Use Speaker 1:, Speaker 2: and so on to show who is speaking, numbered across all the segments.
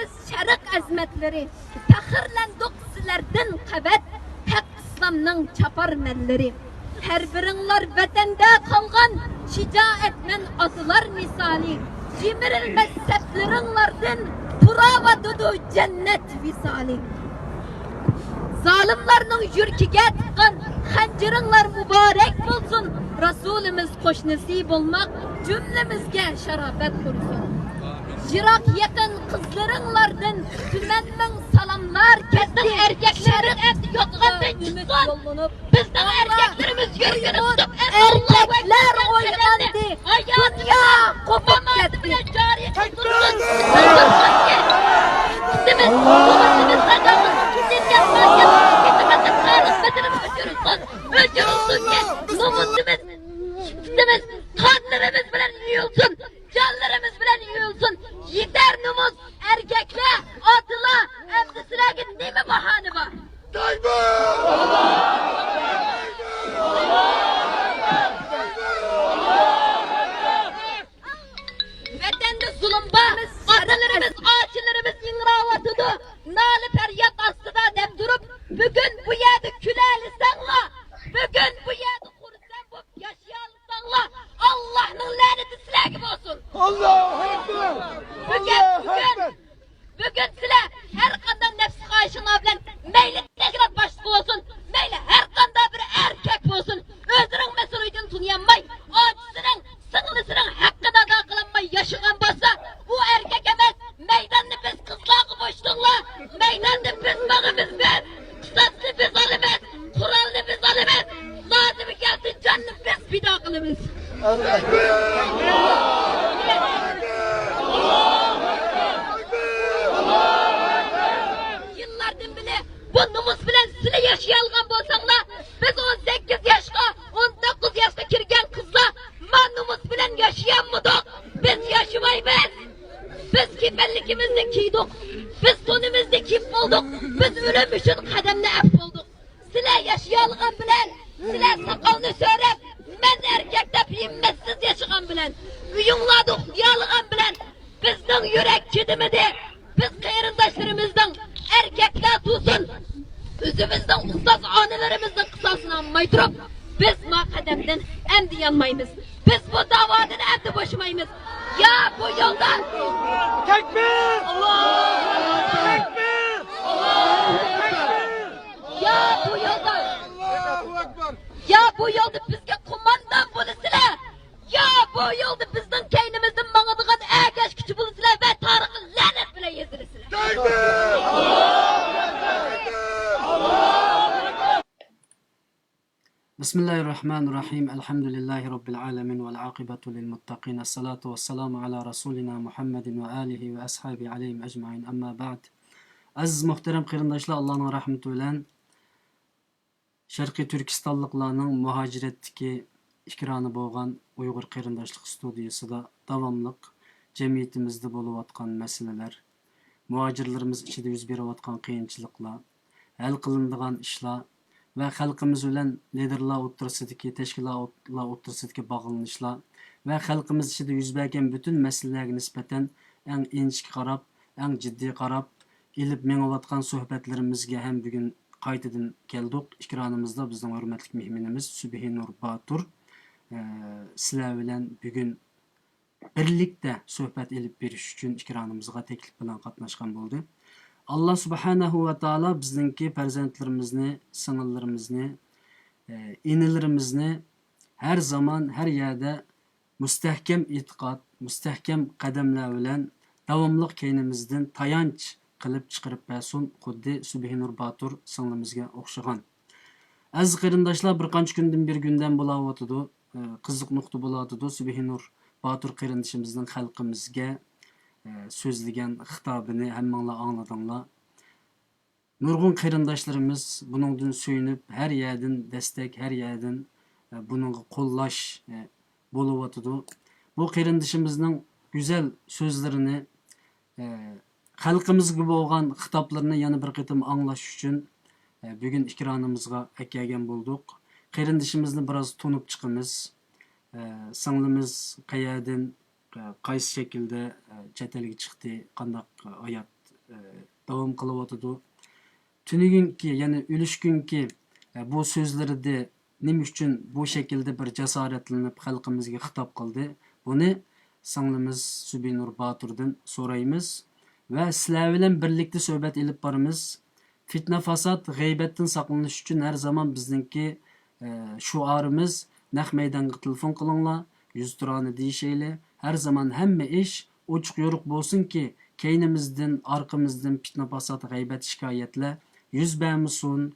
Speaker 1: Şehrimiz şerik azmetleri, fakirlendik sizlerden kavet, hak İslam'nın çapar melleri. Her birinler vatanda kalgan, şicaetmen adılar misali. Cimirilmez seplerinlerden, turava dudu cennet visali. Zalimlerinin yürkige tıkan, hancırınlar mübarek bulsun. Resulümüz hoş nasip olmak, cümlemizge şarafet kursun. Jirak yakın kızlarınlardan tümenmin salamlar ketti. Erkeklerin et yokkandan çıksın. Bizden erkeklerimiz yürgünü tutup erkekler oynandı. Dünya kopup gitti. Bizimiz babasımız adamız. Kimden gelmez. Getirmezse sağlık bedenimiz öldürülsün ki. Numuzumuz, kanlarımız bilen yiyilsin. Canlarımız bilen yiyilsin. Yeter numuz erkekle, atıla, emdisine gitti mi bahane var? Vatanda zulüm var. Atalarımız, ağaçlarımız yıngıravatıdı. Nalı feryat astıda dem durup, bugün bu yerde küleli sanla. Bugün bu yerde kurusan bu yaşayalı sanla. Allah'ın laneti silah gibi olsun.
Speaker 2: Allahu Ekber.
Speaker 1: Bugün silah her kandan nefsi kayışına bilen meyli tekrar başlık olsun. Meyli her kanda bir erkek olsun. Özünün mesulüydün tunyanmay. Ağaçsının, sınlısının hakkında da kılanmay yaşıgan basa. Bu erkek emez. Meydanını biz kızlağı boşluğla. Meydanını biz bağımız biz. Kısasını biz alimez. Kuralını biz alimez. Lazımı gelsin canını biz fidakılımız.
Speaker 2: Allah
Speaker 1: Yıllardan bile bu numus bilen sizi yaşayalgan bolsanla biz 18 yaşka 19 yaşta kirgen kızla ma numus bilen yaşayanmıdık. Biz yaşamayız. Biz kefenlikimizi kiydik. Biz sonumuzda kip bulduk. Biz ölüm için kademle af bulduk. Size yaşayalgan bilen size sakalını söylep men erkek de piyimmesiz yaşagan bilen uyumladık yalgan bilen bizden yürek kidimidi. Biz kıyırındaşlarımızdan erkekler tutsun. Üzümüzden ustaz annelerimizden kısasını anmayı durup biz ma kademden emdi yanmayımız. Biz bu davadan emdi boşmayımız. Ya bu yolda
Speaker 2: Tekbir! Allahu Ekber! Allahu Ekber!
Speaker 1: ya bu yolda
Speaker 2: Allahu Ekber!
Speaker 1: ya bu yolda bizge kumandan bulisiler. Ya bu yolda bizden keynimizden mağadıgan ergeç küçü bulisiler ve Tarık'ın lanet bile yezirisiler.
Speaker 3: Bismillahirrahmanirrahim. Elhamdülillahi Rabbil alemin vel akibetu lil muttaqin. Esselatu vesselamu ala Resulina Muhammedin ve alihi ve ashabi aleyhim ecmain. Amma ba'd. Aziz muhterem kıyırındaşlar, Allah'ın rahmeti bilen Şarkı Türkistanlıklarının muhaciretteki ikranı boğan Uygur Kıyırındaşlık Studiyası da davamlık cemiyetimizde buluvatkan meseleler, muhacirlerimiz içinde yüz berivatkan kıyınçılıkla, hal kılındığan işler ve halkımız bilen liderler otursidiki, teşkilatlar otursidiki bağlanışlar ve halkımız içinde yüz bergen bütün meselelerine nispeten en inçki qarab, en ciddi qarab, ilip meňevatkan sohbetlerimizge hem bugün qaytadan keldik. İkranımızda bizden hürmetlik mehminimiz Sübhi-Nur Batur. Sizler bilen bugün birlikte sohbet elip beriş üçün ikranımızga teklif bilen katnaşkan boldu. Allah Subhanahu ve Taala bizdinki perzentlerimizni, sınırlarımızını, inilerimizni her zaman her yerde müstehkem itiqat, müstehkem kademler bilen davamlıq keynimizden tayanç qilib chiqarib bersin, xuddi Sübhi-Nur Batur singlimizga o'xshagan. Aziz qarindoshlar, bir qancha kundan bir günden bo'layotidi, qiziq nuqta bo'layotidi. Sübhi-Nur Batur qarindishimizning xalqimizga so'zlagan xitobini hammanglar angladinglar. Nurg'un qarindoshlarimiz buningdan suyunib, har yerdan destek, har yerdan buningga qo'llash bo'layotidi. Bu qarindishimizning güzel so'zlarini xalqimizga bo'lgan xitoblarni yana bir qitim anglash uchun bugun ikronimizga kelgan bo'ldik. Qarindishimizni biroz tunib chiqamiz. Singlimiz qayerdan, qaysi shaklda chet elga chiqdi, qanday hayot davom qilyotidi. Tunigunki, ya'ni o'lishgunki bu so'zlarida nima uchun bu shaklda bir jasoratlanib xalqimizga xitob qildi? Buni singlimiz Subinur Baturdan so'raymiz va sizlar bilan birlikda suhbat ilib boramiz. Fitna fasod, g'iybatdan saqlanish uchun har zaman bizningki şuarımız naq maydonga telefon qilinglar, 100 turani deyishayli. Har zaman hamma ish ochiq yo'riq bo'lsinki, keynimizdan, orqamizdan fitna fasod, g'iybat, shikoyatlar yuz bermasin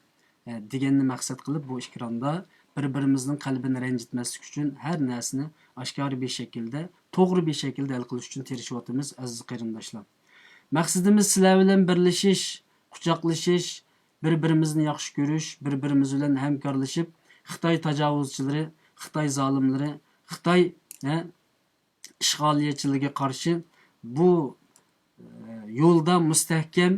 Speaker 3: deganni maqsad qilib bu ekranda bir-birimizning qalbini ranjitmaslik uchun har narsani oshkora bir shaklda, to'g'ri bir shaklda hal qilish uchun tirishyapmiz aziz qarindoshlar. Maqsadimiz sizlar bilan birlashish, quchoqlashish, bir-birimizni yaxshi ko'rish, bir-birimiz bilan hamkorlashib Xitoy tajovuzchilari, Xitoy zolimlari, Xitoy ishg'oliyatchiligiga qarshi bu yo'lda mustahkam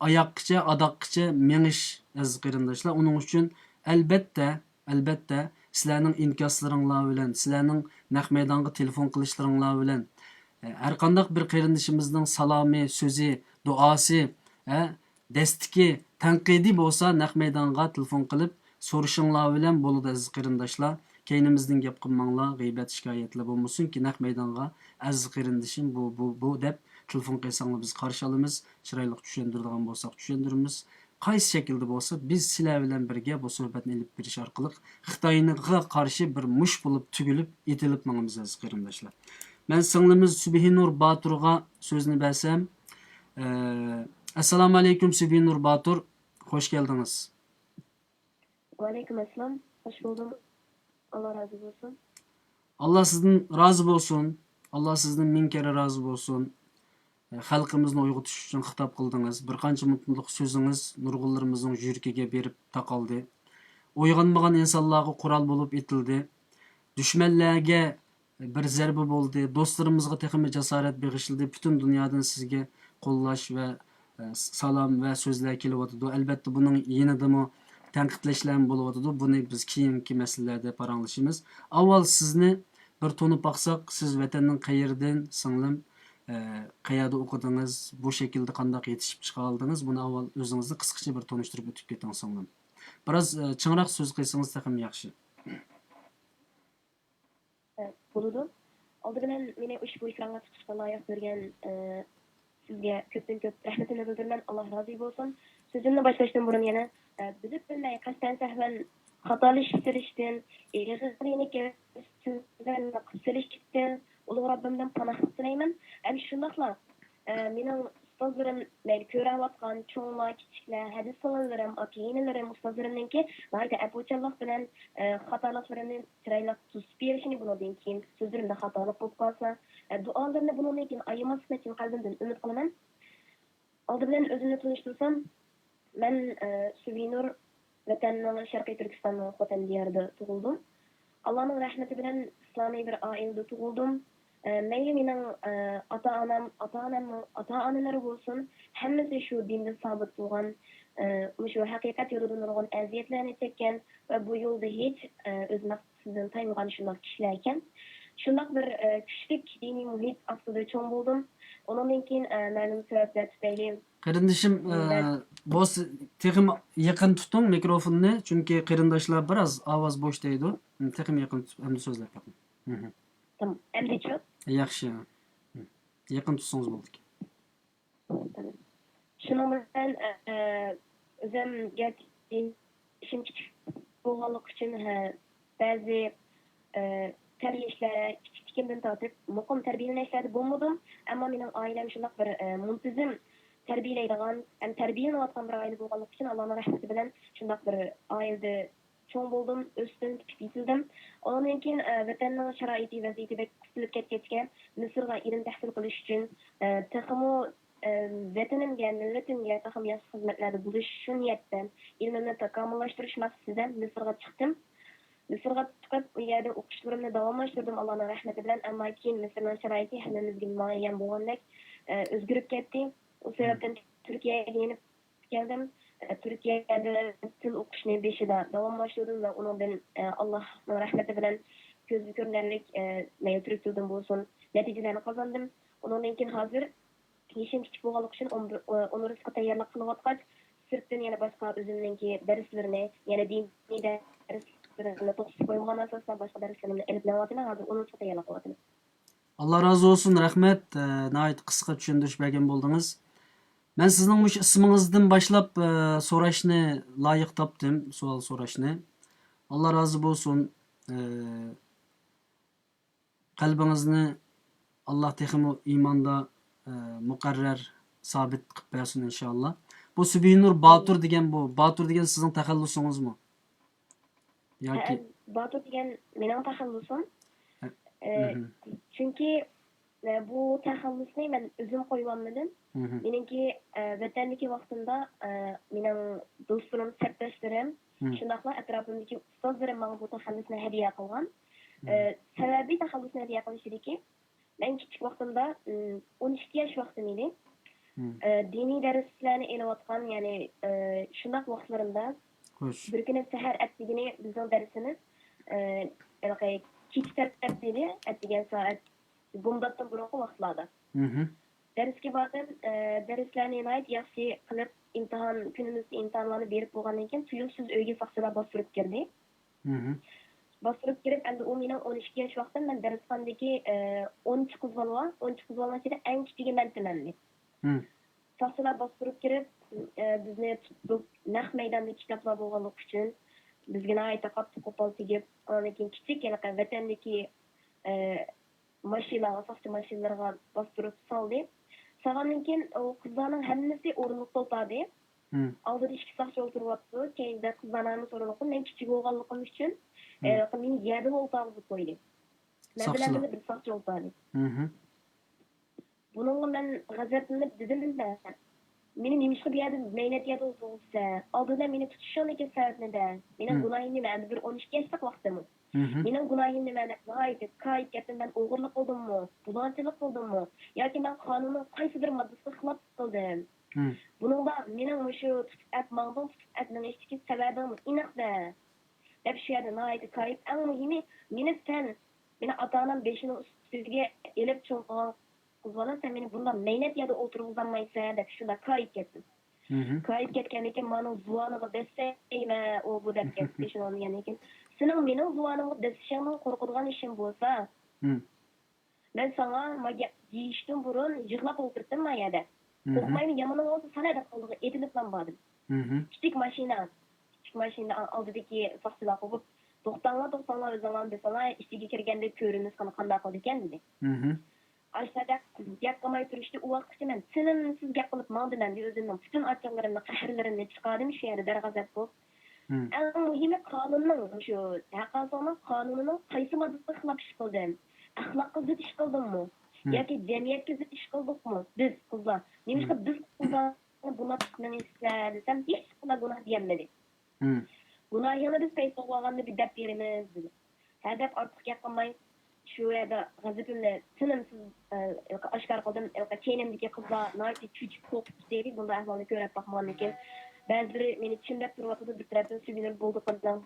Speaker 3: oyoqqicha, adoqqicha mengish aziz qarindoshlar. Uning uchun albatta sizlarning inkoslaringlar bilan, sizlarning naq maydonga telefon qilishlaringlar bilan har qanday bir qarindishimizning salomi, so'zi, duosi, dastiki, tanqidiy bo'lsa naq maydonga telefon qilib so'rashinglar bilan bo'ladi aziz qarindoshlar. Keynimizdan gap qilmanglar, g'iybat, shikoyatlar bo'lmasinki, naq maydonga aziz qarindishim bu deb telefon qilsanglar biz qarshi olamiz. Chiroyli tushuntiradigan bo'lsak tushuntiramiz. Qaysi shaklda bo'lsa biz sizlar bilan birga bu suhbatni ilib berish orqali Xitoyga qarshi bir mush bo'lib tugilib, etilib mangamiz aziz qarindoshlar. Men singlimiz Subinur Baturga so'zni bersam, assalomu alaykum Subinur Batur, hoş geldiniz.
Speaker 4: Aleyküm assalam, hoş buldum. Allah razı olsun.
Speaker 3: Allah sizden razı olsun. Allah sizden min kere razı olsun. Xalqimizni uyg'otish uchun xitob qildingiz. Bir qancha mutluluk so'zingiz nurg'unlarimizning yuragiga berib taqaldi. Uyg'onmagan insonlarga qurol bo'lib etildi. Dushmanlarga bir zarba bo'ldi. Do'stlarimizga texmi jasorat bag'ishladi. Butun dunyodan sizga qo'llash va salom va so'zlar kelyapti. Albatta buning yanadami tanqidlashlar bo'lyapti. Buni biz keyingi masalalarda paranglashimiz. Avval sizni bir to'nib baqsaq, siz vatanning qayerdan singlim, qayerda o'qidingiz, bu shaklda qanday yetishib chiqa oldingiz? Buni avval o'zingizni qisqacha bir tanishtirib o'tib keting singlim. Biroz chinroq so'z qilsangiz ham yaxshi.
Speaker 4: Bo'ladi. Oldi bilan meni ushbu ekranga chiqishga loyiq ko'rgan sizga ko'pdan ko'p rahmatini bildiraman. Alloh rozi bo'lsin. So'zimni boshlashdan burun yana bilib bilmay qasddan sahvan xatolashtirishdan, egizaklikka so'zlarni qistirishdan Ulu Rabbimdan panoh tilayman. Ham shundaqla mening ustozlarim, men ko'rayotgan cho'nglar, kichiklar, hadis sing'illarim, aka-inalarim, ustozlarimningki mayda abuchallik bilan xatoliklarini chiroyli tuzib berishini, bundan keyin so'zlarimda xatolik bo'lib qolsa, duolarimni bundan keyin ayamaslik uchun qalbimdan umid qilaman. Oldi bilan o'zimni tanishtirsam, men Subinur vatanning Sharqiy Turkistonning Xotan diyorida tug'ildim. Allohning rahmati bilan islomiy bir oilada tug'ildim. Mayli mening ota-onalari bo'lsin, hammasi shu dinda sabit bo'lgan, shu haqiqat yo'lida nurg'un aziyatlarni chekkan va bu yo'lda hech o'z maqsadidan taymagan shunday kishilar ekan. Shunday bir kuchli diniy muhit ostida cho'ng bo'ldim. Undan keyin ma'lum sabablar tufayli
Speaker 3: Qarindishim, bo'z texim yaqin tuting mikrofonni, chunki qarindoshlar biroz ovoz bo'shtaydi. Texim yaqin endi so'zlab qo'ying.
Speaker 4: Tamam, endi-chi?
Speaker 3: Yaxshi. Yaqin tutsangiz bo'ldi.
Speaker 4: Shuning bilan o'zim ishim kichik bo'lganlik uchun ba'zi tarbiyalashlar kichikimdan tortib muqim tarbiyalanishlarda bo'lmadim, ammo mening oilam shunday bir muntazam tarbiyalaydigan, ham tarbiyalanayotgan bir oila bo'lganligi uchun Allohning rahmati bilan shunday bir oilada cho'ng bo'ldim, o'sdim, yetildim. Ondan keyin vatanning sharoiti vaziyati kutilib ketgach, Misrga ilm tahsil qilish uchun taxmu vatanimga, millatimga taxm yaxshi xizmatlarda bo'lish shu niyatdan ilmimni takomillashtirish maqsadida Misrga chiqdim. Misrga chiqib, u yerda o'qishlarimni davomlashtirdim Allohning rahmati bilan, ammo keyin Misrning sharoiti hammamizga ma'lum bo'lgandek o'zgarib ketdi. O sebepten Türkiye'ye yenip geldim. Türkiye'de til o'qishni beshida davomlashtirdim va undan Allohning rahmati bilan ko'zga ko'rinarlik Türk tildan bo'lsin natijalarni qozondim. Undan keyin hozir Yaşım küçük boğalık için onu rızkı tayarlıq kılıp atkaç, sırttan yana başka özümdeki derslerini, yani dini derslerini toksuz koyulgan asasında başka derslerini elip levatını hazır onu rızkı tayarlıq kılıvatını.
Speaker 3: Allah razı olsun, rahmet. Nəhayət qısqa düşündürüş bergen boldunuz. Ben sizning mush ismingizdan boshlab so'rashni loyiq topdim, savol so'rashni. Allah razı bo'lsin. Qalbingizni Allah texmi iymonda muqarrar sabit qilib bersin inshaalloh. Bu Subhinur Batur degan bu. Batur degan sizning taxallusingizmi? Yoki
Speaker 4: Batur degan mening taxallusum. Çünkü bu taxallusni men özüm qo'yganmidim. Meningki vatandagi vaqtimda mening do'stlarim, sabdoshlarim, shundaqla atrofimdagi ustozlarim menga bu taxallusni hadiya qilgan. Sababi taxallusni hadiya qilishidiki, men kichik vaqtimda 12 yosh vaqtim edi. Diniy darslarni elayotgan, ya'ni shundaq vaqtlarimda bir kuni sahar atdigini bizning darsimiz kech taraf edi, atdigan soat bundan burungi vaqtlarda. Dersga bordim, darslarni yaxshi qilib imtihon kunimizda imtihonlarni berib bo'lgandan keyin tuyuqsiz uyga soqchilar bostirib kirdi. Bostirib kirib, endi u mening 12 yosh vaqtim, men darsxonadagi 10 qiz bola, 10 qiz bola ichida eng kichigi men timanli. Soqchilar bostirib kirib, bizni naq maydonda kitoblar bo'lganligi uchun bizga ayta qattiq qo'pol tegib, undan keyin kichik yana vatandagi mashinalarga, soqchi mashinalarga bostirib soldi. Salgandan keyin o qizlarning hammasi o'rinliq o'tirdi. Oldida ikki soqchi o'tiryapti. Keyinda qizlarning so'raliqi men kichik bo'lganligim uchun meni yerda o'tirg'izib qo'ydi. Men bilan bir soqchi o'tirdi. Bununla men g'azablanib dedim, meni nimishqa bu yerda mehnat yerda o'tirsa, oldida meni tutishoniki sababnida. Mening gunohim nima? Endi bir 12 yoshlik vaqtim. Mening gunohim nima? Voydi, qaytdim men o'g'irlik qildimmi? Bulanchilik qildimmi? Yoki men qonunning qaysidir moddasiga xilof qildim. Buningda mening shu atmangdan atning ishki sababim aniqda. Deb shu yerda noyda qayt. Eng muhimi meni ota-onam beshini ustiga elib cho'nqon qizlar sen meni bundan mehnat yerda o'tirg'izolmaysan deb shunda qayt ketdim. Qayt ketgandan keyin meni zuvoniga desayma o bu deb ketdi shundan keyin sening meni zuvonimga desishingni qo'rqadigan ishing bo'lsa men sana deyishdan burun yig'lab o'tirdim men yerda. Qo'rqmaymi yomon bo'lsa sana deb qoldiga etilib man bordim. Kichik mashina oldidagi soqchilar qo'yib to'xtanglar o'zinglar desalar ishga kirganda ko'rimiz qanday qildi ekan dedi. Aşağıda gap qilmay turishdi u vaqtgacha men tinimsiz gap qilib mandiman deb o'zimning butun achchiqlarimni, qahrlarimni chiqardim shu yerda darg'azab bo'lib. Eng muhimi qonunning shu taqozoning qonunining qaysi moddasiga xilof ish qildim? Axloqqa zid ish qildimmi? Yoki jamiyatga zid ish qildikmi? Biz qizlar, nimishqa biz qizlarni bunaqa qilmaysiz desam hech qanday gunoh deyolmadi. Gunohini biz paydo bo'lganini bir deb beramiz dedi. Hadab ortiq gap qilmay shu yerda g'azabimni tinimsiz oshkor qildim. Keynimdagi qizlar noyati cho'chib qo'rqib deydi. Bunday ahvolni ko'rib boqmagandan keyin ba'zilari meni tushunib turibdi, bir tarafdan Subhinur bo'ldi qildim.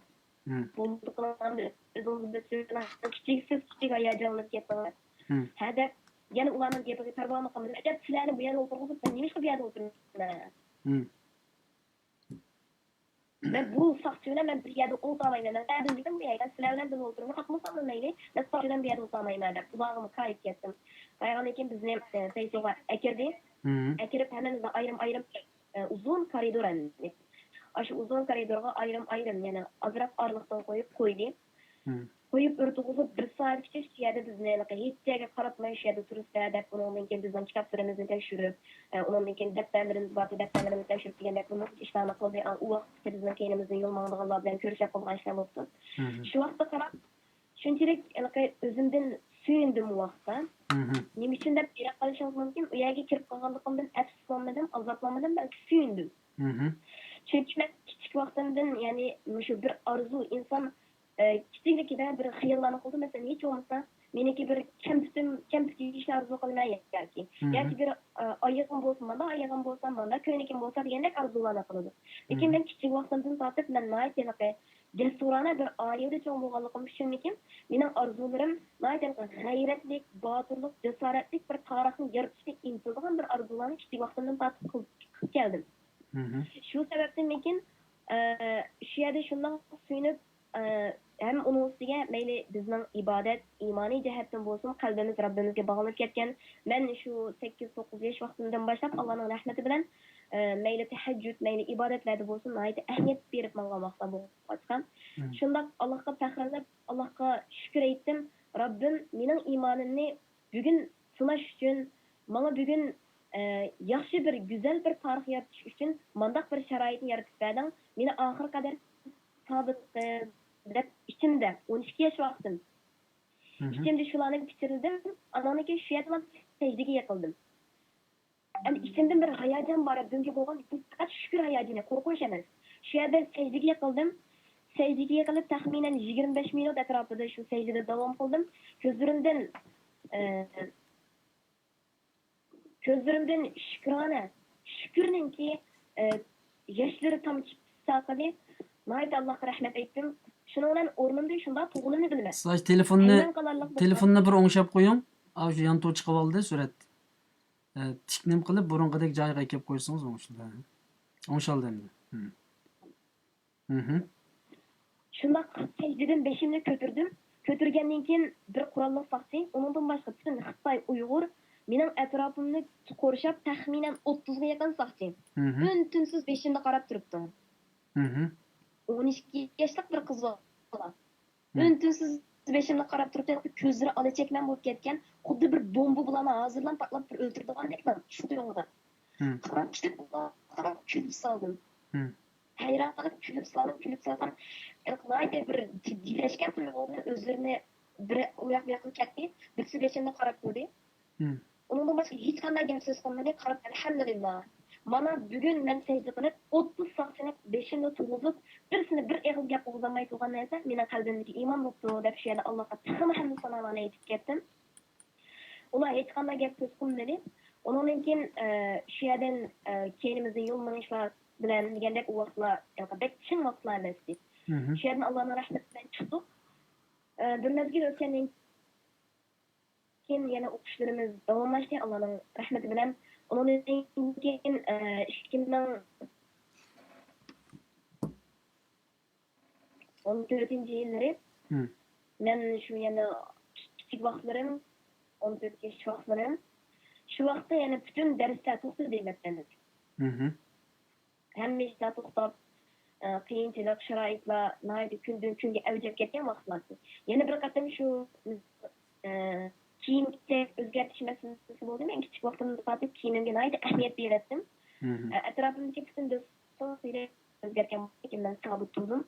Speaker 4: Bo'ldi qildim. O'zimizda kichik hayajonlanib ketdim. Hadab yana ularning gapiga parvo qilmadim. Ajab sizlarni bu yerga o'tirg'izib, nima ish qilib bu yerda o'tiribman? Ben bu soqchilar men bir yerda o'tirmayman. Ben dedim bu yerda sizlar bilan birga o'tirib qatnashsam mayli. Men soqchilar bir yerda o'tirmayman deb qulog'imni qayib ketdim. Qayerdan keyin bizni saysoga akirdi. Akirib hammamizni ayrim uzun koridor andi. Shu uzun koridorga ayrim yana azroq orliqdan qo'ydi. Qo'yib o'rtog'izib bir soatgacha shu yerda bizni hech joyga qaratmay shu yerda turibdi deb undan keyin bizning kitoblarimizni tekshirib, undan keyin daftarlarimizni tekshirib degandek buni ishlarni qildi. U vaqtda bizning keynimizning yo'l mangdiganlar bilan ko'rishib qolgan ishlar bo'ldi. Shu vaqtda qarab shunchalik o'zimdan suyundim u vaqtda. Nima uchun deb qilishim mumkin? U yerga kirib qolganligimdan afsuslanmadim, azoblanmadim, balki suyundim. Chunki men kichik vaqtimdan, ya'ni shu bir orzu inson kichikligida bir xiyollarni qildim. Masalan, hech bo'lmasa meniki bir kampitim ishlar orzu qilmay yoki bir oyog'im bo'lsin, mana oyog'im bo'lsa, mana ko'ynikim bo'lsa degandek orzularni qildim. Lekin men kichik vaqtimdan tortib men jasurona bir oilada cho'ng bo'lganligim uchunmikin mening orzularim g'ayratlik, botirlik, jasoratlik bir tarixni yaratishga intilgan bir orzu Abdullah'ın kichik vaqtimdan tortib qilib keldim. Shu sababdan men shu yerda shundoq suyunib hem onun ustiga mayli bizning ibodat iymoniy jihatdan bo'lsin qalbimiz Robbimizga bog'lanib ketgan. Men shu 8-9 yosh vaqtimdan boshlab Allohning rahmati bilan mayli tahajjud mayli ibodatlarda bo'lsin nihoyat ahamiyat berib mangan vaqtda bo'lgan. Shundoq Allohga faxrlanib Allohga shukr aytdim. Robbim mening iymonimni bugun sınash uchun menga bugun yaxshi bir go'zal bir tarix yaratish uchun mandaq bir sharoitni yaratib berding. Meni oxir qadar sabit deb ichimda 12 yosh vaqtim. İçimde shularni bitirdim. Ananiki shu yerda secdega yiqildim. Endi ichimda bir hayajon bor. Bunga bo'lgan faqat shukr hayajoni, qo'rqish emas. Shu yerda secdega yiqildim. Secdega yiqilib taxminan 25 minut atrofida shu secdada davom qildim. Ko'zlarimdan shukrona, shukrninki yoshlari tomchib saqadi. Mayda Allohga rahmat aytdim. Shuning bilan o'rnimda shunda tug'ilini bilmas.
Speaker 3: Siz telefonni bir o'ngshab qo'ying. Shu yantoq chiqib oldi surat. Tiknim qilib burunqidek joyiga kelib qo'ysangiz o'ngshildi. O'ngshaldi endi.
Speaker 4: Shunda secdadan beshimni ko'tardim. Ko'targandan keyin bir qurolli faqsi, undan boshqa butun Xitoy Uyg'ur mening atrofimni qo'rshab taxminan 30 ga yaqin saqchi. Tunsiz beshimda qarab turibdi. 12 yoshlik bir qiz bola. Tunsiz beshimda qarab turibdi, ko'zlari olachaklan bo'lib ketgan, xuddi bir bomba bilan hozirlan patlab bir o'ldirdigandekman. Shu yo'lda. Qarab kulib soldim. Hayron qolib kulib soldim. Qilaydi bir jiddiylashgan tuyg'ular o'zlarini bir uyoq qilib ketdi. Birsi beshimda qarab turdi. Undan boshqa hech qanday gap so'z qilmadi. Qarab alhamdulillah. Mana bugun men secda qilib 30 soatlik beshimda tug'ilib, birsini bir eg'iz gap o'zlamay turgan narsa mening qalbimdagi iymon bo'ldi deb shu yerda Allohga hamd sanolarni aytib ketdim. Ular hech qanday gap so'z qilmadi. Undan keyin shu yerdan keyinimizning yo'l minishlar bilan degandek u vaqtlar yo'q, chin vaqtlar emasdi. Shu yerdan Allohning rahmati bilan chiqdik. Bir mezgil o'tgandan keyin yana o'qishlarimiz davomlashdi Allohning rahmati bilan. Undan keyin 2014-yillari men shu yana kichik vaqtlarim 14 yosh vaqtlarim shu vaqtda yana butun darslar to'xtab deyapman. Hamisha to'xtab qiyinchilik sharoitlar nihoyat kundan kunga avjab ketgan vaqtlar. Yana bir qatam shu kiyimga o'zgartish masalasi bo'ldi. Men kichik vaqtimda tortib kiyimimga nihoyat ahamiyat berdim. Atrofimdagi butun do'stlar o'zgargan ekan, men sabit turdim.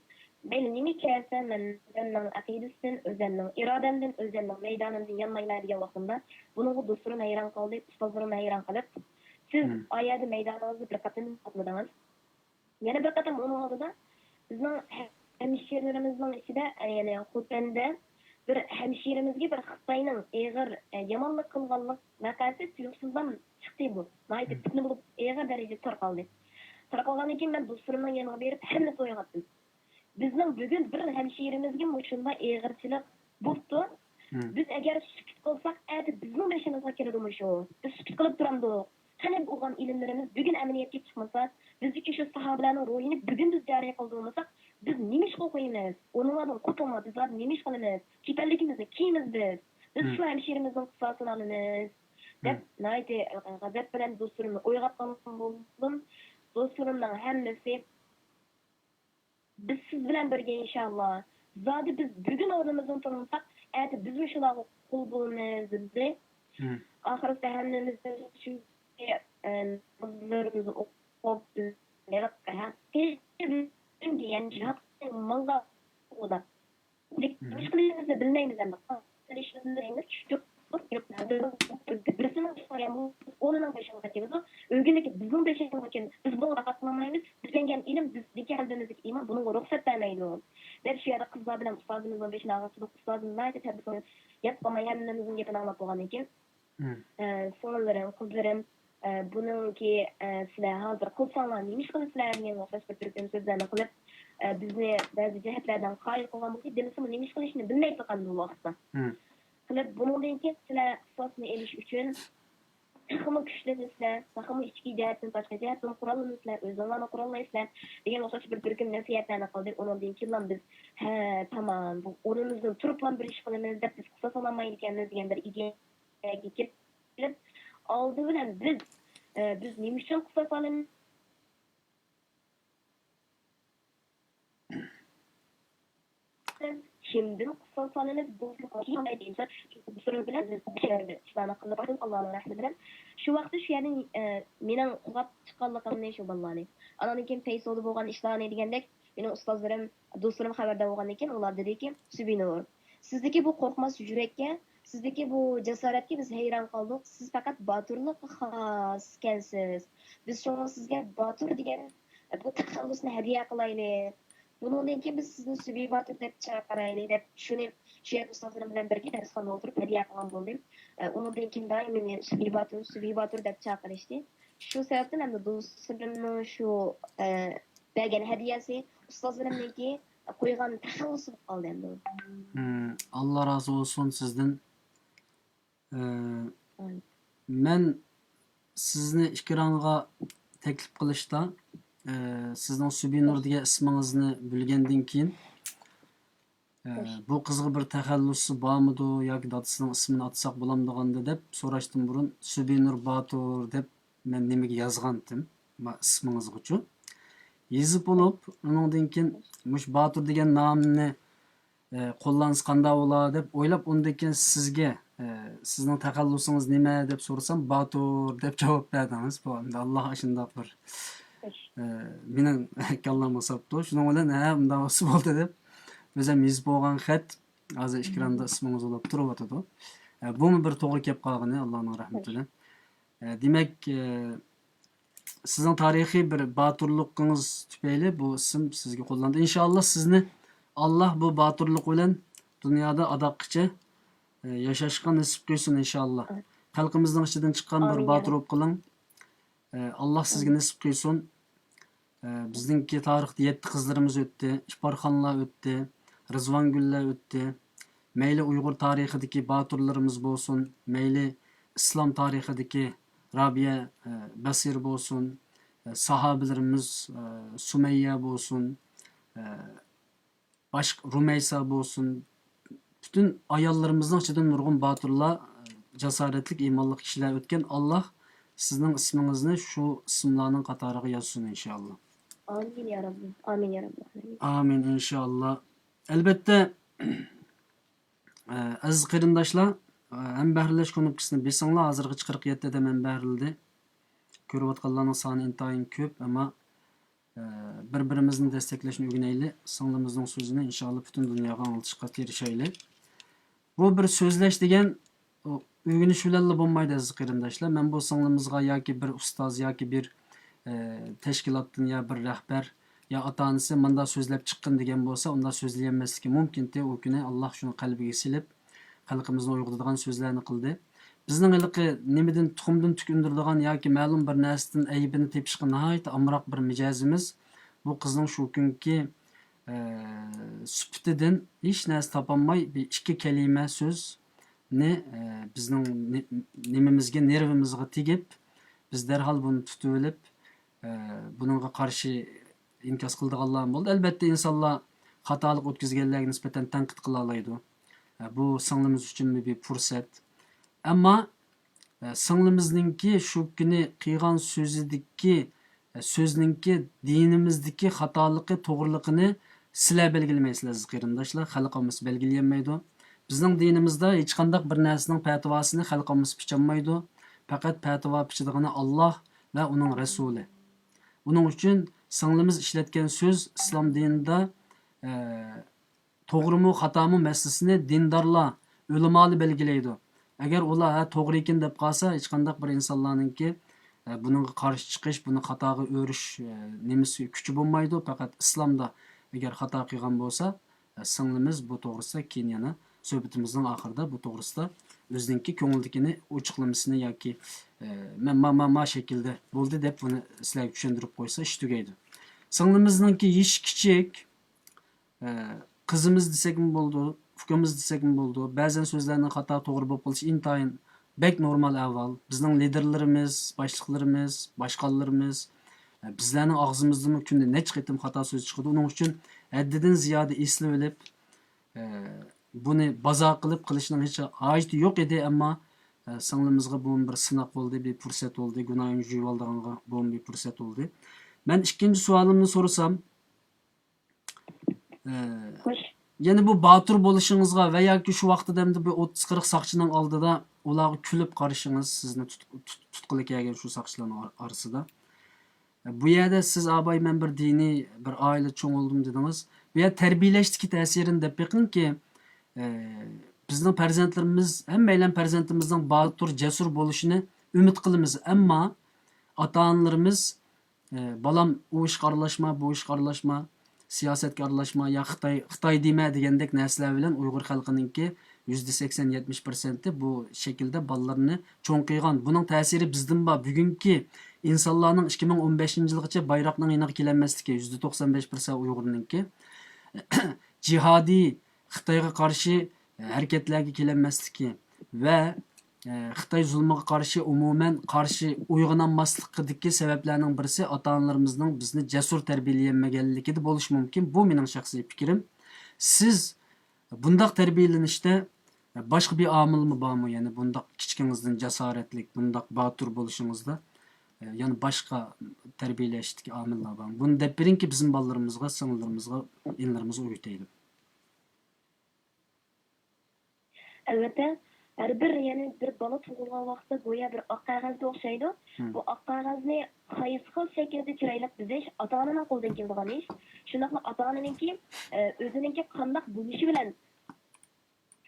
Speaker 4: Mayli nima kelsa, men o'zimning aqidasidan, o'zimning irodamdan, o'zimning maydonimdan yanmaylaydigan vaqtimda bunga do'stlarim hayron qoldi, ustozlarim hayron qolib, siz oyada maydoningizni bir qatam qilmadingiz. Yana bir qatam uning oldida bizning hamshirlarimizning ichida, ya'ni Xotanda bir hamshirimizga bir Xitoyning eg'ir yomonlik qilganlik vaqasi tuyuqsizdan chiqdi bu. Nihoyat fitna bo'lib eg'ir darajada tarqaldi. Tarqalgandan keyin men do'stlarimning yoniga berib hammasi o'yg'atdim. Bizning bugun bir hamshirimizga shunda eg'irchilik bo'pti. Biz agar sukut qilsak, bizning beshimizga keladi shu. Biz sukut qilib turamdik. Qani bo'lgan ilmlarimiz bugun amaliyotga chiqmasa, bizdagi shu sahobalarning ro'yini bugun biz joriy qildirmasak, biz nima ish qo'yamiz? O'rnidan qo'toma bizlar nima ish qilamiz? Kepalligimizni kiyimiz biz. Biz shu hamshirimizning qisosini olamiz. Deb nihoyat g'azab bilan do'stlarimni o'yg'atgan bo'ldim. Do'stlarimning hammasi biz siz bilan birga inshaalloh. Zodi biz bugun o'rnimizdan turmasak, biz shularga qul bo'lamiz dedi. Oxirida hammamiz shu bizlarimizni o'qib bilmaymiz ama onun başına bakıyoruz. Ögünlük bizim başına bakıyoruz. Biz bunu katlamayız. Bizden ilim bizdeki halimizdeki iman bunun ruhsat vermeyiyor. Hep şu yerde kızlar bilen ustazımızın başına ağasılık ustazımın nerede tabi sonra yapmamayı hemimizin yapını anlattığı için. Sonralarım, kızlarım bununki sizler hazır kılsanlar neymiş kılıp sizlerden okşaş bir Türk'ün sözlerini kılıp bizni bazı cihetlerden kayıp olan bu ki demişim neymiş kılışını bilmeyi tıkandı bu vakıtta. Kılıp bunun deyinki sizler kısasını eliş üçün Takımı güçlenirler, takımı içki cihetten başka cihetten kurallanırlar, özlerine kurallanırlar. Degan o'xshash bir birkim nasihatlarni qildik. Ondan keyin biz tamam bu o'rnimizdan turib ham bir ish qilamiz deb biz qisa sololmaydi ekanmiz degan bir ideyaga kelib oldi bilan biz nima uchun qisa solamiz? Kimdir qisa solinib bu bilan ishlarni qilib qo'ydim Allohning rahmati bilan. Shu vaqtda shu yerning mening quvvat chiqqanligimni shu ballani. Andan keyin Paysolda bo'lgan ishlarni degandek, mening ustozlarim, do'stlarim xabardor bo'lgandan keyin ular dediki, Subinur, sizdagi bu qo'rqmas yurakka, sizdagi bu jasoratga biz hayron qoldik. Siz faqat boturlikqa xos ekansiz. Biz shunga sizga botur degan bu taxallusni hadya qilaylik. Bundan keyin biz sizni Subiy Botur deb chaqiraylik deb shuni shu yer ustozlarim bilan birga darsxonada o'tirib hadya qilgan bo'ldim. Undan keyin doim meni Subiy Botur deb chaqirishdi. Shu sababdan ham do'stlarimning shu bergan hadyasi ustozlarimniki qo'ygan taxallusi bo'lib qoldi endi.
Speaker 3: Allah razı olsun sizden. Men sizni ikkiranға teklif qilishda sizning Subinur degan ismingizni bilgandan keyin bu qizga bir taxallusi bormidi yoki dadasining ismini atsak bo'lamdiganda deb so'rashdan burun Subinur Batur deb men nimaga yozgandim ismingiz uchun. Yezib bo'lib, undan keyin mush Batur degan nomni qo'llansa qanday bo'ladi deb o'ylab, undan keyin sizga sizning taxallusingiz nima deb so'rasam Batur deb javob berdingiz. Bu Alloh shunday bir mening kallamga sapdi. Shuning bilan bunday bo'ldi deb o'zim yozib bo'lgan xat hozir ekranda ismingiz olib turibdi. Bu bir to'g'ri kelib qolgani Allohning rahmati bilan. Demak, sizning tarixiy bir boturligingiz tufayli bu ism sizga qo'llandi. Inshaalloh sizni Alloh bu boturlik bilan dunyoda adoqqicha yashashga nasib qilsin inshaalloh. Xalqimizning ichidan chiqqan bir botur bo'lib qiling. Alloh sizga nasib qilsin. Bizningki tarixda 7 qizlarimiz o'tdi, Iparxonlar o'tdi, Rizvongullar o'tdi. Mayli Uyg'ur tarixidagi boturlarimiz bo'lsin, mayli islom tarixidagi Rabiya Basir bo'lsin, sahobalarimiz Sumayya bo'lsin, başqa Rumaysa bo'lsin. Bütün ayollarımızın ichidan nurg'un boturlar, jasoratli, iymonli kishilar o'tgan. Alloh sizning ismingizni shu ismlarning qatoriga yozsin inshaalloh.
Speaker 4: Amin ya Rabbi. Amin ya Rabbi.
Speaker 3: Amin inshaalloh. Albatta aziz qarindoshlar, ham bahrilash ko'nikmasini bilsanglar, hozirgacha 47 da men bahrildi. Ko'rayotganlarning soni intayin ko'p, ammo bir-birimizni desteklashni o'rganaylik. Singlimizning so'zini inshaalloh butun dunyoga anglitishga tirishaylik. Bu bir so'zlash degan o'rganish bilan bo'lmaydi aziz qarindoshlar. Men bu singlimizga yoki bir ustoz yoki bir tashkilotdan ya bir rahbar ya ota-onasi menda so'zlab chiqqan degan bo'lsa, unda so'zlayolmasligi mumkin-ku. O kuni Alloh shuni qalbiga silib, xalqimizni uyg'otadigan so'zlarni qildi. Bizning ilqi nimadan tuxumdan tukundiradigan yoki ma'lum bir narsadan aybini tepishga nihoyat amroq bir mijozimiz. Bu qizning shu kunki suftidan hech narsa topolmay bir ikki kalima so'zni bizning nimamizga, nervimizga tegib, biz darhol buni tutib olib, buningga qarshi inkos qildiganlar bo'ldi. Albatta insonlar xatolik o'tkazganlarga nisbatan tanqid qila oladi. Bu singlimiz uchun bir fursat. Ammo singlimizningki shu kuni qilgan so'zningki dinimizdagi xatoligi, to'g'riligini sizlar belgilamaysiz aziz qarindoshlar, xalqimiz belgilayolmaydi. Bizning dinimizda hech qanday bir narsaning fatvosini xalqimiz picholmaydi. Faqat fatvo pichadigan Alloh va uning rasuli. Buning uchun singlimiz ishlatgan so'z islom dinida to'g'rimi, xatomi masalasini dindorlar, ulamolar belgilaydi. Agar ular to'g'ri ekan deb qolsa, hech qanday bir insonlarningki bunga qarshi chiqish, buni xatoga o'rish nimasi kuchi bo'lmaydi. Faqat islomda agar xato qilgan bo'lsa, singlimiz bu to'g'risida keyin yana suhbatimizning oxirida bu to'g'risida o'ziningki ko'ngildagini ochiqlamasini yoki ma shaklda bo'ldi deb buni sizlarga tushuntirib qo'ysa ish tugaydi. Singlimizningki ish kichik, qizimiz desakmi bo'ldi, ukamiz desakmi bo'ldi. Ba'zan so'zlarning xato to'g'ri bo'lib qolishi intayin bek normal ahvol. Bizning liderlarimiz, boshliqlarimiz, boshqonlarimiz bizlarning og'zimizdan kunda necha qitim xato so'z chiqadi. Uning uchun haddidan ziyoda eslab olib, buni bazo qilishning hech hojati yo'q edi, ammo singlimizga bu bir sinoq bo'ldi, bir fursat bo'ldi, gunohini yuvib oldiganga bu bir fursat bo'ldi. Men ikkinchi savolimni so'rasam,
Speaker 4: Xo'sh.
Speaker 3: yana bu botur bo'lishingizga va yoki shu vaqtda hamda bu 30-40 soqchining oldida ularga kulib qarashingiz, sizni tutqili kelgan shu soqchilarning orasida. Bu yerda siz abay men bir diniy bir oila cho'ng oldim dedingiz. Bu yer tarbiyalashdagi ta'sirini deb beqinki, bizning farzandlarimiz, hammaylar farzandimizning botur, jasur bo'lishini umid qilamiz. Ammo ota-onalarimiz balam u ishga aralashma, bu ishga aralashma, siyosatga aralashma, ya Xitoy dema degandek narsalar bilan Uyg'ur xalqininki %80-70% bu shaklda bolalarni cho'ng qilgan. Buning ta'siri bizdan bor. Bugungi insonlarning 2015-yilgacha bayroqning yeniga kelanmasligi %95% Uyg'urninki. Jihodiy Xitoyga qarshi harakatlarga kelanmasligi va Xitoy zulmiga qarshi umuman qarshi uyg'onmaslikdagi sabablarning birisi ota-onalarimizning bizni jasur tarbiyalanmaganligida bo'lishi mumkin. Bu mening shaxsiy fikrim. Siz bundaq tarbiyalanishda boshqa bir omilmi bormi? Ya'ni bundaq kichkingizdan jasoratlik, bundaq botur bo'lishingizda yani boshqa tarbiyalashdagi omillar bormi? Buni deb beringki, bizim bolalarimizga, singillarimizga, inlarimizga o'rgataylik.
Speaker 4: Albatta, har bir yani bir bola tug'ilgan vaqtda go'yo bir oq qog'ozga o'xshaydi. Bu oq qog'ozni qaysi xil shaklda chiroyli bizish ota-onaning qo'lidan keladigan ish. Shundoqla ota-onaninki o'zininki qandoq bo'lishi bilan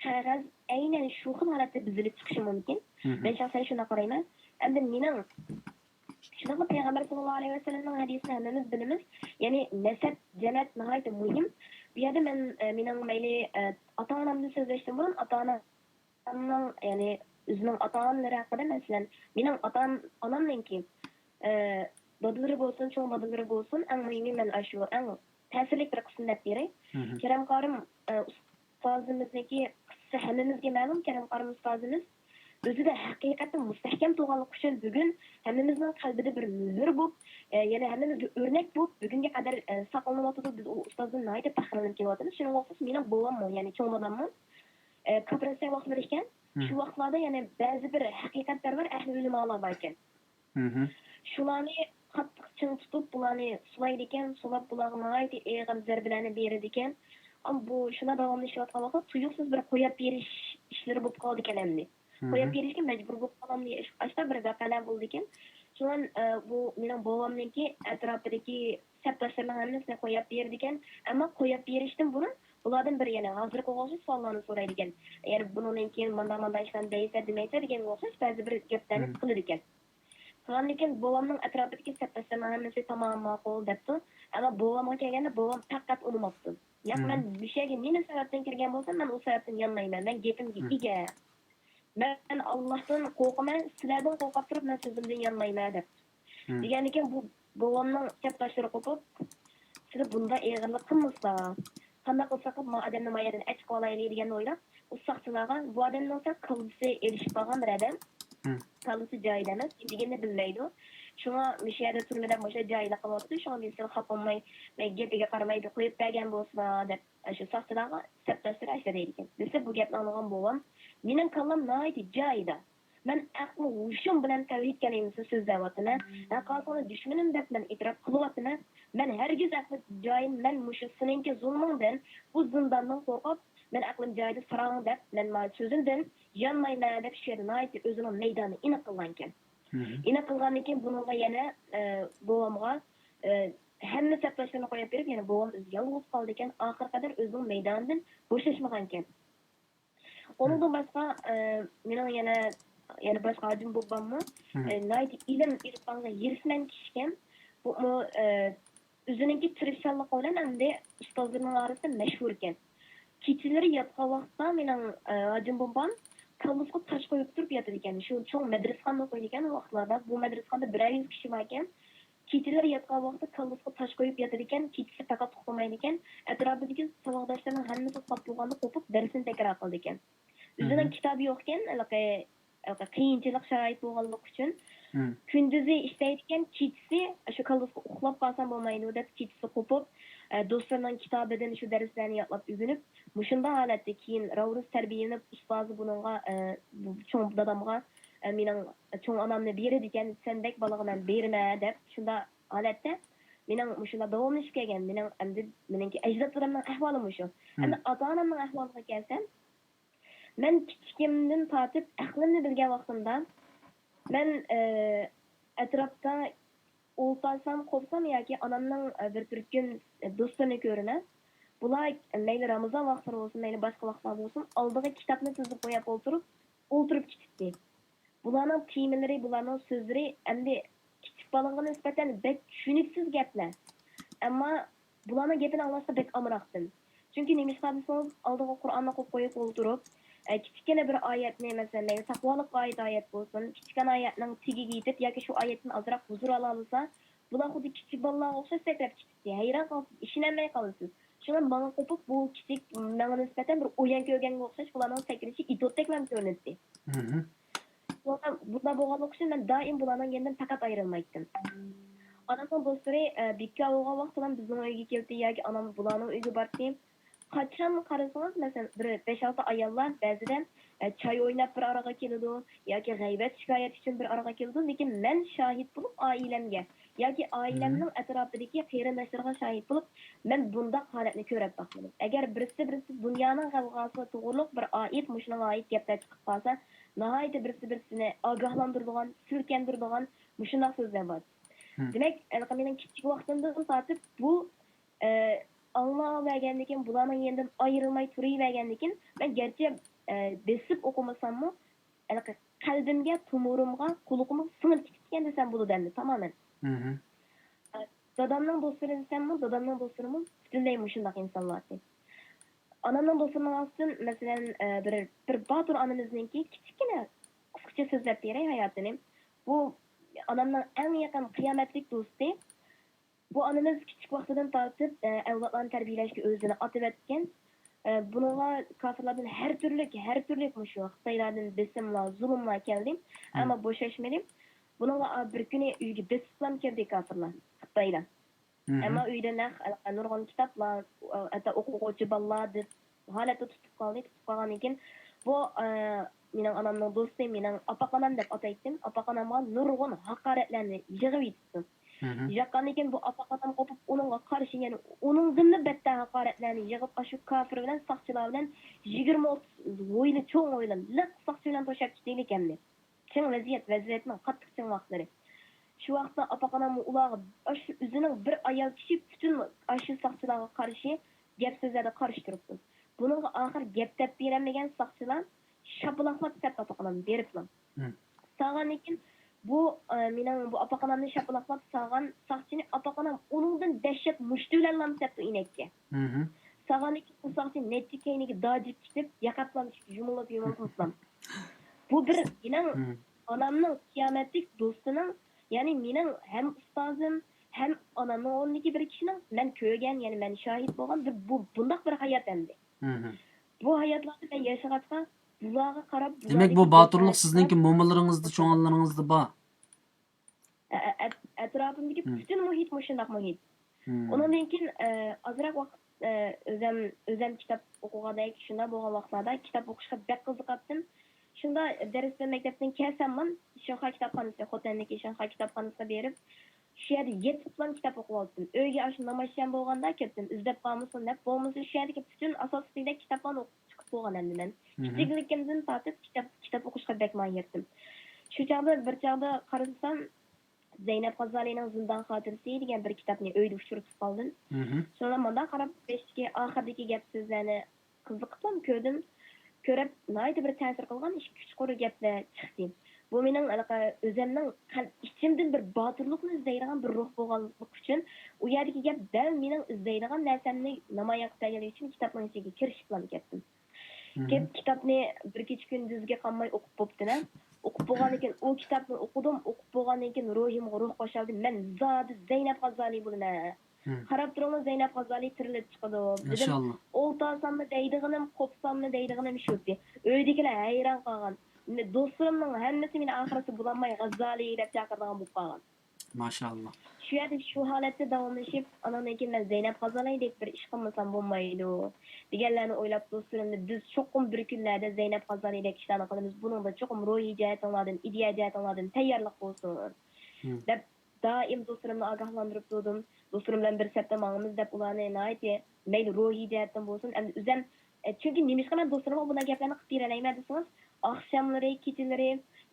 Speaker 4: qog'oz aynan shu xil holatda buzilib chiqishi mumkin. Men shaxsan shuna qarayman. Endi mening shundoqla payg'ambar sollallohu alayhi vasallamning hadisini hammamiz bilamiz. Ya'ni nasab jannat nihoyatda muhim. Bu yerda men mening mayli ota-onamni so'zlashdan burun ota-onam yani o'zining ota-onalari haqida masalan mening ota-onamninki dadalari bo'lsin, cho'ng dadalari bo'lsin, eng muhimi men shu eng ta'sirli bir qism deb beray. Karam Qorim ustozimizniki qissa hammamizga ma'lum. Karam Qorim ustozimiz o'zida haqiqatan mustahkam turganlik uchun bugun hammamizning qalbida bir mehr bo'lib, yana hammamizga o'rnak bo'lib bugunga qadar saqlanib biz u ustozdan nihoyatda faxrlanib kelyapmiz. Shuning o'xshash mening bobommi, ya'ni cho'ng dadammi kooperatsiya vaqtlar ekan. Shu vaqtlarda yana ba'zi bir haqiqatlar bor, ahli ulamolar bor ekan. Shularni qattiq ching tutib, bularni sulaydi ekan, sulab bularga nihoyatda eg'am zarbalarni beradi ekan. Ammo bu shuna davomlashayotgan vaqt tuyuqsiz bir qo'yib berish ishlari bo'lib qoldi ekan endi. Qo'yib berishga majbur bo'lib qolamni ashta bir vaqalar bo'ldi ekan. Shundan bu mening bobomniki atrofidagi sabtashlarning hammasini qo'yib berdi ekan. Ammo qo'yib berishdan burun ulardan bir yana hozirgi o'xshash savollarni so'raydi ekan. Ya'ni bundan keyin mana ishdan deysa demaysa degan o'xshash ba'zi bir gaplarni qiladi ekan. Lekin bobomning atrofidagi sabtashlarning hammasi tamom ma'qul debdi. Ammo bobomga kelganda bobom faqat unutmabdi. Yo'q, men bir shayga meni sababdan kirgan bo'lsam, men u sababdan yonmayman. Men gapimga ega. Men Allohdan qo'rqaman, sizlardan qo'rqib turib men so'zimdan yonmayman deb. Degan ekan bu bobomning sabtashlari qo'pib, siz bunda eg'irlik qilmasa, qanday qilsak bu odamni mayadan achib qolaylik degan o'ylab, ustoqchilarga bu odamning qalbisi erishib qolgan bir odam. Qalbisi joyida emas, deganni bilmaydi. Shunga mishada turmadan o'sha joyida qolyapti. Shunga biz xafaolmay, men gapiga qaramay qo'yib bergan bo'lsa deb shu soqchilarga sabtashlar aytadi ekan. Desa bu gapni olgan bo'lsam, mening qalbim nihoyatda joyida. Men aql hushim bilan tavhid kalimasi so'zlayapman. Aqlni dushmanim deb men e'tirof qilyapman. Men hargiz aql joyim men mushu siningki zulmingdan, bu zindondan qo'rqib, men aqlim joyida sarang deb, men ma so'zimdan yonmayman deb shernoyt o'zining maydonini iniq qilgan ekan. Iniq qilgandan keyin bunga yana bobomga hamma sabtashlarni qo'yib berib, yana bobom o'zi yolg'iz qoldi ekan, oxir qadar o'zining maydonidan bo'shashmagan ekan. Ondan boshqa mening yana boshqa hojim bo'lganmi? Nihoyat ilm irfonga yirisman kishgan. Bu o'ziningki tirishchanlik bilan endi ustozlarning orasida mashhur ekan. Kechalari yotgan vaqtda mening hojim bo'lgan kallusga tosh qo'yib turib yotar ekan. Shu cho'ng madrasaxona o'qiydi ekan o vaqtlarda. Bu madrasaxonada 100 kishi bor ekan. Kechalari yotgan vaqtda kallusga tosh qo'yib yotar ekan. Kechasi faqat uxlamaydi ekan. Atrofidagi savodoshlarining hammasi qoplig'anda qo'pib darsini takror qildi ekan. O'zining kitobi yo'q ekan, qiyinchilik sharoit bo'lganlik uchun kunduzi ishlaydigan, kechasi shu kolxozga uxlab qolsam bo'lmaydi deb kechasi qo'pib do'stlarining kitobidan shu darslarni yodlab o'rganib, mushunda holatda keyin Ravruz tarbiyalanib, ustozi buningga cho'ng dadamga mening cho'ng onamni beradi ekan, sendek balaga men berma deb shunda holatda mening mushunda davomlashib kelgan. Meningki ajdodlarimning ahvoli mushu. Endi ota-onamning ahvoliga kelsam, men kichikimdan tortib aqlimni bilgan vaqtimda men atrofda o'ltasam, qo'psam yoki onamning bir turkum do'stlarini ko'raman. Bular mayli Ramazon vaqtlari bo'lsin, mayli boshqa vaqtlar bo'lsin, oldiga kitobni tizib qo'yib o'tirib ketibdi. Bularning temalari, bularning so'zlari endi kichik bolaga nisbatan bek tushuniksiz gaplar. Ammo bularning gapini anglashga bek amroqdim. Chunki nima desangiz, oldiga Qur'onni qo'yib o'tirib, kichkina bir oyatni, masalan, taqvolik oyat bo'lsin, kichkina oyatning tegiga yetib yoki shu oyatdan ozroq huzur ola olsa, bular xuddi kichik bolalarga o'xshash sakrab ketdi. Hayron qolib, ishonmay qolasiz. Shuna menga qo'pib, bu kichik menga nisbatan bir o'yin ko'rganga o'xshash bularning sakrishi idotdek ham ko'rinadi. Bunda bo'lganlik uchun men doim bularning yandan faqat ayrilmaydim. Onamning do'stlari bekka bo'lgan vaqtda bizning uyga keldi yoki onam bularning uyga bordi. Qachon qarasangiz, masalan, bir 5-6 ayollar ba'zida choy o'ynab bir araga keladi yoki g'aybat shikoyat uchun bir araga keladi, lekin men shohid bo'lib oilamga yoki oilamning atrofidagi qarindoshlarga shohid bo'lib, men bunda holatni ko'rib baqdim. Agar birisi dunyoning g'alg'asi to'g'riliq bir oyat mushunga oid gaplar chiqib qolsa, nihoyatda birisini ogohlantiradigan, silkantiradigan mushunday so'zlar bor. Demak, mening kichik vaqtimdan tortib bu anlamaganlikim, bularning yendan ayrilmay turaverganlikim, men garchi besib o'qimasammi, qalbimga, tumurimga, qulog'imga singib ketgan desam bo'ladi endi tamoman. Dadamning do'stlari desammi, dadamning do'stlarimiz butunlay mushundaq insonlar. Onamning do'stlarini olsin, masalan, bir Botur onamizningki kichkina qisqacha so'zlab beray hayotini. Bu onamning eng yaqin qiyomatlik do'sti. Bu onamiz kichik vaqtidan tortib avlodlarni tarbiyalashga o'zini otib o'tgan. Bunga kofirlardan har turli mushu Xitoylardan besimlar, zulmlar keldi, ammo bo'shashmadim. Bunga bir kuni uyga besiblam keldi kofirlar, Xitoylar. Ammo uyda nurg'un kitoblar, hatta o'quvchi bolalar deb holatda tutib qolgan ekan. Bu mening onamning do'sti, mening opaqonam deb ataydim. Opaqonamga nurg'un haqoratlarni yig'ib yetdi. Yaqan ekan bu opaqonam qo'pib, uningga qarshi, ya'ni uning dinni bitta haqoratlarni yig'ib, shu kofir bilan saqchilar bilan 20-30 o'yli cho'ng o'ylan, liq saqchi bilan to'shab ketdi ekanmi. Ching vaziyatning qattiq ching vaqtlari. Shu vaqtda opaqonam ularga shu o'zining bir ayol kishi butun shu saqchilarga qarshi gap so'zlarda qarshi turibdi. Buningga oxir gap deb beramagan saqchilar shapalaqlab tap opaqonamni beriblar. Sağan ekan bu mening bu opaqonamni shapalaqlab sağan saqchini opaqonam uningdan dahshat mushtilarlam tapdi inakka. Sağan ekan bu saqchi netki kayniga dojib ketib, yaqatlam jumlab yumurtlam. Bu bir mening onamning qiyomatlik do'stining, ya'ni mening ham ustozim, ham onamning o'rnidagi bir kishining men ko'rgan, ya'ni men shohid bo'lgan bundaq bir hayot endi. Bu hayotlarni men yashag'atga bularga qarab,
Speaker 3: demak bu boturlik sizningki mo'minlaringizda, cho'ng'anlaringizda bor.
Speaker 4: Atrofimdagi butun muhit mushundaq muhit. Undan keyin ozroq vaqt o'zim kitob o'qigandan shunda bo'lgan vaqtlarda kitob o'qishga bek qiziqibdim. Shunda darsda maktabdan kelsam, Shanxay kitobxonasiga, Xotandagi Shanxay kitobxonasiga berib, shu yerda 7 plan kitob o'qib oldim. Uyga shu namoyish bo'lganda ketdim, izlab qolmasin deb, bo'lmasa shu yerdagi butun asosiyda kitoblarni o'qib chiqib bo'lgan endi men. Kichikligimdan tortib kitob o'qishga bek mayirdim. Shu chog'da bir chog'da qarasam, Zeynep G'azalining Zindon xotirasi degan bir kitobni uyda uchirib qoldim. Sonra menda qarab, beshki oxirdagi gap so'zlarni qiziqdim, ko'rdim. Ko'rib, nihoyat bir ta'sir qilgan kuch-qur'i gaplar chiqdi. Bu mening o'zimning ichimdan bir botirlikni izlaydigan bir ruh bo'lganligi uchun u yerdagi gap dal mening izlaydigan narsamni namoyon qilgani uchun kitobning ichiga kirishib ketdim. Kitobni bir kecha kunduzga qolmay o'qib bo'pdim. O'qib bo'lgandan keyin u kitobni o'qidim, o'qib bo'lgandan keyin ruhimga ruh qo'shildi. Men zodi Zeynep G'azali bo'laman. Qarab turibman, Zeynep G'azali tirilib chiqadi.
Speaker 3: Inshaalloh.
Speaker 4: O'ltasamni deydiganim, qo'psamni deydiganim shuki. Uydagilar hayron qolgan. Dostlarımның hammasi meni ahirati bulanmay G'azzali deb chaqirgan bo'lib qolgan.
Speaker 3: Maşallah.
Speaker 4: Shu yerda shu holatda davomlashib, anandan keyin men Zaynab G'azali deb bir ish qilmasam bo'lmaydi deganlarni o'ylab do'stlarimni biz cho'qim bir kunlarda Zaynab G'azali deb ishlarni qilamiz. Buningda cho'qim ruhiy jihatlardan, ideya jihatlardan tayyorlik bo'lsin deb doim do'stlarimni ogohlantirib turdim. Do'stlarim bilan bir sapda mangimiz deb ularni naytdi. Mayli ruhiy jihatdan bo'lsin, endi o'zim chunki nimishqa men do'stlarimga bunday gaplarni qilib beralayman desangiz, oqshomlari, kechalari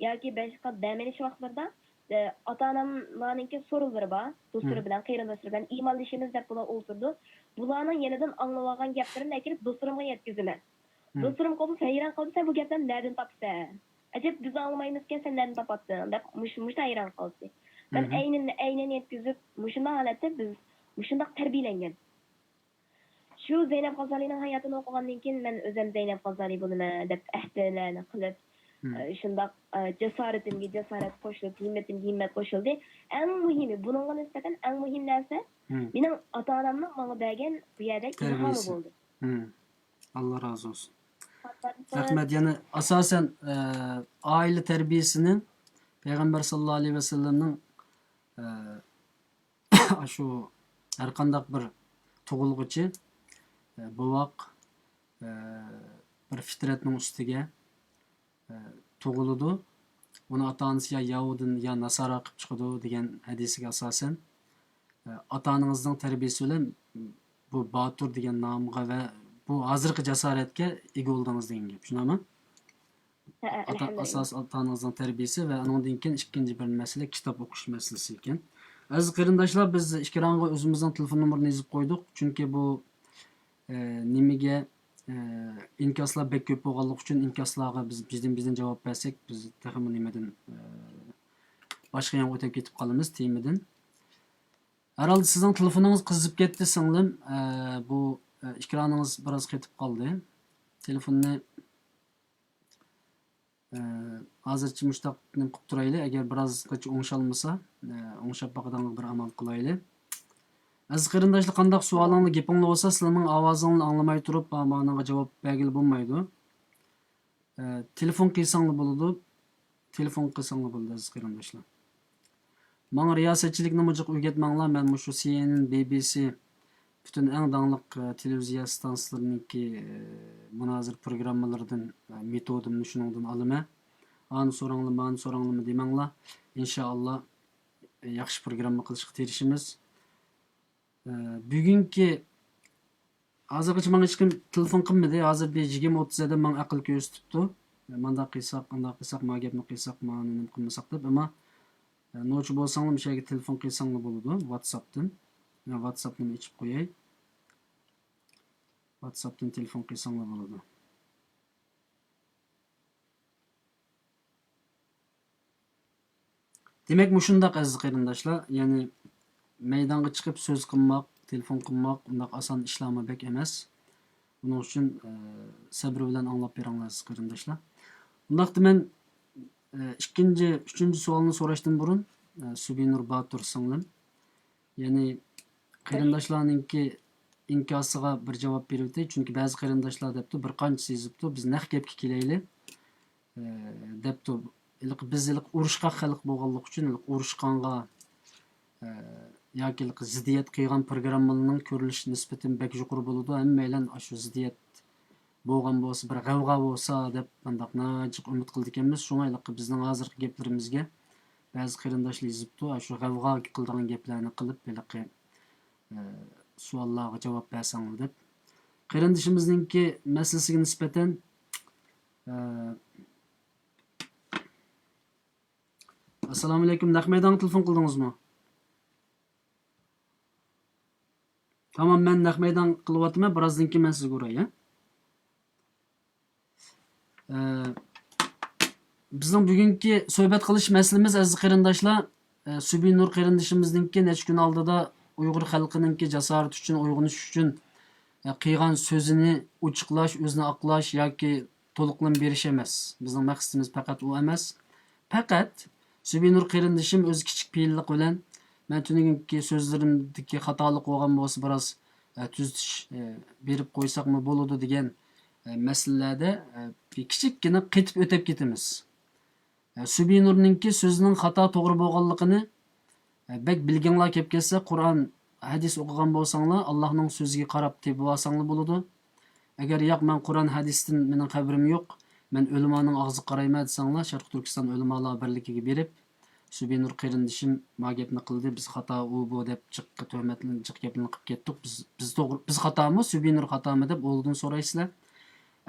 Speaker 4: yoki boshqa dam olish vaqtlarida ota-onamlarninki so'rovlari bor. Do'stlari bilan, qarindoshlar bilan iymonlashimiz deb bular o'tirdi. Bularning yenidan anglab olgan gaplarini kelib do'stlarimga yetkazaman. Do'stlarim qolib hayron qoldi, sen bu gaplarni nereden topsan? Ajab biz anglamaymiz-ken sen nereden topatdın deb mush hayron qoldi. Ben aynen yetkazib, mushunda holatda biz mushunda tarbiyalangan. Shu Zaynab G'azalining hayotini o'qigandan keyin men o'zim Zaynab G'azali bo'laman deb ahdlarni qilib, shundoq jasoratimga jasorat qo'shilib, himmatimga himmat qo'shildi. Eng muhimi, buningga nisbatan eng muhim narsa mening ota-onamning menga bergan bu yerda ilhomi bo'ldi.
Speaker 3: Allah razı olsun. Rahmet, yani asasen aile terbiyesinin Peygamber sallallahu aleyhi ve sellem'nin şu her kandak bir tug'ilg'uchi buvaq bir fitratning ustiga tug'iladi. Uni ota-onasi ya Yahudin ya Nasara qilib chiqadi degan hadisiga asosan ota-onangizning tarbiyasi bilan bu Batur degan nomga va bu hozirgi jasoratga ega bo'ldingiz degan gap. Shunami? Asas ota-onangizning tarbiyasi va undan keyin ikkinchi bir masala kitob o'qish masalasi ekan. Aziz qarindoshlar, biz ishkironga o'zimizning telefon nomerini yozib qo'ydik, chunki bu nimaga inkoslar bek ko'p bo'lganligi uchun inkoslarga bizdan javob bersak, biz texmi nimadan boshqa yo'q o'tib ketib qolamiz temadan. Herhalde sizning telefoningiz qizib ketdi singlim. Bu ishkironingiz biroz ketib qoldi. Telefonni hozircha mushtaq qilib turaylik. Agar birozgacha o'ngshalmasa, o'ngshab baqadan bir amal qilaylik. Aziz qarindoshlar, qanday savolingni gapingni bo'lsa, sizlarning ovozingni anglamay turib, ma'noga javob bergil bo'lmaydi. Telefon qilsanglar bo'ladi. Telefon qilsanglar bo'ladi aziz qarindoshlar. Menga riyosatchilikni mujiq o'rgatmanglar. Men shu CNN, BBC bütün eng dangliq televiziya stansiyalarınki munozir programmalardan metodimni shuningdan olaman. Ani so'ranglarmi demanglar. Inshaalloh yaxshi programma qilishga tirishimiz. Bugungi hozirgacha menga hech kim telefon qilmadi. Hozir bir 20-30 adam men aql ko'rsatibdi. Manda qilsak, unda qilsak, ma gapni qilsak, ma nima qilmasak deb, ammo nochi bo'lsanglar, o'sha yerga telefon qilsanglar bo'ladi WhatsAppdan. Men WhatsAppni ichib qo'yay. WhatsAppdan telefon qilsanglar bo'ladi. Demak, mushundaq aziz qarindoshlar, ya'ni maydonga chiqib so'z qilmoq, telefon qilmoq undaq oson ishlarmi bek emas. Buning uchun sabr bilan anglab beringlar aziz qarindoshlar. Undaqda men ikkinchi, uchinchi savolni so'rashdan burun Subinur Batur singlim, ya'ni qarindoshlarninki inkosiga bir javob beribdi. Chunki ba'zi qarindoshlar debdi, bir qanchasi yozibdi, biz naq gapga kelaylik debdi. Biz urushqa xalq bo'lganligi uchun urushqanga yoki ziddiyat qilgan programmalarning ko'rilish nisbatan bek yuqori bo'ladi. Hammaylar shu ziddiyat bo'lgan bo'lsa, bir g'avg'a bo'lsa deb bundoq najiq umid qildik ekanmiz. Shunga bizning hozirgi gaplarimizga ba'zi qarindoshlar yozibdi, shu g'avg'a qiladigan gaplarni qilib, belki savollarga javob bersanglar deb. Qarindoshimizninki masalasiga nisbatan Assalomu alaykum. Naqmaydan telefon qildingizmi? Tamam, men Naqmaydan qilyapman. Birozdan keyin men sizga uray, Bizning bugungi suhbat qilish masalamiz aziz qarindoshlar, Subinur qarindoshimizningki necha kun oldida Uyg'ur xalqininki jasorat uchun, uyg'onish uchun qilgan so'zini ochiqlash, o'zini oqlash yoki to'liqlab berish emas. Bizning maqsadimiz faqat u emas. Faqat Subinur qarindoshim o'z kichik peyillik bilan men tuninki so'zlarimdagi xatolik bo'lgan bo'lsa biroz tuzatish berib qo'ysaqmi bo'ladi degan мәсьәләдә bir kichikgina qetib o'tib ketamiz. Subinurninki so'zining xato to'g'ri bo'lganligini bek bilginglar kelib kelsa, Qur'on, hadis o'qigan bo'lsanglar, Allohning so'ziga qarab tepib olsanglar bo'ladi. Agar yo'q, men Qur'on, hadisdan mening xabarim yo'q, men ulamoning og'ziga qarayman desanglar, Sharq Turkiston ulamolar birligiga berib, Subinur qarindishim ma gapni qildi, biz xato u bu deb jiqqa tuhmatlarni jiq gaplarni qilib ketdik. Biz to'g'ri, biz xatomi, Subinur xatomi deb o'ldan so'raysizlar.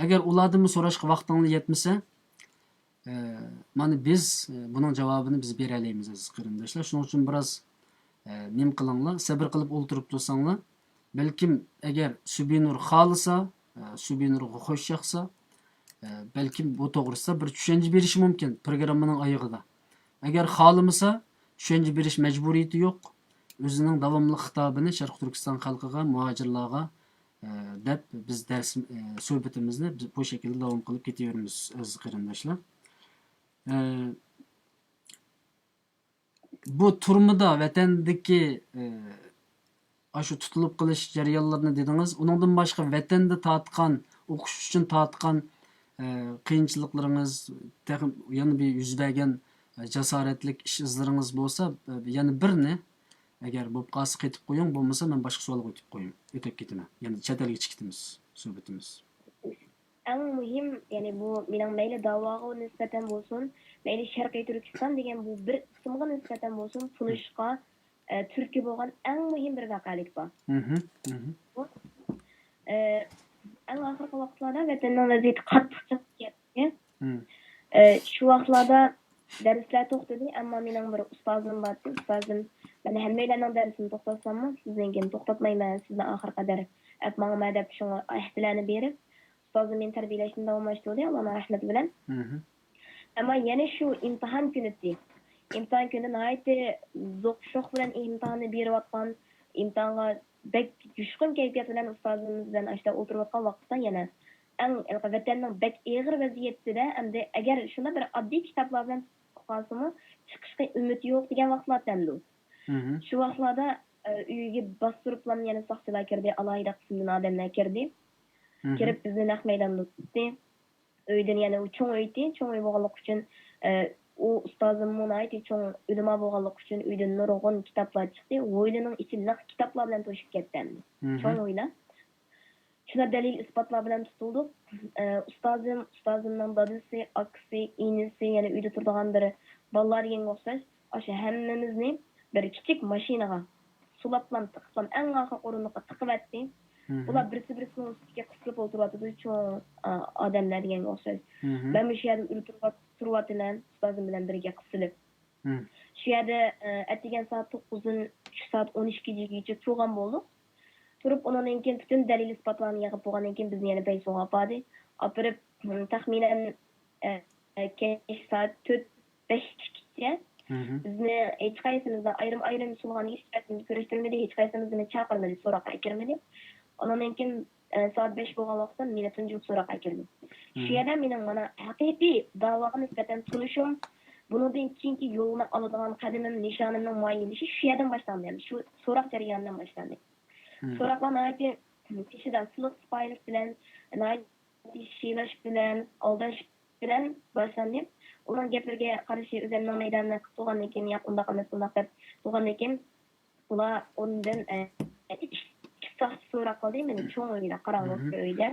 Speaker 3: Agar ulardan so'rashga vaqtingiz yetmasa, mana biz buning javobini biz bera olamiz aziz qarindoshlar. Shuning uchun biroz nim qilinglar, sabr qilib o'ltirib tursanglar, balkim agar Subinur xolisa, Subinurga xo'sh yoqsa, balkim bu to'g'risida bir tushuncha berishi mumkin programmaning oyog'ida. Agar xohlamasa, tushuncha berish majburiyati yo'q. O'zining davomli xitobini Sharq Turkiston xalqiga, muhojirlarga deb biz dars suhbatimizni bu shaklda davom qilib ketaveramiz aziz qarindoshlar. Bu turmada vatandagi shu tutilib qilish jarayonlarini dedingiz. Uningdan boshqa vatanda tatgan, o'qish uchun tatgan qiyinchiliklaringiz, yana bir yuz bergan jasoratlik ish izlaringiz bo'lsa, yana birni agar bo'lib qolsa ketib qo'ying, bo'lmasa men boshqa savolga o'tib qo'ying. O'tib ketaman. Yana chet elga chiqitimiz, suhbatimiz.
Speaker 4: Eng muhim, yani bu mening mayli da'voga nisbatan bo'lsin, mayli Sharqiy Turkiston degan bu bir ismga nisbatan bo'lsin, tunishqa turtki bo'lgan eng muhim bir vaqalik bor. Eng oxirgi vaqtlarda vatanning vaziyati qattiq chiqib ketdi. Shu vaqtlarda darslar to'xtadi, ammo mening bir ustozim bor. Ustozim, men hammalarning darsini to'xtatsammi, sizninkini to'xtatmayman, sizni oxir qadar aytmangman deb shunga ahdlarni berib, ustozim meni tarbiyalashni davomlashtirdi, Allohning rahmati bilan. Ammo yana shu imtihon kunida, imtihon kunida nihoyat zo'q bilan imtihonni berayotgan, imtihonga bek yushqin kayfiyat bilan ustozimiz bilan ashta o'tirayotgan vaqtda yana eng vatanning bek og'ir vaziyatida, endi agar shunda bir oddiy kitoblar bilan qolsimi, chiqishga umid yo'q degan vaqtlardandu. Shu vaqtlarda uyga bostiriblam yana soqchilar kirdi, alohida qismdan odamlar kirdi. Kirib bizni naq maydonda tutdi. Uydan yana cho'ng uy bo'lganlik uchun u ustozim munayt cho'ng ulama bo'lganlik uchun uydan nurg'un kitoblar chiqdi. O'ylining ichi naq kitoblar bilan to'shib ketdi. Cho'ng o'ylar. Shuna dalil isbotlar bilan tutildik. Ustozimning dadasi, akasi, inisi, yana uyda turadigan bir bolalar degan o'xshash, o'sha hammamizni bir kichik mashinaga sulablam tiqsam, eng oxir o'rindiqqa tiqib etdi. Ular birisi-birisini ustiga qisilib o'tiryapti, cho'ng odamlar degan o'xshash. Men shu yerda turib ustozim bilan birga qisilib. Shu yerda atgan soat 9dan 3 soat 12gacha turgan bo'ldik. Turib undan keyin butun dalil isbotlarni yig'ib bo'lgandan keyin bizni yana Bayso'ga oldi. Opirib taxminan kech soat 4-5gacha bizni hech qaysimizda ayrim sulg'on hech qaysimiz ko'rishtirmadi, hech qaysimizni chaqirmadi, so'roqqa kirmadi. Ondan keyin soat 5 bo'lgan vaqtda meni tunjuk so'roqqa kirdim. Shu yerda mening mana haqiqiy da'voga nisbatan turishim, bundan keyingi yo'lni oladigan qadamim, nishonimning muayyanishi shu yerdan boshlandi. Shu so'roq jarayonidan boshlandi. So'roqlarni aytib, kishidan suluq sipoyilik bilan, shiylash bilan, aldash bilan boshlandi. Uning gaplariga qarshi o'zimning maydonimda turgandan keyin, yo'q, undaq emas, undaq deb turgandan keyin ular undan so'roq qildi, meni cho'ng uyda, qarang'ulik uyda.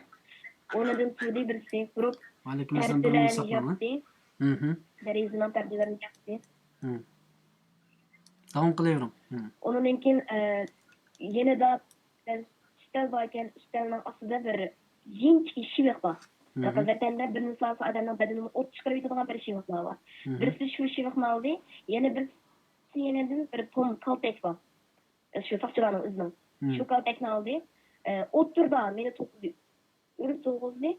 Speaker 4: O'rnidan turdi birisi turib,
Speaker 3: alaykum assalom.
Speaker 4: Derazaning pardalarini yopdi.
Speaker 3: Davom qilavering.
Speaker 4: Undan keyin yana da ustal bor ekan, ustalning ostida bir jinchki shiviq bor. Vatanda bir misol odamning badanini o't chiqarib yutadigan bir shiviqlar bor. Birisi shu shiviqni oldi, yana birisi yanadan bir kaltak bor. Shu soqchilarning o'zining. Shu kaltakni oldi. O'tirdi, meni to'qdi. Urib to'g'izdi.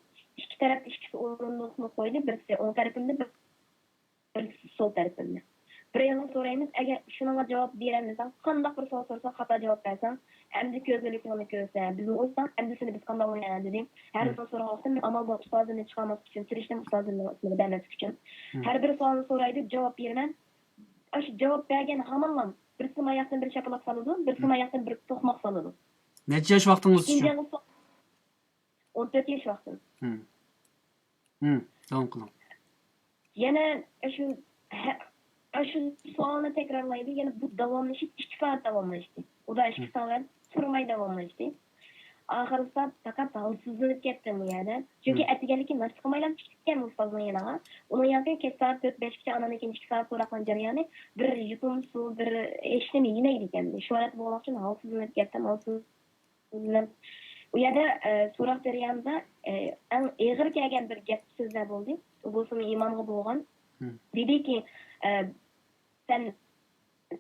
Speaker 4: Ikki taraf ikkisi o'rindiqni qo'ydi. Birisi o'ng tarafimda, birisi sol tarafimda. Birini so'raymiz, agar shunga javob beramisan, qanday bir savol so'rasa, xato javob bersan, endi ko'zlikni ko'rsa, bizni o'zdan, endi seni biz qanday o'ynaymiz dedim. Har bir so'roqda men amal bor ustozimni chiqarmoq uchun, tirishdim ustozimning ismini bermas uchun. Har bir savolni so'raydi, javob beraman. O'sha javob bergan hamonlam birisi oyoqdan bir chapaloq soladi, birisi oyoqdan bir to'qmoq soladi.
Speaker 3: Necha yosh vaqtingiz shu?
Speaker 4: 14 yaş vaqtim.
Speaker 3: Devam qıling.
Speaker 4: Yana shu savolni takrorlaydi. Yana bu davomlashib 2 soat davomlashdi. U da 2 soat turmay davomlashdi. Oxirida faqat holsizlanib ketdim bu yerda. Chunki aytganlikka narsa qilmaylam chiqgan ustozning yanaga. Uning yangi kech soat 4-5 gacha anadan keyin 2 soat so'raqan jarayoni bir yutum suv, bir eshnimi yemaydi ekan. Shu holat bo'lmoq uchun holsizlanib ketdim. Holsizlanib u yerda so'roq jarayonida eng og'ir kelgan bir gap so'zlar bo'ldi. U bo'lsa imomga bo'lgan. Dediki, sen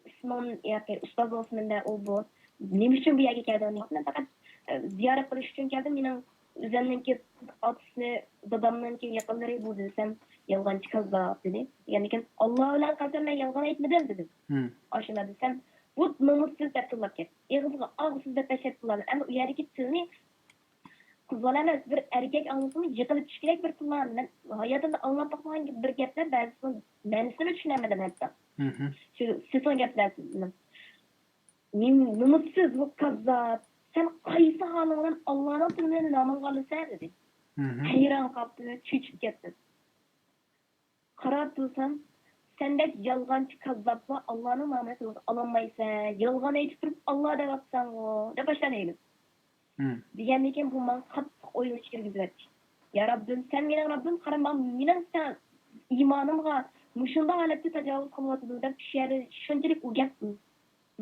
Speaker 4: ismon yoki ustoz bo'lsinda u bu nima uchun bu yerga kelding? Men faqat ziyorat qilish uchun keldim. Mening o'zimniki otasi, dadamniki yaqinlari bu desam, yolg'onchi kazzab dedi. Ya'ni kim Alloh bilan qasam men yolg'on aytmadim dedim. Oshuna desam, bu nomussiz deb tilab ketdi. Eg'izga og'siz deb tashlatdilar. Ammo u yerdagi tilni qizlarimiz bir erkak anlasini yiqilib tush kerak bir tillarni. Men hayotimda anglab boqmagan bir gaplar ba'zisini ma'nosini tushunamadim hatto. Shu sizning gaplarni. Men nomussiz bu kazzab. Sen qaysi holing bilan Allohning tilini nomini olasan dedi. Hayron qoldim, cho'chib ketdim. Qarab tursam, sendek yolg'onchi kazzabni Allohning nomini ololmaysan, yolg'on aytib turib Alloh deb atsan o, deb boshladim. Degandan keyin bu men qattiq o'ylanishga kirgizdi. Ya Rabbim, sen mening Rabbim, qarama, mening sen iymonimga mushunda holatda tajovuz qilyapti deb tushadi. Shunchalik u gap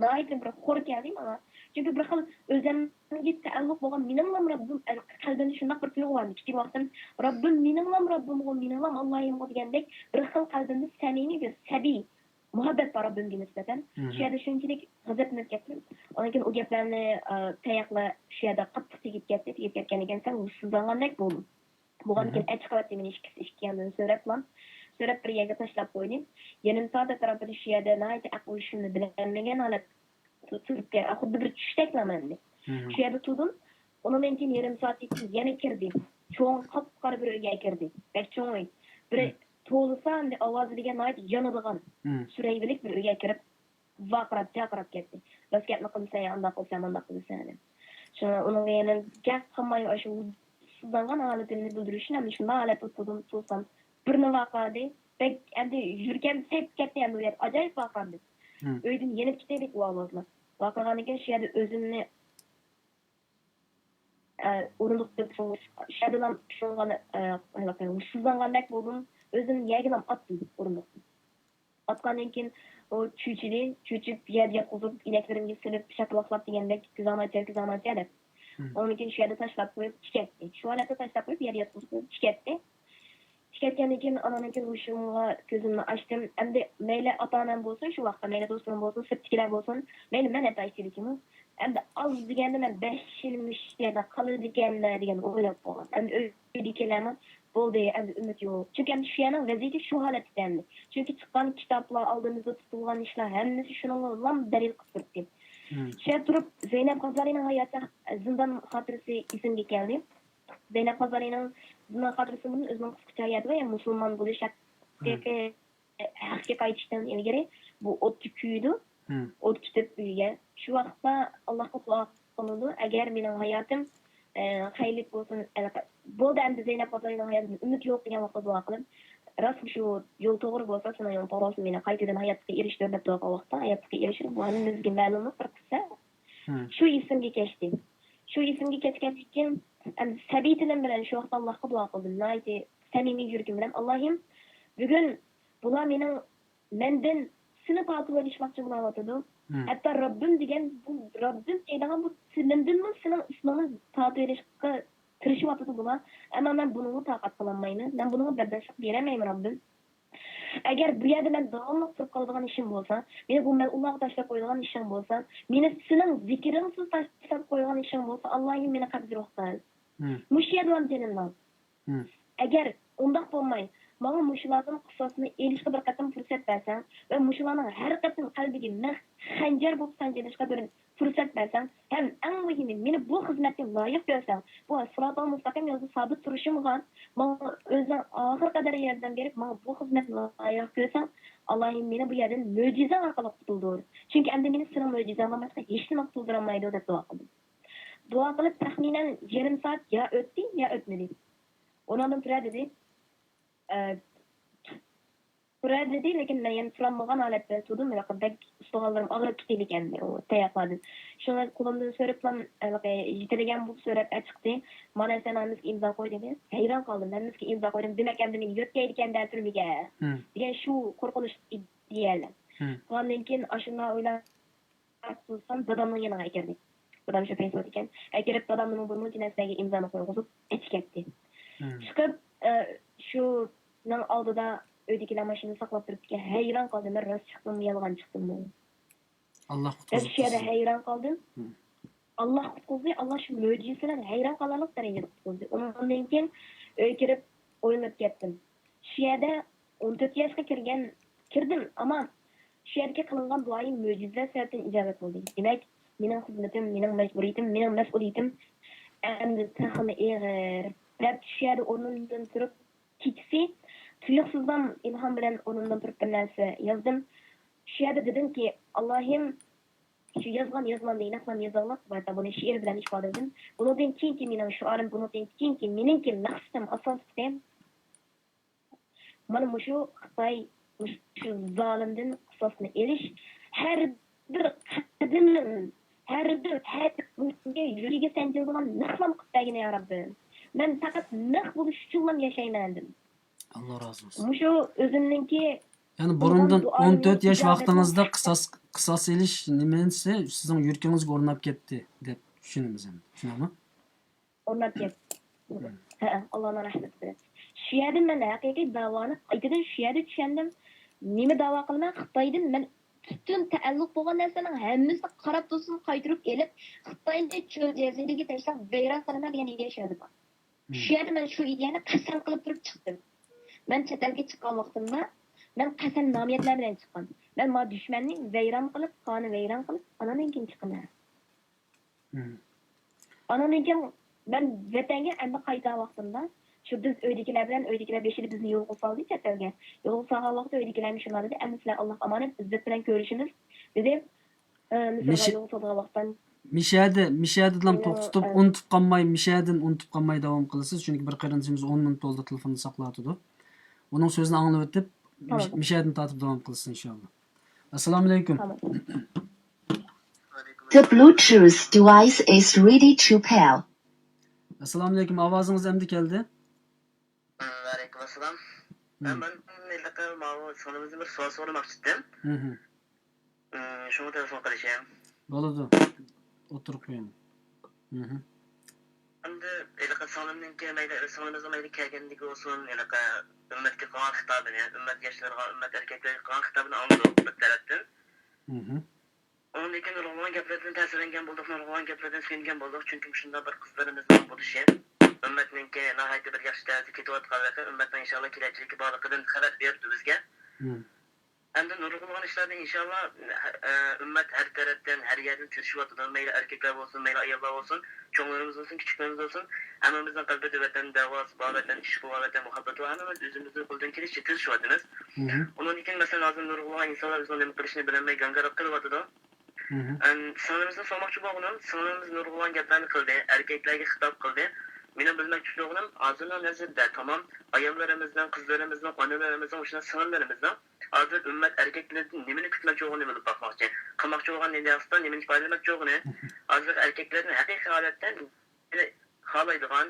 Speaker 4: naytim bir xo'r keldim ama. Chunki bir xil o'zimga ta'alluq bo'lgan mening ham Rabbim qalbimda shunday bir tuyg'u bor. Kichik vaqtim Rabbim mening ham Rabbim, mening ham Allohim degandek bir xil qalbimda samimiy bir sabiy muhabbat bor Rabbimga nisbatan. Shu yerda shunchalik g'azablanib ketdim. Ondan keyin u gaplarni tayaqla shu yerda qattiq tegib ketgan ekansan, sizlangandek bo'ldim. Bo'lgandan keyin aytib meni ikki yandan so'rab bir yerga tashlab qo'ydim. Yarim soat atrofida shu yerda nayt aqlishimni bilmagan holat turibdi. Xuddi bir tushdakman. Shu yerda turdim. Undan keyin yarim soatdan keyin yana kirdim. Cho'ng qop-qora bir uyga kirdim. Bek cho'ng. Bir to'lsam deb ovozi degan nayt yonadigan. Suraybilik bir uyga kirib vaqirab ketdi. Bas gapni qilsang, undaq qilsam, undaq qilsam deb. Shuni uning yana gap qilmay shu sizlangan holatini bildirishi ham shunday holatda tursam bir vaqadi. Bek endi yurgan sep ketdi endi u yer ajoyib vaqadi. Uydan yenib ketdik u ovozlar. Vaqagandan keyin shu yerda o'zimni o'rindiqda shadalam tushungani sizlangandek bo'ldim. O'zim yagilam atdim o'rindiqda. Atgandan keyin o cho'chib yerga qo'zib ilaklarimga silib shaklaqlab degandek kuzamacha deb. Ondan keyin shu yerda tashlab qo'yib ketdi. Shu holatda tashlab qo'yib yerga qo'zib ketdi. Ketgandan keyin anadan keyin o'shimga ko'zimni ochdim. Endi mayli ota-onam bo'lsin, shu vaqtda mayli do'stlarim bo'lsin, sirtkilar bo'lsin, mayli men aytaychiligim. Endi oz deganda men 5 yilmish yerda qoladi ekanlar degan o'ylab qo'ygan. Endi uyda kelaman, bo'ldi, endi umid yo'q. Chunki shu yana vaziyati shu holatda endi. Chunki chiqqan kitoblar, oldimizda tutilgan ishlar hammasi shuning bilan dalil qilib turibdi. Shu turib Zaynab Qozarining hayoti zindon xotirasi esimga keldi. Zaynab Qozarining zindon xotirasi bilan o'zining qisqacha hayoti va musulmon bo'lish haqiga qaytishdan ilgari bu o'tni kuydi. O't kitib uyga. Shu vaqtda Allohga duo qildi, agar mening hayotim xayrli bo'lsin, bo'ldi endi Zaynab Qozarining hayotida umid yo'q degan vaqtda duo qilib, rasm shu yo'l to'g'ri bo'lsa, sana yo'l to'g'ri meni qaytadan hayotga erishtir deb duo qilgan vaqtda hayotga erishib, bu hammamizga ma'lum bir qissa. Shu esimga ketdi. Shu esimga ketgandan keyin sabiy tilim bilan shu vaqtda Allohga duo qildim. Naydi samimiy yuragim bilan Allohim, bugun bular mening mendan sinib atib olishmoqchi bo'layotdi. Hatto Rabbim degan bu Rabbim aytgan bu sinimdinmi sening ismini tatib olishga tirishyapti bular. Ammo men buni taqat qilolmayman. Men buni bardoshlik beramayman Rabbim. Agar bu yerda men davomli turib qoladigan ishim bo'lsa, meni bu men Allohga tashlab qo'yadigan ishim bo'lsa, meni sening zikringsiz tashlab qo'ygan ishim bo'lsa, Allohim meni qabzir o'qtal. Mushiyadwan denilmam. Agar undaq bo'lmay, menga mushularning qissasini elishga bir qatam fursat bersan va mushularning har qatam qalbiga xanjar bo'lib sanjilishga bir fursat bersan, ham eng muhimi meni bu xizmatga loyiq ko'rsan, bu siratal mustaqim yo'lda sabit turishimga menga o'zing oxir qadar yordam berib, menga bu xizmatga loyiq ko'rsan, Allohim meni bu yerdan mo'jiza orqali qutuldir. Chunki endi meni sening mo'jizangdan boshqa hech nima qutuldirolmaydi deb duo qildim. Dua kılıp tahminen yarım saat ya öttü ya ötmedi. Ondan sonra dedi. Sonra dedi lekin ben yani suranmagan halatda tuttum. Ve bek ustalarım ağırıp kitiyken o tayaklardı. Şunlar kulağımdan söyleyip lan jitirgen bu söyleyip çıktı. Bana sen anımız imza koy dedi. Hayran kaldım. Ben ki imza koydum. Demek ki beni yötkeydiken dertürmüge. Diyen şu korkunuş diyelim. Ondan keyin aşına öyle tutsan dadamın yanına geldi. Dadam şu pensiyot iken. Gelip dadamın burnu cinesine imzanı koyup etiketti. Çıkıp şu nan aldı da ödekiler maşını saklap durup ki hayran kaldım. Ben rast çıktım, yalgan çıktım.
Speaker 3: Allah
Speaker 4: Ben
Speaker 3: kutlusu.
Speaker 4: şu yerde hayran kaldım. Allah kutlusu, Allah şu möcüzesinden hayran kalanlık derecede kutlusu. Ondan keyin kirip oynayıp gittim. Şu yerde 14 yaşga kirdim ama şu yerdeki kılıngan duayı möcüzeler sebepten icabet oldu. Demek mening hizmetim, mening mecburiyetim, mening mas'uliyetim endi tahmi eğer. Ben şu yerde onundan durup kitsi tuyuksuzdan ilham bilen onundan durup bir narsa yazdım. Şu yerde dedim ki Allah'ım şu yazman değil, nasıl yazalım var da bunu şiir bilen ifade edin. Bunu den ki mening şuarım, bunu den ki mening ki maqsadım asosiyem. Mana şu Xitoy şu zalimden qisosini elish her bir qadamim her bir yuriga sanjilgan naqlam qiltagina ya Rabbim. Ben fakat naq buluş uchun yaşayman dedim.
Speaker 3: Allah razı olsun.
Speaker 4: Şu özümninki
Speaker 3: Yani burundan 14 yaş vaqtingizda qisas elish nimanisi sizning yurkingizga o'rnab ketdi deb tushunamiz endi. Tushunami?
Speaker 4: o'rnab ketdi. Allohning rahmati bilan. Shu yerda men haqiqiy davoni qaytadan shu yerda tushundim. Nima da'vo qilman? Xitoydan men butun taalluq bo'lgan narsaning hammasini qarab tursin qaytirib elib, Xitoyda cho'l jaziraga tashlab vayron qilaman degan ideya shu yerda. Shu yerda men shu ideyani qasam qilib turib chiqdim. Men chet elga chiqqan vaqtimda men qasam nomiyatlar bilan chiqqan. Men ma dushmanning vayron qilib, qoni vayron qilib, anadan keyin chiqqaman. Anadan keyin men vatanga endi qaytgan vaqtimda şu biz öydekiler beşili bizni yolga saldı chet elga. Yolga salgan vaqtda öydekiler şunlar dedi. Endi sizlar Allah amanet izzet bilan ko'rishimiz dedi. Mesela yolga salgan vaqtdan
Speaker 3: Mishadidan to'xtatib unutib qolmay, Mishadin unutib qolmay davom qilasiz. Chunki bir qarindoshimiz 10 minut bo'ldi telefonni saqlatdi. Uning so'zini anglab o'tib, Mishadin tatib davom qilsin inshaalloh. Assalomu alaykum.
Speaker 5: The Bluetooth device is ready to pair.
Speaker 3: Assalomu alaykum. Ovozingiz endi keldi.
Speaker 6: Aleyküm assalam. Ben millete sonumuzda bir so'z so'ramoqchi edim. Shunga telefon qilishim.
Speaker 3: Bo'ladi. O'tirib qo'ying.
Speaker 6: Endi ilaqa sonimninki mayli sonimizda mayli kelganligi bo'lsin, ilaqa ummatga qilgan xitobini, ummat yoshlarga, ummat erkaklarga qilgan xitobini anglab bir tarafdan. Ondan keyin nurg'on gaplardan ta'sirlangan bo'ldik, nurg'on gaplardan suyungan bo'ldik, chunki shunda bir qizlarimizning bo'lishi ummatninki nihoyatda bir yaxshi tarzda ketayotganligi, ummatning inshaalloh kelajakka bog'liqidan xabar berdi bizga. Endi nurg'on ishlarni inshaalloh ummat har tarafdan, har yerdan ko'rishyapti. Mayli erkaklar bo'lsin, mayli ayollar bo'lsin, cho'nglarimiz bo'lsin, kichiklarimiz bo'lsin, hammamizning qalbida vatan da'vosi bor, vatan ishqi bor, vatan muhabbati bor. Hammamiz o'zimizni qo'ldan kelishcha tirishyapmiz. Undan keyin masalan hozir nurg'on insonlar o'zini nima qilishini bilmay gangarab qilyapti. Sonimizni so'moqchi bo'lganim, sonimiz nurg'on gaplarni qildi, erkaklarga xitob qildi. Meni bilmoqchi bo'lganim, hozirning nazarda tamom ayollarimizdan, qizlarimizdan, onalarimizdan, o'sha sonlarimizdan hozir ummat erkaklardan nimani kutmoqchi bo'lganini bilib boqmoqchi. Qilmoqchi bo'lgan nidasida nimani ifodalamoqchi bo'lgani, hozir erkaklarning haqiqiy holatdan xohlaydigan,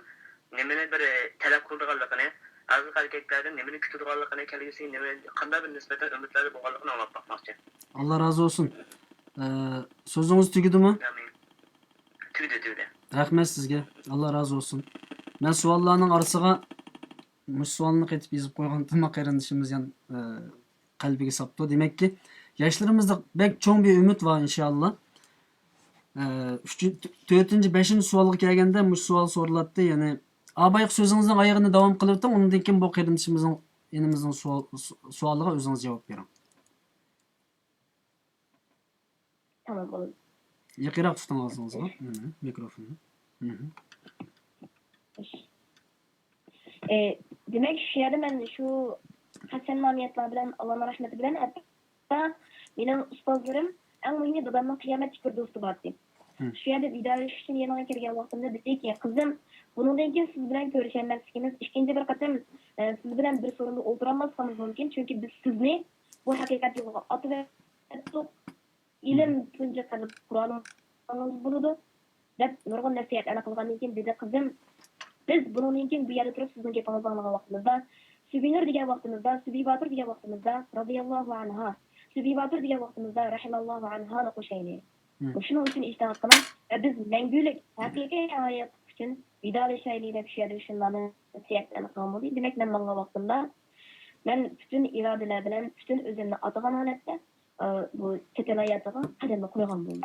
Speaker 6: nimani bir talab qildiganligini, hozir erkaklardan nimani kutadiganligini, kelgusi nimani qanday bir nisbatan umidlari bo'lganligini anglab boqmoqchi.
Speaker 3: Allah razı olsun. Sözünüz tugudimi?
Speaker 6: Tugdi.
Speaker 3: Rahmet sizge. Allah razı olsun. Ben suallarning arasıga mush savolni qaytib yozib qo'ygan tuma qarindishimiz yan qalbiga sapdi. Demek ki yaşlarımızda bek cho'ng bir umid var inşallah. 4. 5. savolga kelganda mush savol so'raladi. Ya'ni abayıq so'zingizning oyog'ini davom qilib o'ting. Undan keyin bu qarindishimizning yenimizning savoliga o'zingiz javob bering.
Speaker 4: tamam olur.
Speaker 3: Yakırak tutun ağzınızı. Mikrofonu.
Speaker 4: Demek şu yerde ben şu Hasan mamiyetler bilen, Allah'ın rahmeti bilen hatta benim ustazlarım en mühimi babamın kıyamet bir dostu vardı. Şu yerde vidalaşış için yanına kirgen vaqtimda dedi ki, kızım, bunundan keyin siz bilan ko'rishaolmasligimiz, ikkinchi bir qatam siz bilan bir sorunda o'tirolmasligimiz mumkin, chunki biz sizni bu haqiqat yo'liga otib etdik. Ilm tunji qilib Qur'oningiz bo'ladi deb nurg'un nasihatlarni qilgandan keyin dedi, qizim, biz bundan keyin bu yerda turib sizning gapingizni anglagan vaqtimizda, Subinur degan vaqtimizda, Subibatur degan vaqtimizda radhiyallohu anha, Subibatur degan vaqtimizda rahimallohu anhani qo'shaylik. Shuning uchun ijtihod qilamiz. Biz mangulik haqiqiy hayot uchun vidolashaylik deb shu yerda shunlarni nasihatlarni qilgan bo'ldik. Demak, men bunga vaqtimda men butun irodalar bilan, butun o'zimni atagan holatda bu chet el hayotiga qadamni qo'ygan bo'ldim.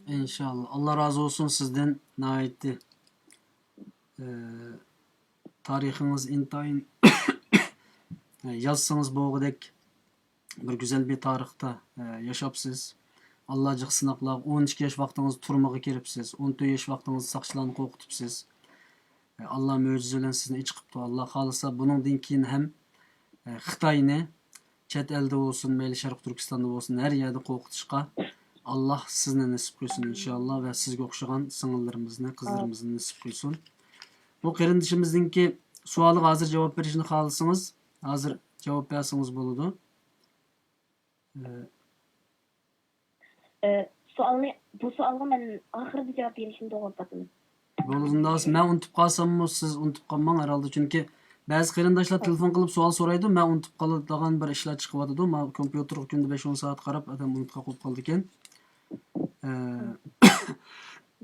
Speaker 3: İnşallah. Allah razı olsun sizden. Naitti. Tarixiniz intayin yazsanız boğudek bir güzel bir tarixte yaşapsız. Allah'cık sınaqlar 12 yaş vaxtınız turmağa kiripsiz. 14 yaş vaxtınız saqçılarını qo'qitibsiz. Allah möcüze bilen sizni iç qıptı. Allah xalasa bunun dinkin hem Xitayni chet elde olsun, meyli Şarkı Türkistan'da olsun, her yerde qo'qitishqa Allah sizni nasip qilsin inşallah ve sizge o'xshagan singillarimizni, qizlarimizni nasip qilsin. Bu qarindishimizningki suoliga hozir javob berishni xohlasangiz, hozir javob bersangiz bo'ladi.
Speaker 4: Bu sualga men oxirida javob berishni to'g'ri topdim.
Speaker 3: Bo'ladi. Men unutib qolsammi, siz unutib qolmang herhalde. Chunki ba'zi qarindoshlar telefon qilib savol so'raydi, men unutib qoladigan bir ishlar chiqyapti. Men kompyuterga kunda 5-10 soat qarab, adam unutib qolib qoldi ekan.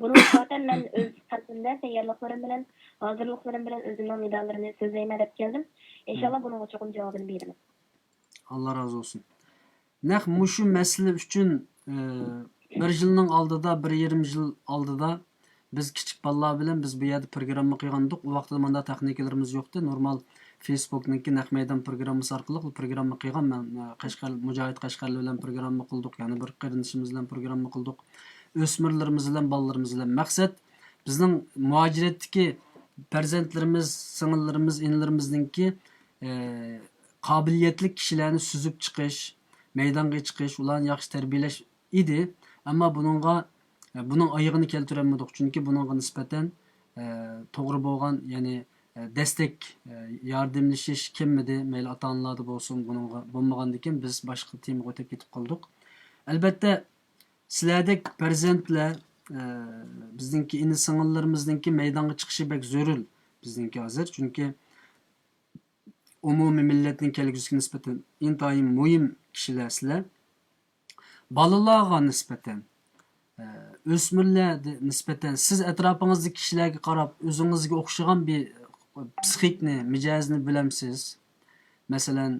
Speaker 4: Bunu zaten ben öz kalbimden, tayyorliklarim bilan, hozirliklarim bilan o'zimning medallarni so'zlayman deb keldim. İnşallah bunun çok cevabını beraman.
Speaker 3: Allah razı olsun. Naq mushu masala uchun bir yilning oldida, 1,5 yil oldida biz kichik bolalar bilan biz bu yerda programma qilgandik. U vaqtda menda texnikalarimiz yo'qdi. Normal Facebook'niki naq maydon programmasi orqali bu programma qilgan. Men Qashqar Mujohid Qashqarli bilan programma qildik. Ya'ni bir qarindishimiz bilan programma qildik. O'smirlarimiz bilan bolalarimiz bilan maqsad bizning muajiratdagi farzandlarimiz, singillarimiz, inlarimizningki qobiliyatli kishilarni suzib chiqish, maydonga chiqish, ularni yaxshi tarbiyalash edi. Ammo buning oyog'ini keltirolmadik. Chunki buningga nisbatan to'g'ri bo'lgan, ya'ni destek, yordamlashish kelmadi. Mayli ota-onalarda bo'lsin, buningga bo'lmagandan keyin biz boshqa temaga o'tib ketib qoldik. Albatta sizlardek farzandlar bizningki ini singillarimizningki maydonga chiqishi bek zarur bizningki hozir. Chunki umumiy millatning kelgusiga nisbatan intayin muhim kishilar sizlar. Bolalarga nisbatan, o'smirlarga nisbatan siz atrofingizdagi kishilarga qarab o'zingizga o'xshagan bir psixikni, mijozni bilamsiz. Masalan,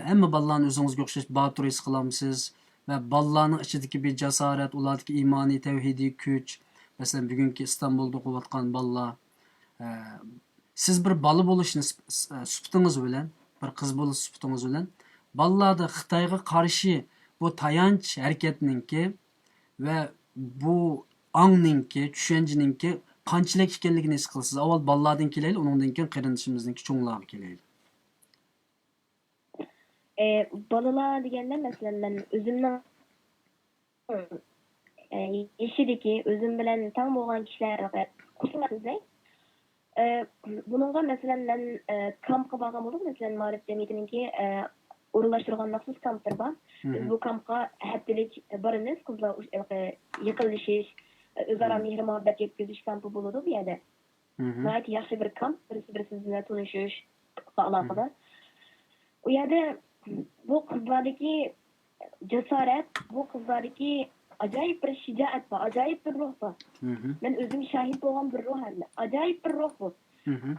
Speaker 3: hamma bolalarni o'zingizga o'xshash botur his qilamsiz va bolalarning ichidagi bir jasorat, ulardagi iymoniy, tavhidiy kuch, masalan bugungi Istanbulda o'qiyotgan bolalar, siz bir bola bo'lish sifatingiz bilan, bir qiz bo'lish sifatingiz bilan bolalarda Xitoyga qarshi bu tayanch harakatninki va bu ongninki, tushanchininki qanchalik ekanligini his qilasiz. Avval bolalardan kelaylik, undan keyin qarindishimizningki cho'nglarga kelaylik.
Speaker 4: Bolalar deganda masalan men o'zimning ishidagi o'zim bilan tang bo'lgan kishilarga qo'shilmasizlar. Bununla masalan men kampga borgan bo'ldim. Masalan Ma'rif jamiyatininki o'rinlashtirgan maxsus kamplar bor. Biz bu kampga haftalik boramiz. Qizlar yaqinlashish, o'zaro mehr-muhabbat yetkazish kampi bo'ladi bu yerda. G'oyat yaxshi bir kamp, birisi bilan tanishish aloqada. U yerda bu qizlardagi jasorat, bu qizlardagi ajoyib bir shijoat bor, ajoyib bir ruh bor. Men o'zim shahid bo'lgan bir ruh ham. Ajoyib bir ruh bu.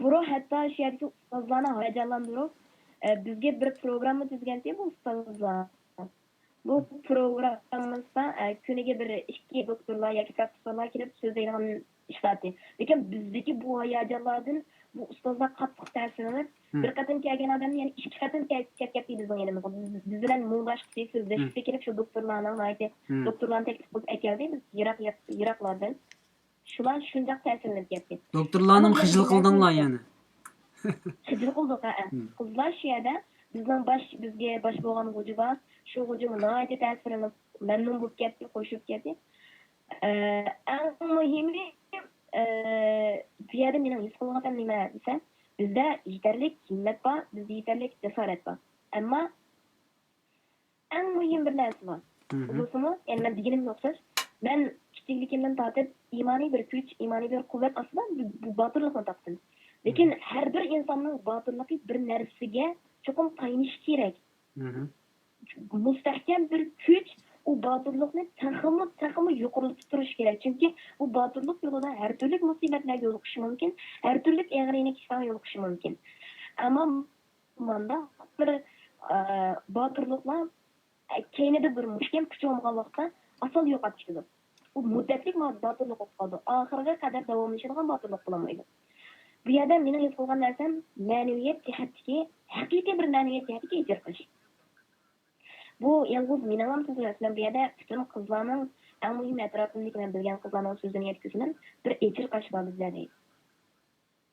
Speaker 4: Bu ruh hatto shu yerga ustozlarni hayajonlantirib, bizga bir programma tuzganda bu ustozlar. Bu programmamizda kuniga bir 2 doktorlar yoki professorlar kelib so'zlaydigan ishlardi. Lekin bizdagi bu hayajonlardan bu ustozlar qattiq ta'sirlanib, bir qatim kelgan odamni yana 2 qatim kelib bizning yanimizga. Biz bilan muğlashib so'zlashib kelib shu doktorlarni taklif qilib aytdi. Biz yiroqlardan shular shunday ta'sirlanib ketdi.
Speaker 3: Doktorlarning xijil qildinglar yani.
Speaker 4: Xijil qildik. Qizlar shu yerda bizga bosh bo'lgan g'ujuba, shu g'ujum nihoyatda ta'sirlanib, mamnun bo'lib ketdi, qo'shib ketdi. Eng muhimi bu yerda mening his qilganim nima desam, bizda yetarlik himmat bor, bizda yetarlik jasorat bor. Ammo eng muhim bir narsa bor. Bo'lsa-mu, endi men deganimga o'xshash, men kichikligimdan tortib imoniy bir kuch, imoniy bir quvvat ostida bu botirlikni topdim. Lekin har bir insonning botirligi bir narsaga cho'qim tayinishi kerak. Mustahkam bir kuch u botirlikni taxmi yuqoriltib turish kerak. Chunki u botirlik yo'lida har turli musibatlarga yo'liqishi mumkin, har turli eg'riliklarga yo'liqishi mumkin. Ammo bunda bir botirliklar keynida bir mushkam kuch olgan vaqtda asal yo'qotib ketadi. U muddatlik botirlik bo'lib qoldi. Oxiriga qadar davomlashadigan botirlik bo'lmaydi. Bu yerda mening his qilgan narsam ma'naviyat jihatdagi, haqiqiy bir ma'naviyat jihatdagi ijro qilish. Bu yalnız mening ham so'zim bu yerda butun qizlarning eng muhim atrofimdagilar bilgan qizlarning so'zini yetkazman. Bir ijroqash bor bizlarda.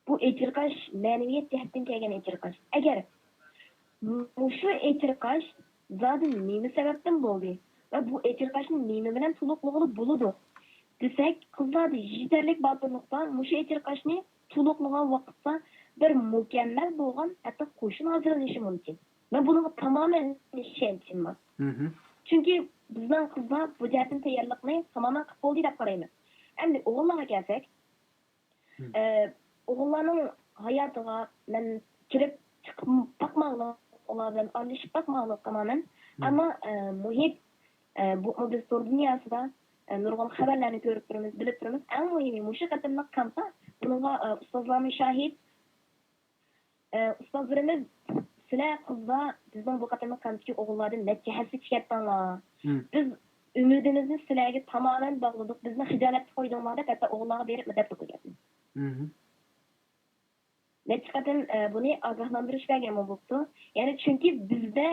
Speaker 4: Bu ijroqash ma'naviyat jihatdan kelgan ijroqash. Agar shu ijroqash zodi nima sababdan bo'ldi va bu ijroqashni nima bilan to'liqlig'i bo'ladi desak, qizlarda yetarlik botirlikda shu ijroqashni to'liqlagan vaqtda bir mukammal bo'lgan hatto qo'shin hozirlanishi mumkin. Men buni tamoman ishonchim bor. Chunki bizning qizlar bu jihatdan tayyorlikni tamoman qilib bo'ldi deb qarayman. Endi o'g'illarga kelsak, o'g'illarning hayotiga men kirib chiqib bakmoqlik, ular bilan aralashib bakmoqlik qilaman. Ammo muhit bu biz dunyosida nurg'un xabarlarni ko'rib turamiz, bilib turamiz. Eng muhimi shu qatorliq kamsa, bunga ustozlarimiz shahid. Ustozlarimiz sizlar qizlar bizning bu qatorliq kamdagi o'g'illardan necha hassa chekatdinglar. Biz umidimizni sizlarga tamoman bog'ladik. Bizni xijolatga qo'ydinglar deb hatto o'g'illarga berib madad qo'ygan. Neçkaten bunu agahlantirish bergan bo'libdi. Ya'ni chunki bizda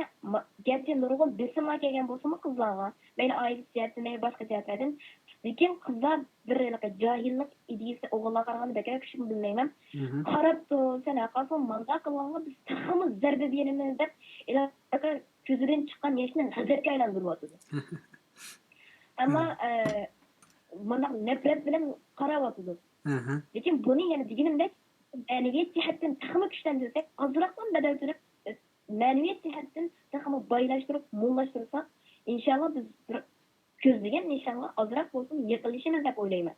Speaker 4: gerçi nurg'un besimlar kelgan bo'lsa-mu qizlarga, mayli oila jihatdan, mayli boshqa jihatlardan, lekin qizlar bir johillik ideyasi o'g'illarga qaraganda bekor kuchli bilmayman. Qarab sen aqalsan manda qilganga biz taximiz zarba beramiz deb iloqa ko'zidan chiqqan yoshni g'azabga aylantiryapti. Ammo mana nafrat bilan qarayapti. Lekin buni yana deganimdek ma'naviyat jihatdan taxmi kuchlantirsak, ozroqdan badal turib, ma'naviyat jihatdan taxmi boylashtirib, mo'llashtirsak, inshaalloh biz ko'zlagan inshaalloh ozroq bo'lsin yiqilishimiz deb o'ylayman.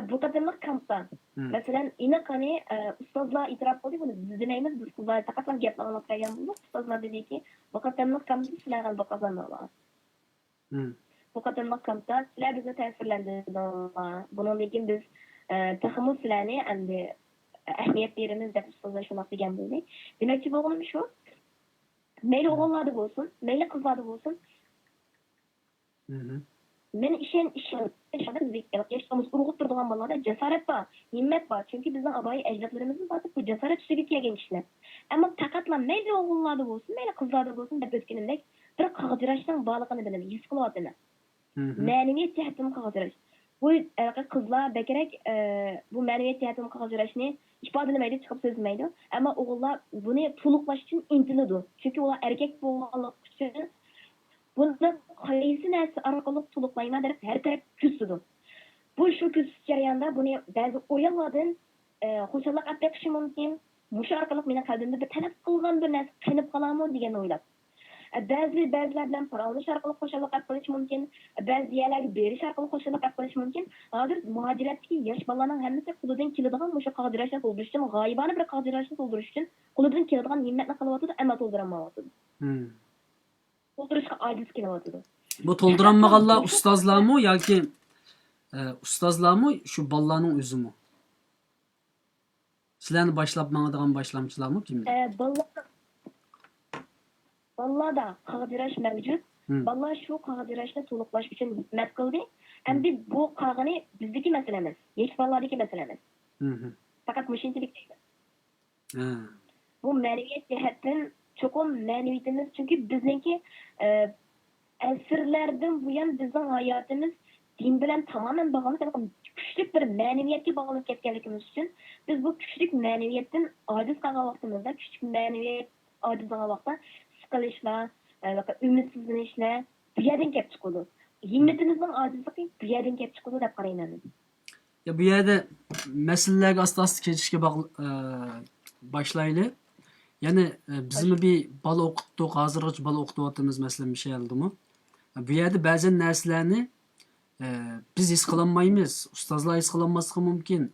Speaker 4: Bu qatorliq kampda, masalan, iniqani ustozlar e'tirof qildi, buni biz demaymiz, biz qizlar faqat gapni anglab qo'ygan bo'ldik. Ustozlar dediki, bu qatorliq kampda sizlar bu qazondilar. Bu qatorliq kampda sizlar bizni ta'sirlantirdinglar. Bundan keyin biz taxmi sizlarni endi ahamiyat berimiz deb ustozlar shunday degan bo'ldik. Demakchi bo'lganim shu. Mayli o'g'illarda bo'lsin, mayli qizlarda bo'lsin. Men ishonamiz urg'ib turadigan bolalarda jasorat bor, himmat bor. Chunki bizning aboyi ajdodlarimizning batib bu jasorat ustiga kelgan kishilar. Ammo faqatla mayli o'g'illarda bo'lsin, mayli qizlarda bo'lsin deb o'tganimdek bir qog'dirashning borligini bilaman, his qilyapman. Ma'naviyat jihatdan qog'dirash. Bu qizlar bekerak bu ma'naviyat jihatdan qog'dirashni ifodalamaydi, chiqib so'zlamaydi. Ammo o'g'illar buni to'liqlash uchun intiladi. Chunki ular erkak bo'lganlik uchun buni qaysi narsa orqali to'liqlayman deb har taraf kuzsidi. Bu shu kuz jarayonida buni ba'zi o'yinlardan xo'shallik olib beqishi mumkin. Mushu orqali mening qalbimda bir talab qilgan bir narsa qilib qolarmi degan o'ylab. Ba'zilar bilan parolish orqali xo'shallik olib qilish mumkin. Ba'zi yerlarga berish orqali xo'shallik olib qilish mumkin. Hozir muhojiratdagi yosh bolalarning hammasi qo'lidan keladigan mushu qodirashni to'ldirish uchun, g'oyibona bir qodirashni to'ldirish uchun qo'lidan keladigan himmatni qilyapti, ammo to'ldiramadi. To'ldirishga ojiz kelyapti.
Speaker 3: Bu to'ldiranmaganlar ustozlarmi yoki ustozlarmi shu bolalarning o'zimi? Sizlarni boshlab mangadigan boshlamchilarmi kimdir?
Speaker 4: Bolalarda qog'dirash mavjud. Bolalar shu qog'dirashni to'liqlash uchun himmat qildi. Endi bu qog'ini bizdagi masala emas, yosh bolalardagi masala emas. Faqat mushunchalik deydi. Bu ma'naviyat jihatdan cho'qim ma'naviyatimiz, chunki bizningki asrlardan buyon bizning hayotimiz din bilan tamoman bog'liq, kuchli bir ma'naviyatga bog'liq ketganligimiz uchun biz bu kuchli ma'naviyatdan ojiz qolgan vaqtimizda, kuchli ma'naviyat ojiz qolgan vaqtda siqilishlar, umidsizlanishlar bu yerdan kelib chiqadi. himmetimizning ojizligi bu yerdan kelib chiqadi deb qarayman.
Speaker 3: Ya bu yerde meselelerge asta geçişke başlaylı. Yani bizim bir bal okuttuk, hazırlık bal okutuvatımız mesela bir şey oldu mu? Bu yerde bazen derslerini biz his kılanmayız. Ustazlar his kılanması mümkün.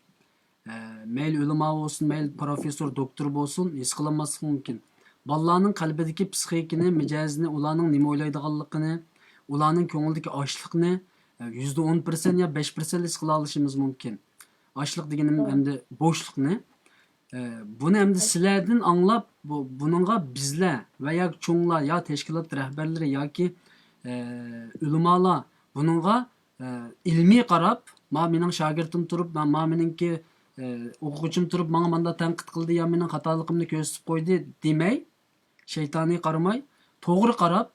Speaker 3: Mail ulema olsun, mail profesör, doktor olsun his kılanması mümkün. Ballarının kalbideki psixikini, micazini, ularning nima o'ylaydiganligini, ularning ko'nglidagi ochliqni %10% ya 5% his qila olishimiz mumkin. Ochliq deganim endi bo'shliqni. Buni endi sizlardan anglab, buningga bizlar va yo cho'nglar, yo tashkilot rahbarlari yoki ulamolar buningga ilmiy qarab, mening shogirdim turib, meningki o'quvchim turib, menga manda tanqid qildi, yo mening xatoligimni ko'rsatib qo'ydi demay, shaytoniy qaramay, to'g'ri qarab,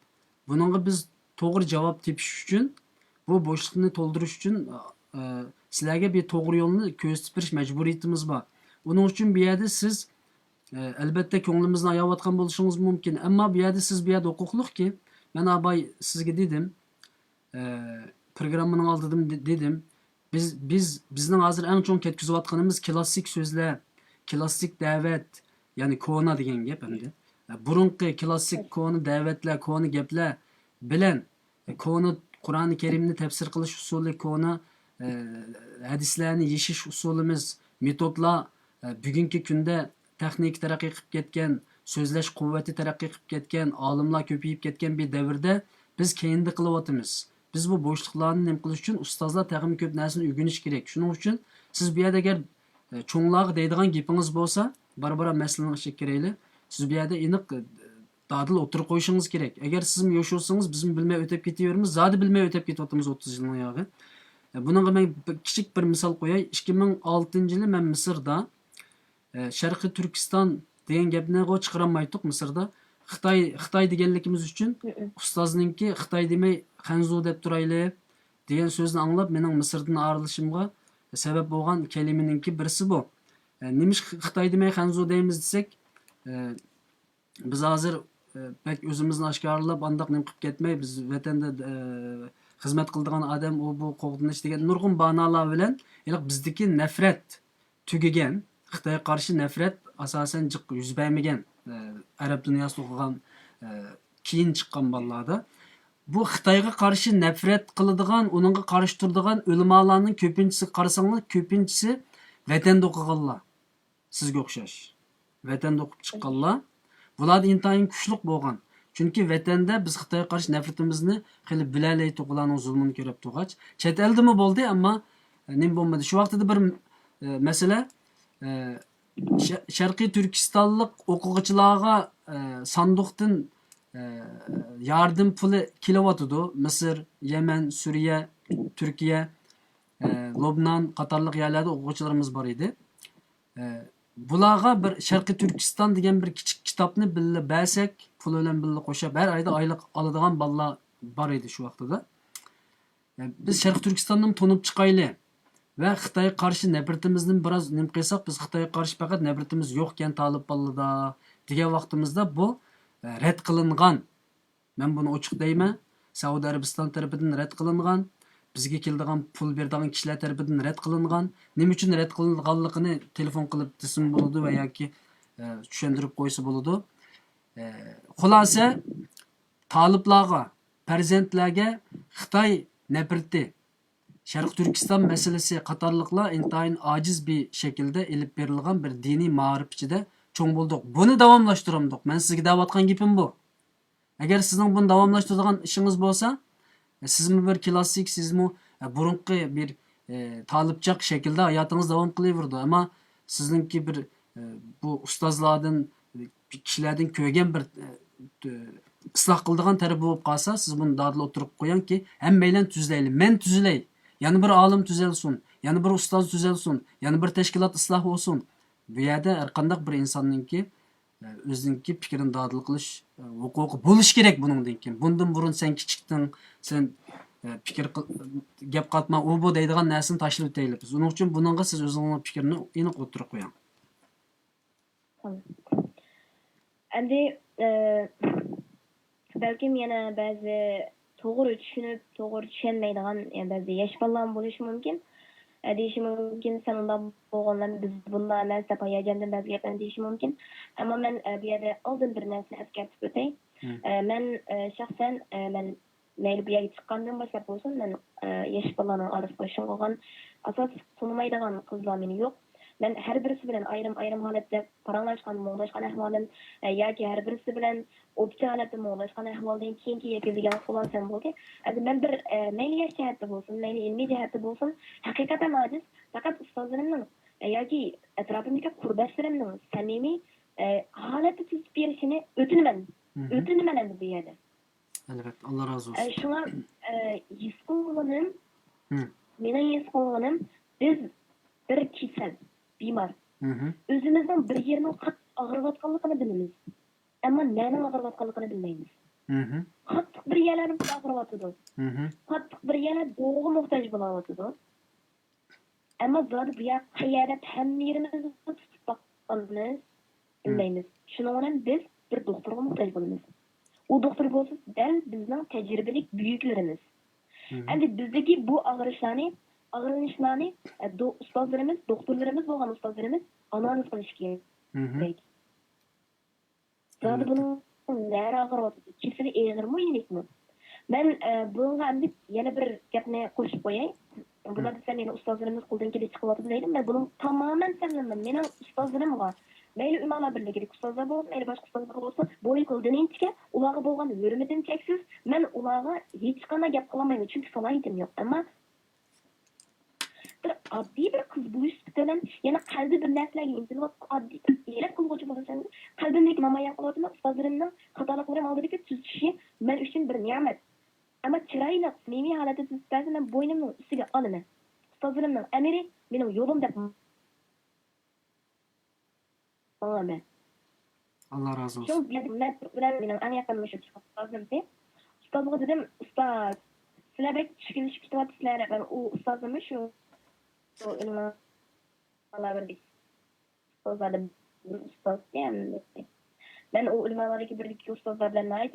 Speaker 3: buningga biz to'g'ri javob tepish uchun, bu bo'shliqni to'ldirish uchun sizlarga bir to'g'ri yo'lni ko'rsatib berish majburiyatimiz bor. Uning uchun bu yerda siz albatta ko'nglimizni ayayotgan bo'lishingiz mumkin, ammo bu yerda siz bu yerda huquqliqki, men abay sizga dedim, programmaning oldida dedim, bizning hozir eng cho'ng ketkizayotganimiz klassik so'zlar, klassik da'vat, ya'ni kona degan gap endi. Burunqi klassik kona da'vatlar, kona gaplar bilan kona Qur'oni Karimni tafsir qilish usuli, kona hadislarni yeshish usulimiz, metodlar bugungi kunda texnik taraqqiy qilib ketgan, so'zlash quvvati taraqqiy qilib ketgan, olimlar ko'payib ketgan bir davrda biz keyinda qilyapmiz. Biz bu bo'shliqlarni nima qilish uchun ustozlar tag'im ko'p narsani o'rganish kerak. Shuning uchun siz bu yerda agar cho'nglarga deydigan gapingiz bo'lsa, barbara masalani ichiga kirayli. Siz bu yerda aniq dadil o'tirib qo'yishingiz kerak. Agar siz yosh bo'lsangiz, biz bilmay o'tib ketaveramiz, zodi bilmay o'tib ketyapmiz 30 yilning yog'i. Buningga men kichik bir misol qo'yay. 2006-yili men Misrda Sharqiy Turkiston degan gapni chiqarmaydik Misrda. Xitoy deganligimiz uchun ustozninki Xitoy demay Xanzu deb turayli degan so'zni anglab mening Misrdan ayrilishimga sabab bo'lgan kalimaninki birisi bu. Nimish Xitoy demay Xanzu deymiz desak, biz hozir pek o'zimizni oshkorlab andaq nim qilib ketmay, biz vatanda xizmat qiladigan odam u bu qo'g'dinish degan nurg'un banolar bilan bizdagi nafrat tugagan, Xitoyga qarshi nafrat asosan yuz bermagan arab dunyosida o'qigan keyin chiqqan bolalarda bu Xitoyga qarshi nafrat qiladigan, uningga qarshi turadigan ulamolarning ko'pinchisi qarasanglar, ko'pinchisi vatanda o'qiganlar. Sizga o'xshash. Vatanda o'qib chiqqanlar. Bular intayin kuchli bo'lgan. Chunki vatanda biz Xitoyga qarshi nafratimizni xili bilalay to'g'laning zulmini ko'rib turg'ach, chet eldimi bo'ldi, ammo nim bo'lmadi. Shu vaqtida bir masala Sharqiy Turkistonlik o'quvchilarga sanduqdan yardım puli kelyotidi. Misr, Yemen, Suriye, Türkiye, Lubnan qatorliq yerlarda o'quvchilarimiz bor edi. Bularga bir Sharqiy Turkiston degan bir kichik kitobni billa bersak, pul bilan billa qo'shib har oyda oylik oladigan bolalar bor edi shu vaqtida. Biz Sharqiy Turkistondan tonib chiqayli va Xitoyga qarshi nafratimizni biroz nim qilsak, biz Xitoyga qarshi faqat nafratimiz yo'q ekan Tolib bolalarda degan vaqtimizda bu rad qilingan. Men buni ochiq deyman. Saudiya Arabiston tarafidan rad qilingan, bizga keladigan pul beradigan kishilar tarafidan rad qilingan. Nima uchun rad qilinganligini telefon qilib desam bo'ladi va yoki tushuntirib qo'ysa bo'ladi. Xulosa taliblarga, farzandlarga Xitoy nafrati, Sharq Turkiston masalasi qatorliqlar intayin ojiz bir shaklda elib berilgan bir diniy ma'rif ichida cho'ng bo'ldik. Buni davomlashtiramdik. Men sizga da'vatgan gapim bu. Agar sizning buni davomlashtiradigan ishingiz bo'lsa, sizmi bir klassik, sizmi burunqi bir talibchaq shaklda hayotingiz davom qilaverdi. Ammo sizningki bir bu ustozlardan, kishilardan ko'rgan bir isloh qiladigan taraf bo'lib qolsa, siz buni dadil o'tirib qo'yingki, hammaylar tuzlayli, men tuzlay, yana bir olim tuzalsin, yana bir ustoz tuzalsin, yana bir tashkilot isloh bo'lsin. Bu yerda har qanday bir insonningki o'ziningki fikrini dadil qilish huquqi bo'lish kerak buningdan keyin. Bundan burun sen kichikdan, sen fikr gap qatma, u bu deydigan narsani tashlab o'taylik biz. Uning uchun buningga siz o'zingizning fikrini aniq o'tirib qo'ying.
Speaker 4: Endi balkim yana ba'zi to'g'ri tushunib, to'g'ri tushunmaydigan ba'zi yosh bolalar bo'lishi mumkin. Deyishi mumkin, sen unda bo'lganlarni biz bunday emas deb hayajondan ba'zi gaplarni deyishi mumkin. Ammo men bu yerda oldin bir narsani eskartib o'tay. Men shaxsan men mayli bu yerga chiqqandan boshlab bo'lsin, men yosh bolalarning orasida shunga qolgan asos tanımaydigan qizlar meni yo'q. Men har birisi bilan ayrim holatda paranglashgan, mo'nglashgan ahvolim yoki har birisi bilan o'pcha holatda mo'nglashgan ahvoldan keyingi yetilgan xulosam bo'ldi. Men bir mayli yosh jihatda bo'lsin, mayli ilmiy jihatda bo'lsin, haqiqatan ojiz faqat ustozlarimning yoki atrofimdagi qurboshlarimning samimiy holatda tuzib berishini o'tinaman. O'tinaman endi bu yerda.
Speaker 3: Albatta, Allah razı olsun.
Speaker 4: Şuna his qilganim, mening his qilganim, biz bir kasal, bemor. O'zimizning bir yerning qattiq og'riyotganligini bilamiz. Ammo nima og'riyotganligini bilmaymiz. Qattiq bir yerlarimiz og'riyotdi. Qattiq bir yerlar doğru muhtoj bo'layotdi. Ammo zodi bu yer qayerda hamma yerimizni tutib boqqanimiz bilmaymiz. Shuning uchun biz bir doktorga muhtoj bo'lamiz. O doktor bo'lsa, dal bizning tajribalik buyuklarimiz. Endi bizdagi bu og'rishlarni ustozlarimiz, doktorlarimiz bo'lgan ustozlarimiz analiz qilish kerak. Zodi buni nari og'riyotdi, kesili eg'irmi, yenekmi? Men bunga endi yana bir gapni qo'shib qo'yay. Bular desa meni ustozlarimiz qo'ldan kelib chiqyapti deydi. Men buni tamoman tanlamayman. Mening ustozlarimga mayli Ümamlar Birligi'deki ustozlar bo'lsin, mayli boshqa ustozlar bo'lsin, bo'yi qildan inchga, ularga bo'lgan hurmatim cheksiz. Men ularga hech qanday gap qilmayman, chunki salohiyatim yo'q. Ammo bir oddiy bir qiz bo'lish bilan yana qalbi bir narsalarga intilib, oddiy elak qilguvchi bo'lsam, qalbimdagi namoyon qilyapman, ustozlarimning xatoliklarim oldidagi tuzishi men uchun bir ne'mat. Ammo chiroyli, samimiy holatda tuzib bersa, men bo'ynimning ustiga olaman. Ustozlarimning amiri mening yo'lim deb Amin.
Speaker 3: Allah razı olsun.
Speaker 4: Çok benim en yakın ustozlarımdı. Ustozluğa dedim, ustaz, sizler belki çıkılış kitapçılar, ben o ustazımı şu Ümamlar Birliği ustazlarım, ustaz diyemem. Ben o Ümamlardaki birlikte ustazlar bilen ait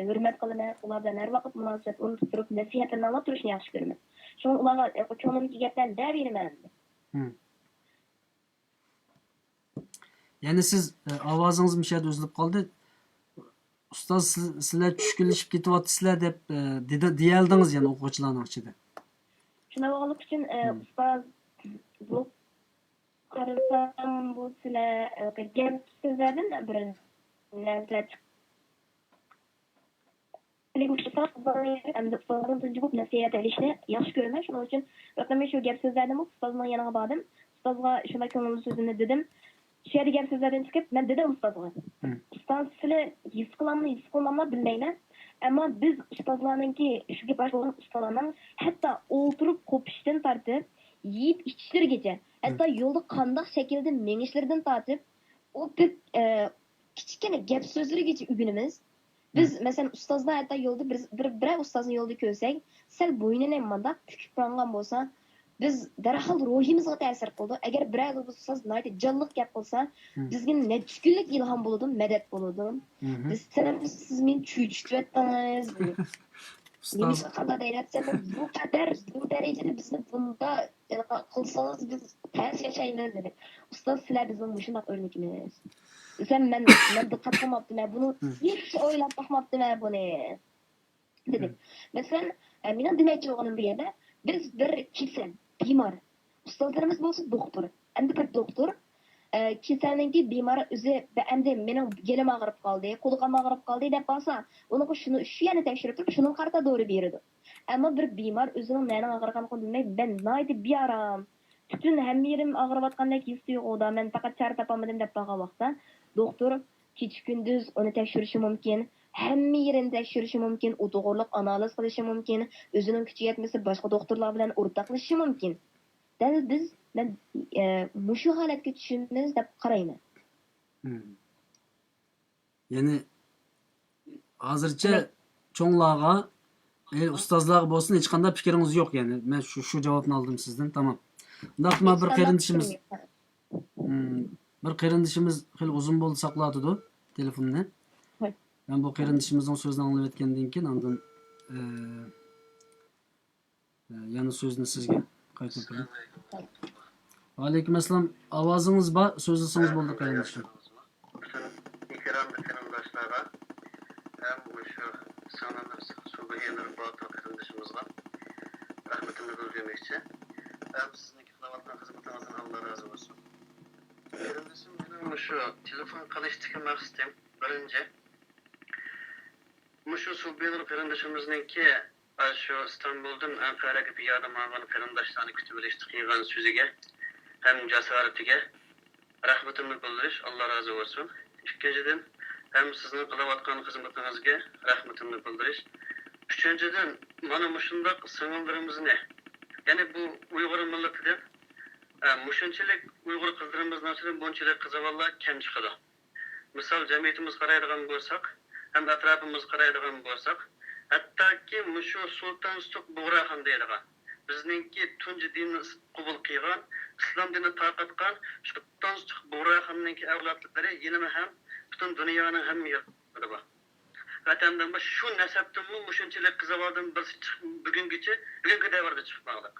Speaker 4: hürmet kılına, ular bilen her vakit münasebet unutup nasihatlerini anlatıp duruşunu yaxşı görmem. Şu an ularga çoğunlukki gaplarni der vermem.
Speaker 3: Yani siz ovozingizmi mishada uzilib qoldi. Ustoz sizlar tushkunlashib ketyapsizlar deb deyaldingiz yana o'quvchilarning ichida.
Speaker 4: Shuna bog'liq uchun ustoz bu qarasam bu sizlar gap so'zlardan bir narsa endi ustozlarni tunji bo'lib nasihat olishni yaxshi ko'raman. Shuning uchun men shu gap so'zlarni ustozning yoniga bordim. Ustozga shunday ko'ngil so'zini dedim. Shu yerda gap so'zlardan chiqib, men dedim ustozga. Ustoz sizlar his qilmamni bilmayman. Ammo biz ustozlarninki shu gap bo'lgan ustozlarning hatto o'ltirib qo'pishdan tortib, yeyib ichishlarigacha, hatto yo'lda qanday shaklda menishlaridan tortib, o kichkina gap so'zlarigacha o'rganamiz. Biz masalan ustozlar hatto yo'lda bir ustozni yo'lda ko'rsak, sal bo'ynini manda tukib qo'ygan bo'lsa, biz darhol ruhimizga ta'sir qildi. Agar biror ustoz nayt jonliq gap qilsa, bizga netishkunlik ilhom bo'ladi, madad bo'ladi. Biz siz men tushuntiribsiz. Ustoz qanday deyapsiz? Bu darajada bizni bunda qilsangiz biz tez yashaymiz dedi. Ustoz sizlar bizning shunday o'rnakimiz. Men diqqat qilmabdiman, buni hech o'ylab baxmabdiman buni. Dedi. Masalan, mening demoqchi bo'lganim bu yerda biz bir kasal, bemor. Ustozlarimiz bo'lsa doktor. Endi bir doktor kasalninki bemori o'zi endi mening gelim og'rib qoldi, qo'lim og'rib qoldi deb bo'lsa, uni shu yana tekshirib turib, shuni qarata dori beradi. Ammo bir bemor o'zining nima og'riganini bilmay, ben naydi biaram. Bütün hamma yerim og'riyotgandek his tuyg'uda, men faqat chora topolmadim deb qolgan vaqtda doktor kecha kunduz uni tekshirishi mumkin. Hamma yerini tekshirishi mumkin, u to'g'riliq analiz qilishi mumkin, o'zining kuchi yetmasa boshqa doktorlar bilan o'rtoqlashishi mumkin. Biz mushu holatga tushimiz deb qarayman.
Speaker 3: Ya'ni hozircha cho'nglarga, ustozlarga bo'lsin hech qanday fikringiz yo'q, ya'ni men shu javobni oldim sizdan. Tamam. Undaq bir qarindishimiz xil uzun bo'ldi saqlatdi telefonni. Ben bu qarindishimizning so'zini anglab o'tgandan keyin ondan yana so'zni sizga qaytib bering. Aleyküm assalom. Ovozing'iz bor, so'zlasangiz bo'ldi qarindoshim.
Speaker 6: İkramlı kırımdaşlara hem şu sanımız subu yenir batıl kırımdaşımızla rahmetini bildirmekçi. Hem sizin kılavattan hizmetinizden Allah razı olsun. Kırımdaşım benim şu telefon kalıştıkı makstim. Birinci şu subu yenir kırımdaşımızın ki şu İstanbul'dan Ankara'ya bir yardım alan kırımdaşlarını kütübeleştik yığın sözüge hem cesaretige rahmetini bildiriş Allah razı olsun. İkincidен hem sizin kılavatkan hizmetinizge rahmetini bildiriş. Üçüncüden mana muşundaq sığınlarımız ne? Yani bu Uygur milletinden muşunçilik Uygur kızlarımızın açılıp bunçilik kızı valla kem çıkıdı. Misal cemiyetimiz karaydıgan bolsak, hem etrafımız karaydıgan bolsak, hatta ki muşu Sultan Stuk Buğrahan deydigan. Bizninki tunji dinni qabul qilgan, islom dinini tarqatgan Sultan Stuk Buğrahanninki avlodlari yana ham butun dunyoning hamma yerida bor. Vatandan shu nasabdanmi mushunchalik qizavoldim biz bugungi davrda chiqmoqlik.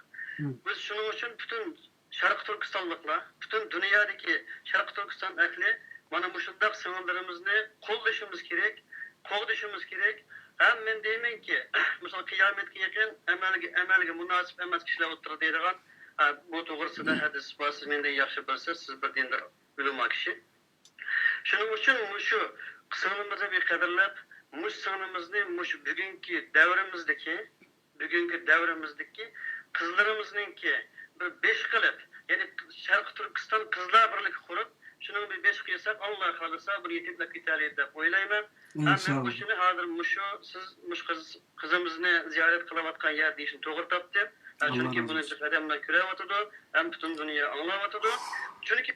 Speaker 6: Biz shuning uchun butun Sharq Turkistonliklar, butun dunyodagi Sharq Turkiston ahli mana mushundaq singillarimizni qo'llashimiz kerak, qo'g'dishimiz kerak. Hem men deymen ki, misal kıyametki yakın emelge münasip emas kişiler oturur deydigan, bu doğrusunda hadis var, siz menden yaxşı bilsiz, siz bir dindir bilma kişi. Şunun için şu kısımımızı bir kadarlap, muş sınırımızı muş bugünkü devrimizdeki kızlarımızın ki bir 5 kılıp, yani Şarkı Türkistan Kızlar Birliği kurup, şunun bir 5 kıysak Allah kalırsa bir yetimlik İtalya'da oylayman. Ben bu şunu hazır siz kızımızını ziyaret kılavatkan yer deyişini doğru taptım. Çünkü bunun için adamla kürevatıdı, hem bütün dünya anlavatıdı. Çünkü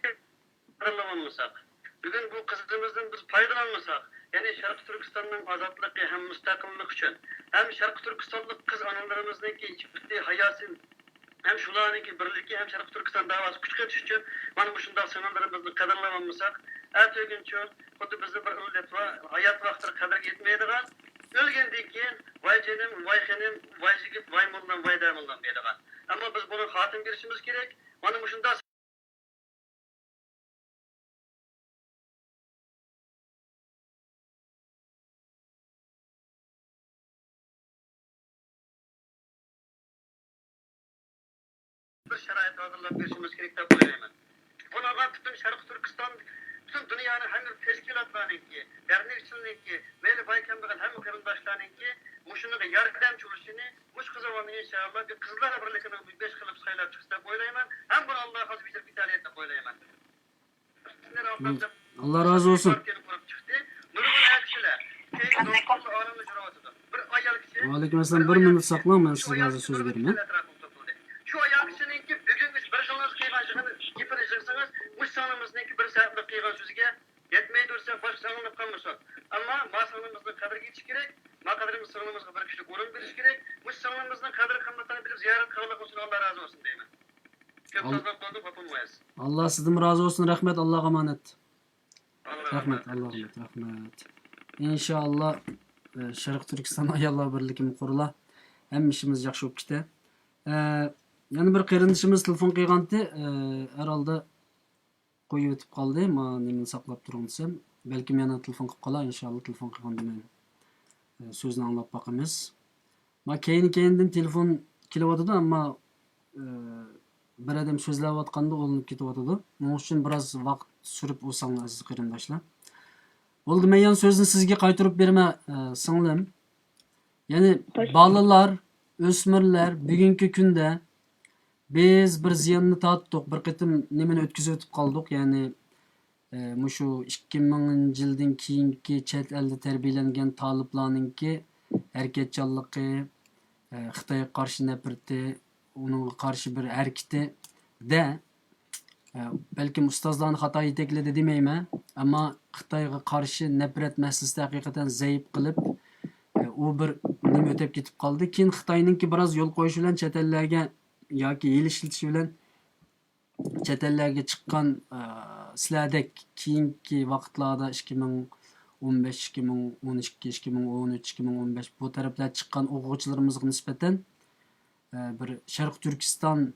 Speaker 6: faydalanmasak, bugün bu kızımızdan biz faydalanmasak, yani Şarkı Türkistan'ın azatlığı hem müstakillik için, hem Şarkı Türkistanlık kız analarımızdaki ciddi hayasın, hem şularınki birliği hem Şarkı Türkistan davası küçük için, bana bu şundan sınırlarımızı kadarlamasak, ertesi gün xuddi bizni bir illat va hayot vaqtida qadr yetmaydigan o'lgandan keyin voy jinim voy xinim voy yigit voy mullam voy damullam deydigan. Ammo biz buni xotim berishimiz kerak. Mana shunda bir sharoit hozirlab berishimiz kerak deb o'ylayman. Bunaqa butun Sharq Turkiston bütün dünyanın hem teşkilatlarınki, dernekçilinki, böyle baykambıgan hem kırındaşlarınki, muşunu yardımcı oluşunu, muş kızıvanı inşallah bir kızlar birlikinin bir 5 kılıp sayılar çıksa boylayman, hem bunu Allah'a hazır bir İtalya'da boylayman.
Speaker 3: Allah razı olsun. Aleyküm selam. Bir minut saklan, ben size bazı söz vereyim.
Speaker 6: Şu ayak kişininki bugün biz bir yılınız kıygancığını yıpırıcıksınız, muş sanımızdaki bir saatlik kıygan sözüge yetmeyi dursa baş sanılıp kalmışsın. Ama ma sanımızın kadri geçiş gerek, ma kadrimiz sanımızga bir kişilik orun veriş gerek, muş sanımızın kadri kımmetini bilip ziyaret kılmak olsun Allah razı olsun deyim. Çok sözler koyduk yapılmayız.
Speaker 3: Allah sizden razı olsun, rahmet, Allah'a emanet. Rahmet, Allah'a emanet, rahmet. İnşallah Şarkı Türkistan ayollar birligimi qurila, hem işimiz yaxshi bo'lib ketdi. Yani bir qarindishimiz telefon qilgandi, herhalde qo'yib o'tib qoldi. Men nimani saqlab turing desam, balkim yana telefon qilib qolar, inshaalloh telefon qilgan demayman. So'zni anglab boqamiz. Men keyin-keyindan telefon kelyotdi, ammo bir odam so'zlayotganda o'linib ketyotdi. Buning uchun biroz vaqt surib o'sanglar aziz qarindoshlar. Bo'ldi, men yana so'zni sizga qaytarib beraman, singlim. Ya'ni bolalar, o'smirlar bugungi kunda biz bir ziyonni tatdik, bir qitim nimani o'tkazib o'tib qoldik. Ya'ni mushu 2000-yildan keyingi chet elda tarbiyalangan taliblarninki harakatchanligi, Xitoyga qarshi nafrati, uningga qarshi bir harakati de balkim ustozlarni xato yetakladi demayman, ammo Xitoyga qarshi nafrat masalasida haqiqatan zaif qilib u bir nima o'tib ketib qoldi. Keyin Xitoyninki biroz yo'l qo'yish bilan chet ellarga yoki yil ishlatish bilan chet ellarga chiqqan sizlardek keyingi vaqtlarda 15 2012 2013 2015 bu taraflarda çıkan o'quvchilarimizga nisbatan bir Sharq Turkiston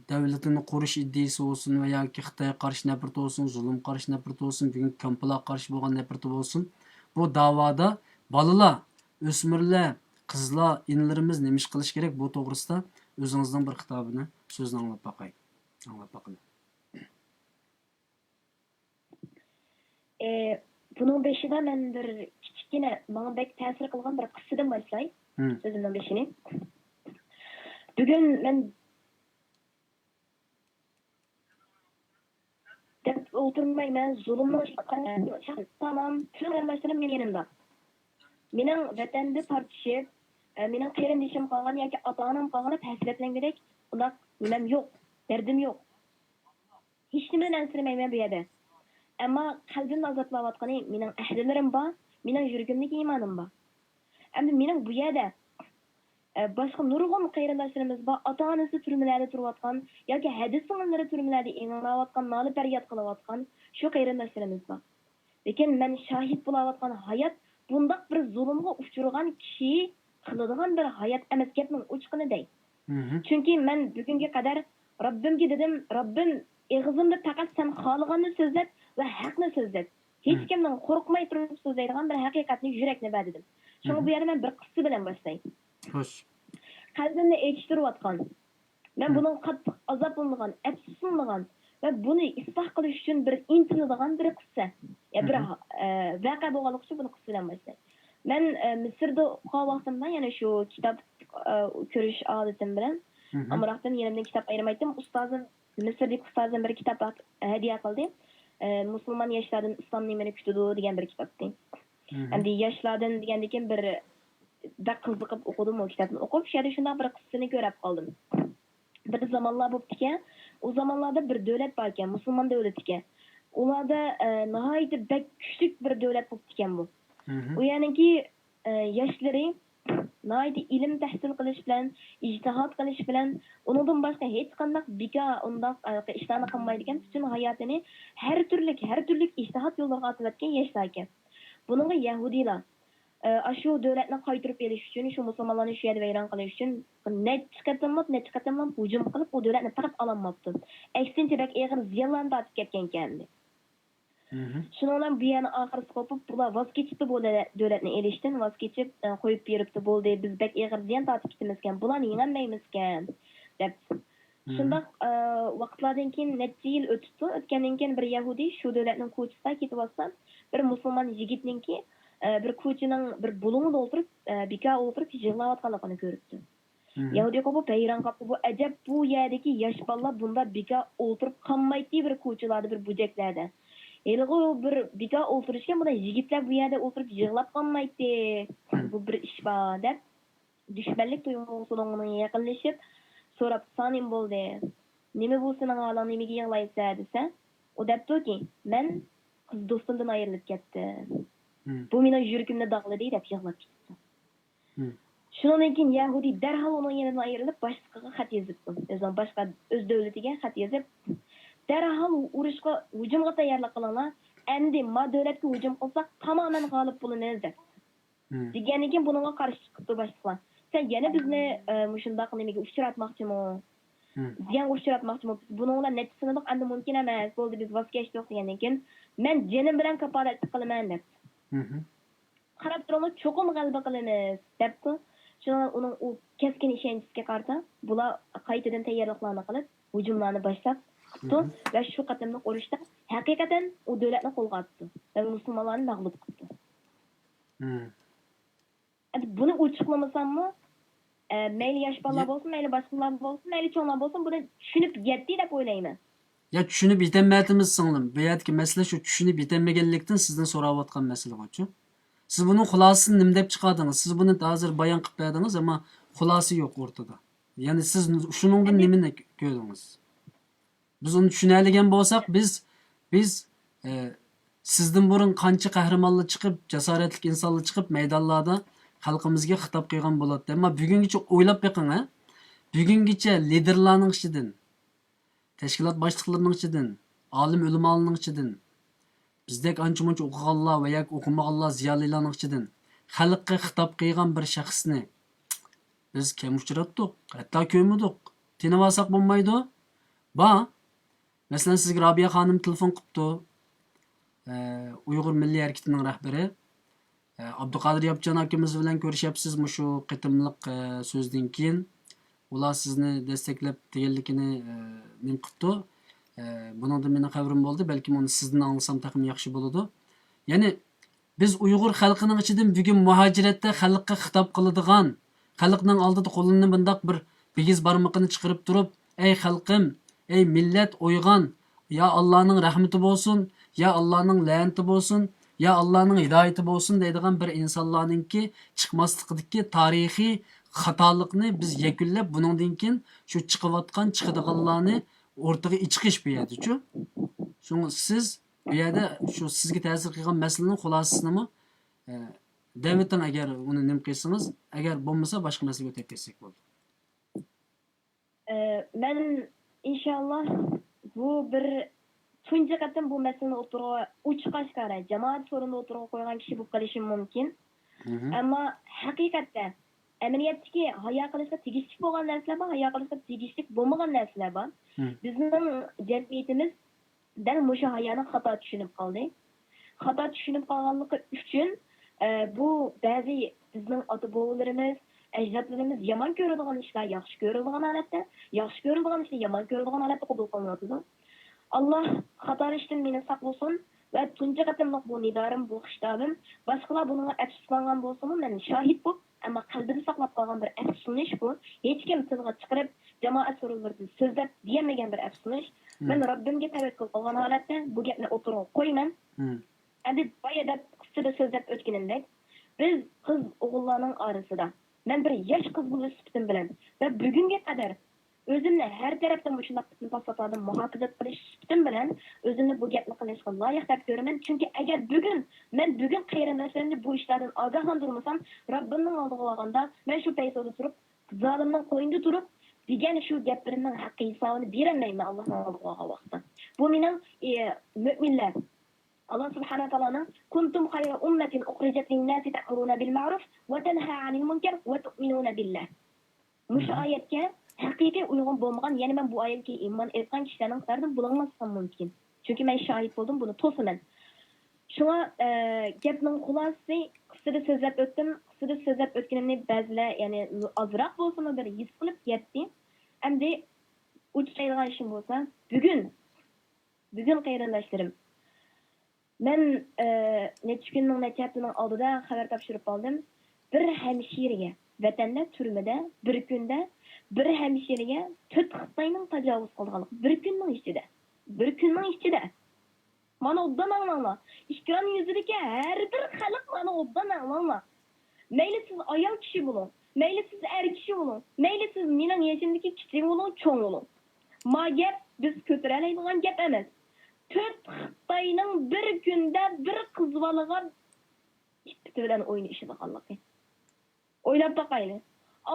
Speaker 3: devletini qurish iddiasi olsun veya ki Xitoyga qarshi nafrat olsun, zulm qarshi nafrat olsun, bugungi kampirlarga qarshi bo'lgan nafrat olsun. Bu davoda bolalar, o'smirlar, qizlar, inlarimiz nima ish qilish kerak bu to'g'risida o'zingizning bir kitobini so'zni anglab boqay. Anglab boqing.
Speaker 4: Bunun beşida men bir kichkina menga bek ta'sir qilgan bir qissadan boshlay. So'zimning beshini. Bugun men deb o'tirmayman, zulmni tamam, tüm kardeşlerim benim yanımda. Mening vatanda tortishib, mening qarindishim qolgan yoki ota-onam qolgani hasratlangandek, undaq nimam yo'q, derdim yo'q. Hech nimadan ansiramayman bu yerda. Ammo qalbimni azoblayotgani mening ahdilarim bor, mening yuragimdagi iymonim bor. Endi mening bu yerda boshqa nurg'un qarindoshlarimiz bor, ota-onasi turmalarda turayotgan yoki hadis singillari turmalarda inglayotgan, nola faryod qilayotgan shu qarindoshlarimiz bor. Lekin men shohid bo'layotgan hayot bundaq bir zulmga uchragan kishi qiladigan bir hayot emas, gapning o'chqiniday. Chunki men bugunga qadar Robbimga dedim, Robbim eg'izimda faqat sen xohlaganni so'zlab va haqni so'zlab. Hech kimdan qo'rqmay turib so'zlaydigan bir haqiqatni yurakni ber dedim. Shunga bu yerda men bir qissa bilan boshlayman. Xo'sh. Qalbimni echtirayotgan. Men bunun qattiq azoblangan, afsuslangan ve bunu islah qilish uchun bir intiladigan bir qissa. Ya bir vaqa bo'lganlik uchun buni qissa bilan boshlayman. Men Misrda o'qigan vaqtimda yana shu kitob ko'rish odatim bilan amroqdan yerimdan kitob ayirmaydim. Ustozim Misrdagi ustozim bir kitob hadiya qildi. Musulmon yoshlardan islom nimani kutadi degan bir kitobdi. Endi yoshlardan degandek bir qiziqib o'qidim o kitobni. O'qib shunda shunday bir qissani ko'rib qoldim. Bir zamonlar bo'libdi ekan, o zamonlarda bir davlat bor ekan, musulmon davlati ekan. Ularda nihoyat bek kuchli bir davlat bo'libdi ekan bu. U ya'niki yoshlari nihoyat ilm tahsil qilish bilan, ijtihod qilish bilan, undan boshqa hech qanday bekor undaq ishlarni qilmaydigan, butun hayotini har turli ijtihod yo'llariga atayotgan yoshlar ekan. Buningga yahudiylar shu davlatni qaytarib elish uchun, shu musulmonlarni shu yerda vayron qilish uchun necha qatamlab hujum qilib, u davlatni faqat ololmabdi. Aksincha bak eg'ir ziyonlarni tortib ketgan ekan. Shuningdan bu yana oxirisi qopib, bular voz kechibdi bu davlatni elishdan, voz kechib qo'yib beribdi, bo'ldi, biz bak eg'ir ziyon tortib ketamiz ekan, bularni yengolmaymiz ekan deb. Shundaq vaqtlardan keyin necha yil o'tibdi. O'tgandan keyin bir yahudiy shu davlatning ko'chisida ketib olsa, bir musulmon yigitninki bir ko'chining bir bulungida o'tirib, bekor o'tirib yig'layotganligini ko'ribdi. Yahudiy qo'pib hayron qoldi. Bu ajab, bu yerdagi yosh bolalar bunda bekor o'tirib qolmaydi bir ko'chalarda, bir bujaklarda. Elg'u bir bekor o'tirishgan bunda yigitlar bu yerda o'tirib yig'lab qolmaydi. Bu bir ish bor deb dushmanlik tuyg'usiga yaqinlashib so'rab, "So'ning bo'ldi. Nima bu sening holing, nimaga yig'laysan?" desa, u debdiki, "Men qiz do'stimdan ayrilib ketdim. Bu mening yuragimni dog'ladi" deb yig'lab ketdi. Shundan keyin Yahudiy darhol uning yonidan ayrilib, boshqaga xat yozibdi. O'z davlatiga xat yozib, darhol urushga, hujumga tayyorlik qilinglar. Endi ma davlatga hujum qilsak, tamoman g'olib bo'lamiz deb. Deganidan keyin buningga qarshi chiqibdi boshqalar. Sen yana bizni mushundaq nimaga uchratmoqchimi? Ziyon uchratmoqchimi? Buninglar netisini endi mumkin emas. Bo'ldi, biz voz kechdik degandan keyin men jinim bilan kafolat qilaman deb. Qarab turib, cho'qim g'alaba qilamiz debdi. Shuna uning u keskin ishonchiga qarata bular qaytadan tayyorliklarni qilib, hujumlarni boshlab qildi va shu qatimliq urushda haqiqatan u davlatni qo'lga oldi va musulmonlarni mag'lub qildi. Endi buni ochiqlamasammi, mayli yosh bolalar bo'lsin, mayli boshqalar bo'lsin, mayli cho'nglar bo'lsin, buni tushunib yetdi deb o'ylayman.
Speaker 3: Ya tushunib yetenmadimiz singlim. Bu yerdagi masala shu, tushunib yetenmaganlikdan sizdan so'rayotgan masala bo'chu. Siz bunun xulasını nima deb chiqardingiz? Siz buni hozir bayon qilib berdingiz, ammo xulosasi yo'q o'rtada. Ya'ni siz shuningdan nimani ko'rdingiz? Biz uni tushunadigan bo'lsak, biz sizdan burun qancha qahramonlar chiqib, jasoratli insonlar chiqib maydonlarda xalqimizga xitob qilgan bo'ladi. Ammo bugungacha o'ylab beqing, ha? Bugungacha liderlarning ichidan, tashkilot boshliqlarining ichidan, olim ulamolarning ichidan bizdek ancha-muncha o'qiganlar va yoki o'qimaganlar ziyolilarning ichidan xalqqa xitob qilgan bir shaxsni biz kam uchratdik, hatto ko'rmadik. Tinib olsak bo'lmaydi. Ba, masalan sizga Robiya xonim telefon qilibdi. Uyg'ur milliy harakatining rahbari Abduqodir Yapjon akamiz bilan ko'rishyapsizmi shu qitimliq so'zdan keyin? Ular sizni desteklab deganligini men qilibdi. Buningda meni xabarim bo'ldi. Balki uni sizdan anglasam taxmin yaxshi bo'ladi. Ya'ni biz Uyg'ur xalqining ichidan bugun muhojiratda xalqqa xitob qiladigan, xalqning oldida qo'lini bundoq bir bigiz barmoqini chiqarib turib, ey xalqim, ey millat uyg'on, ya Allohning rahmati bo'lsin, ya Allohning la'nati bo'lsin, ya Allohning hidoyati bo'lsin deydigan bir insonlarningki chiqmasligidagi tarixiy xatolikni biz yakunlab, buningdan keyin shu chiqayotgan chiqadiganlarni o'rtaga chiqish bu yerda-chu. Shuni siz bu yerda shu sizga ta'sir qilgan masalaning xulosasini Daviddan agar uni nim qilsangiz, agar bo'lmasa boshqa masalaga o'tib ketsak bo'ladi.
Speaker 4: Ben inşallah bu bir tunca qatim bu meseleni o'tirg'a uchiqashqara jamoat sorunini o'tirg'a qo'ygan kishi bo'lib qolishi mumkin. Ammo haqiqatda amaliyotdagi hayo qilishga tegishli bo'lgan narsalar bor, hayo qilishga tegishli bo'lmagan narsalar bor. Bizning jamiyatimiz dal mushu hayoni xato tushunib qoldi. Xato tushunib qolganligi uchun bu ba'zi bizning ota-bobolarimiz, ajdodlarimiz yomon ko'radigan ishlar yaxshi ko'riladigan holatda, yaxshi ko'riladigan ishlar yomon ko'riladigan holatda qabul qilinadi. Allah xatolikdan meni saqlasin va tunji qatimliq bu nidorim, bu xitobim boshqalar bunga afsuslangan bo'lsa-mu, men shohid bo'lib, ammo qalbida saqlab qolgan bir afsuslanish bu. Hech kim tilga chiqarib jamoat so'rovlarida so'zlab diyamagan bir afsuslanish. Men Robbimga tavakkal qilgan holatda bu gapni o'tirib qo'yman. Endi boyada qisqada so'zlab o'tganimdek, biz qiz o'g'illarning orasida men bir yosh qiz bo'lish sifatim bilan va bugunga qadar o'zimni har tarafdan mushunday pasatlardan muhofazat qilish sifatim bilan o'zimni bu gapni qilishga loyiq deb ko'raman. Chunki agar men bugun qarindoshlarni bu ishlardan ogohlantirmasam, Robbimning oldiga olganda men shu paytda turib, zolimning qo'yinda turib degan shu gaplarimning haqqi hisobini berolmayman Allohning oldiga olgan vaqtda. Bu mening mu'minlar Allah subhanahu wa ta'ala kuntum khayra ummatin ukhrijat lin-nasi ta'muruna bil ma'ruf wa tanha 'anil munkar wa tu'minuna billah. Mush oyatga haqiqiy uyg'un bo'lmagan, ya'ni men bu oyatga iymon etgan kishilarning qardan bo'lmasam mumkin. Chunki men shohid bo'ldim, buni to'siman. Shunga gapning xulosasi qisqada so'zlab o'tdim. Qisqada so'zlab o'tganimni ba'zilar, ya'ni azroq bo'lsa-mu bir his qilib yetdi. Endi uchilaydigan ishim bo'lsa, bugun qayrindoshlarim men necha kunning necha haftaning oldida xabar topshirib oldim. Bir hemşireye, vatanda turmada bir kunda bir hemşireye 4 Xitoyning tajovuz qilganligi bir kunning ichida. Mana obdan anlanglar. İşkran yüzüdeki her bir xalq mana obdan anlanglar. Mayli siz ayol kishi bo'lin, mayli siz er kishi bo'lin, mayli siz mening yashimdagi kichik bo'lin, cho'ng bo'lin. Ma gap biz ko'tarolmaydigan gap emas. 4 Xitoyning bir kunda bir qiz bolaga itti bilan o'ynashadiganligi. O'ylab boqayli.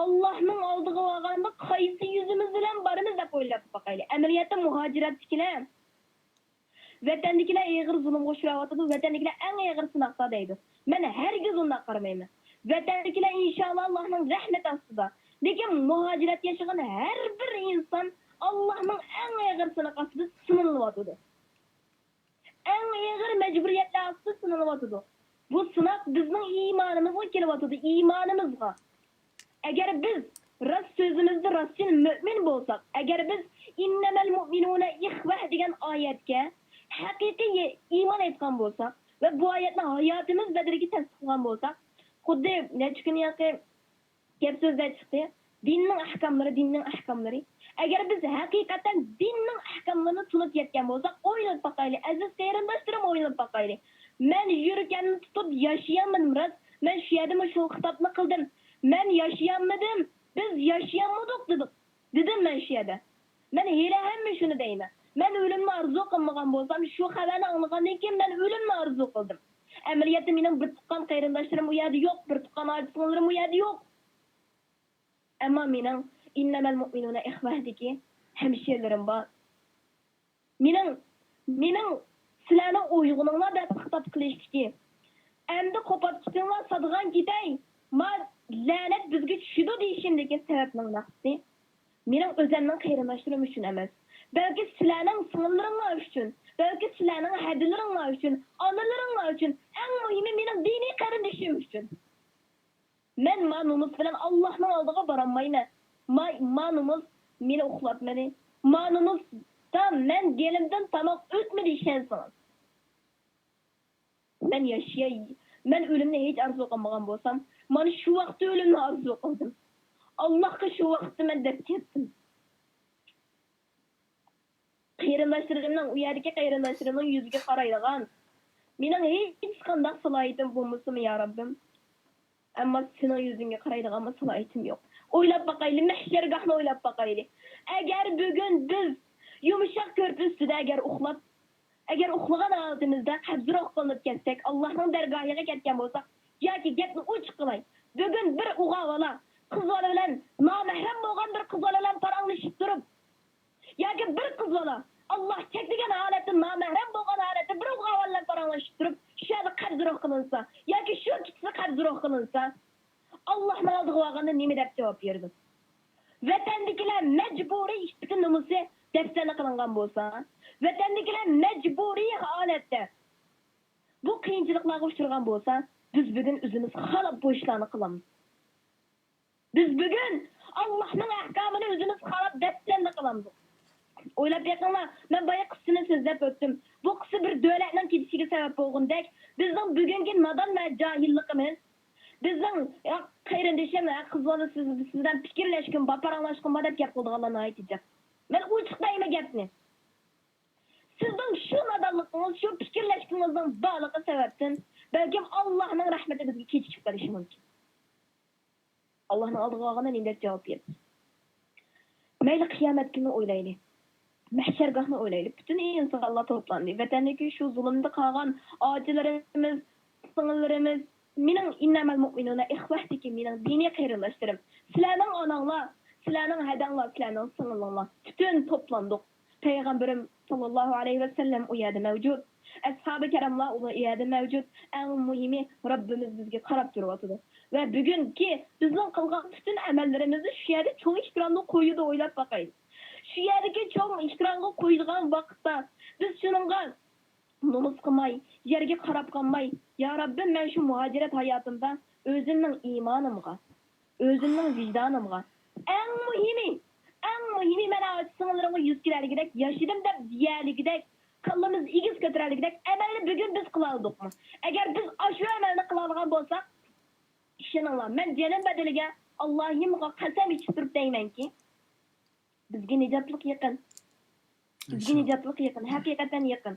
Speaker 4: Allohning oldiga olganda qaysi yuzimiz bilan borimiz deb o'ylab boqayli. Amaliyotda muhojiratchilar vatandagilar ig'ir zulmga uchrayotdi, vatandagilar eng ig'ir sinoqda deydi. Men hargiz unday qaramayman. Vatandagilar inshaalloh Allohning rahmati ostida. Lekin muhojirat yashagan har bir inson Allohning eng ig'ir sinoqasida sinalyotdi. Eng ig'ir majburiyatlar ostida sinalyotdi. Bu sinoq bizning iymonimizga kelyotdi, iymonimizga. Agar biz rost so'zimizda rostchin mu'min bo'lsak, agar biz innamal mu'minuna ikhva degan oyatga haqiqiy iymon etgan bo'lsak va bu oyatni hayotimiz badaliga tasdiqlagan bo'lsak, xuddi necha kun yoki gap so'zlar chiqdi, dinning ahkomlari. Agar biz haqiqatan dinning ahkomlarini tunib yetgan bo'lsak, o'ylab boqaylik, aziz qarindoshlarim, o'ylab boqaylik. Men yurganimni tutib yashayolmadim, rost. Men shu yerda shu xitobni qildim. Men yashayolmadim. Biz yashayolmadik dedim men shu yerda. Men hali hamma shuni deyman. Men o'limni orzu qilmagan bo'lsam, shu xabarni anglagandan keyin men o'limni orzu qildim. Amaliyotda mening bir tuqqan qarindoshlarim u yerda yo'q, bir tuqqan ojislarim u yerda yo'q. Ammo mening innamal mu'minuna ikhvatiki hemşirelerim bor. Mening Sizlarning o'yg'uninglar deb xitob qilishdi. Endi qo'patishinglar sadigan ketay. Ma la'nat bizga tushidi deyishimdagi sababning naqsi. Mening o'zimning qarindoshlarim uchun emas. Balki sizlarning sing'illaringlar uchun, balki sizlarning hadilaringlar uchun, onalaringlar uchun, eng muhimi mening diniy qarindoshim uchun. Men ma'numuz bilan Allohning oldiga borolmayman. Ma'numuz meni uxlatmadi. Ma'numuzda men gelimdan tamoq o'tmadi ishensiniz. Men yaşayay, men ölümni hiç arzu qilmagan bo'lsam, mana shu vaqtda ölümni arzu qildim. Allohga shu vaqtda men deb ketdim. Qarindoshlarimning u yerdagi qarindoshlarimning yuziga qaraydigan, mening hech qanday salohiyatim bo'lmasmi ya Rabbim? Ammo sening yuzingga qaraydigan salohiyatim yo'q. O'ylab baqayli, mahshargohni o'ylab baqayli. Agar bugun biz yumshoq ko'rpa ustida agar uxlagan holatimizda qabzroq qilinib ketsak, Allohning dargohiga ketgan bo'lsak, yoki gapni ochiq qilay. Bugun bir o'g'il qiz bilan nomahram bo'lgan bir qiz bilan paranglashib turib, yoki bir qiz bola Allah cheklagan holatda nomahram bo'lgan holatda bir o'g'il bilan paranglashib turib, shuni qabzroq qilinsa, yoki shu ikkisi qabzroq qilinsa, Allohning oldiga borganda nima deb javob berdi? Vatandagilar majburiy ishbitin nomusi dafsana qilingan bo'lsa, vatandagilar majburiy holatda bu qiyinchiliklarga uchragan bo'lsa, biz bugun o'zimiz xalab bu ishlarni qilamiz. Biz bugun Allohning ahkomini o'zimiz xalab dafsana qilamiz. O'ylab beqinglar, men boya qissani so'zlab o'tdim. Bu qissa bir davlatning ketishiga sabab bo'lgandek, bizning bugungi nodon va johilligimiz, bizning qarindoshim, qizlar sizdan fikrlashgan, baparanglashgan deb gap qilganlarni aytacak. Men uchiqdayman gapni. Sizning shu nodonligingiz, shu fikrlashganingizning borligi sababdan balki Allohning rahmati bizga kechikib qolishi mumkin. Allohning oldiga borganda nima deb javob berdi? Mayli qiyomat kuni o'ylaylik. Mahshargohni o'ylaylik. Butun insonlar to'plandi. Vatandagi shu zulmda qolgan ojilarimiz, singillarimiz, mening innamal mu'minuna ikhwatiki, mening diniy qarindoshlarim. Sizlarning onanglar, sizlarning hadanglar, sizlarning singillarlar butun to'plandik. Payg'ambarim sallallohu alayhi va sallam u yerda mavjud. Ashabi karamlar u yerda mavjud. Eng muhimi Robbimiz bizga qarab turyapti. Va bugungi bizning qilgan butun amallarimizni shu yerda cho'ng ishtiromda qo'ydi, o'ylab baqaylik. Shu yerdagi cho'ng ishtiromga qo'yilgan vaqtda biz shuningga nomus qilmay, yerga qarab qolmay, ya Rabbim, men shu muhojirat hayotimda o'zimning iymonimga, o'zimning vijdonimga, eng muhimi mana singllarimga yuz kelaligidek, yashidim deb diyaligidek, qillimiz igiz ko'taraligidek amalni bugun biz qila oldikmi? Agar biz shu amalni qila olgan bo'lsak, ishoninglar, men janim badaliga Allohimga qasam ichib turib deymanki, bizga nijotlik yaqin. Bizga nijotlik yaqin, haqiqatan yaqin.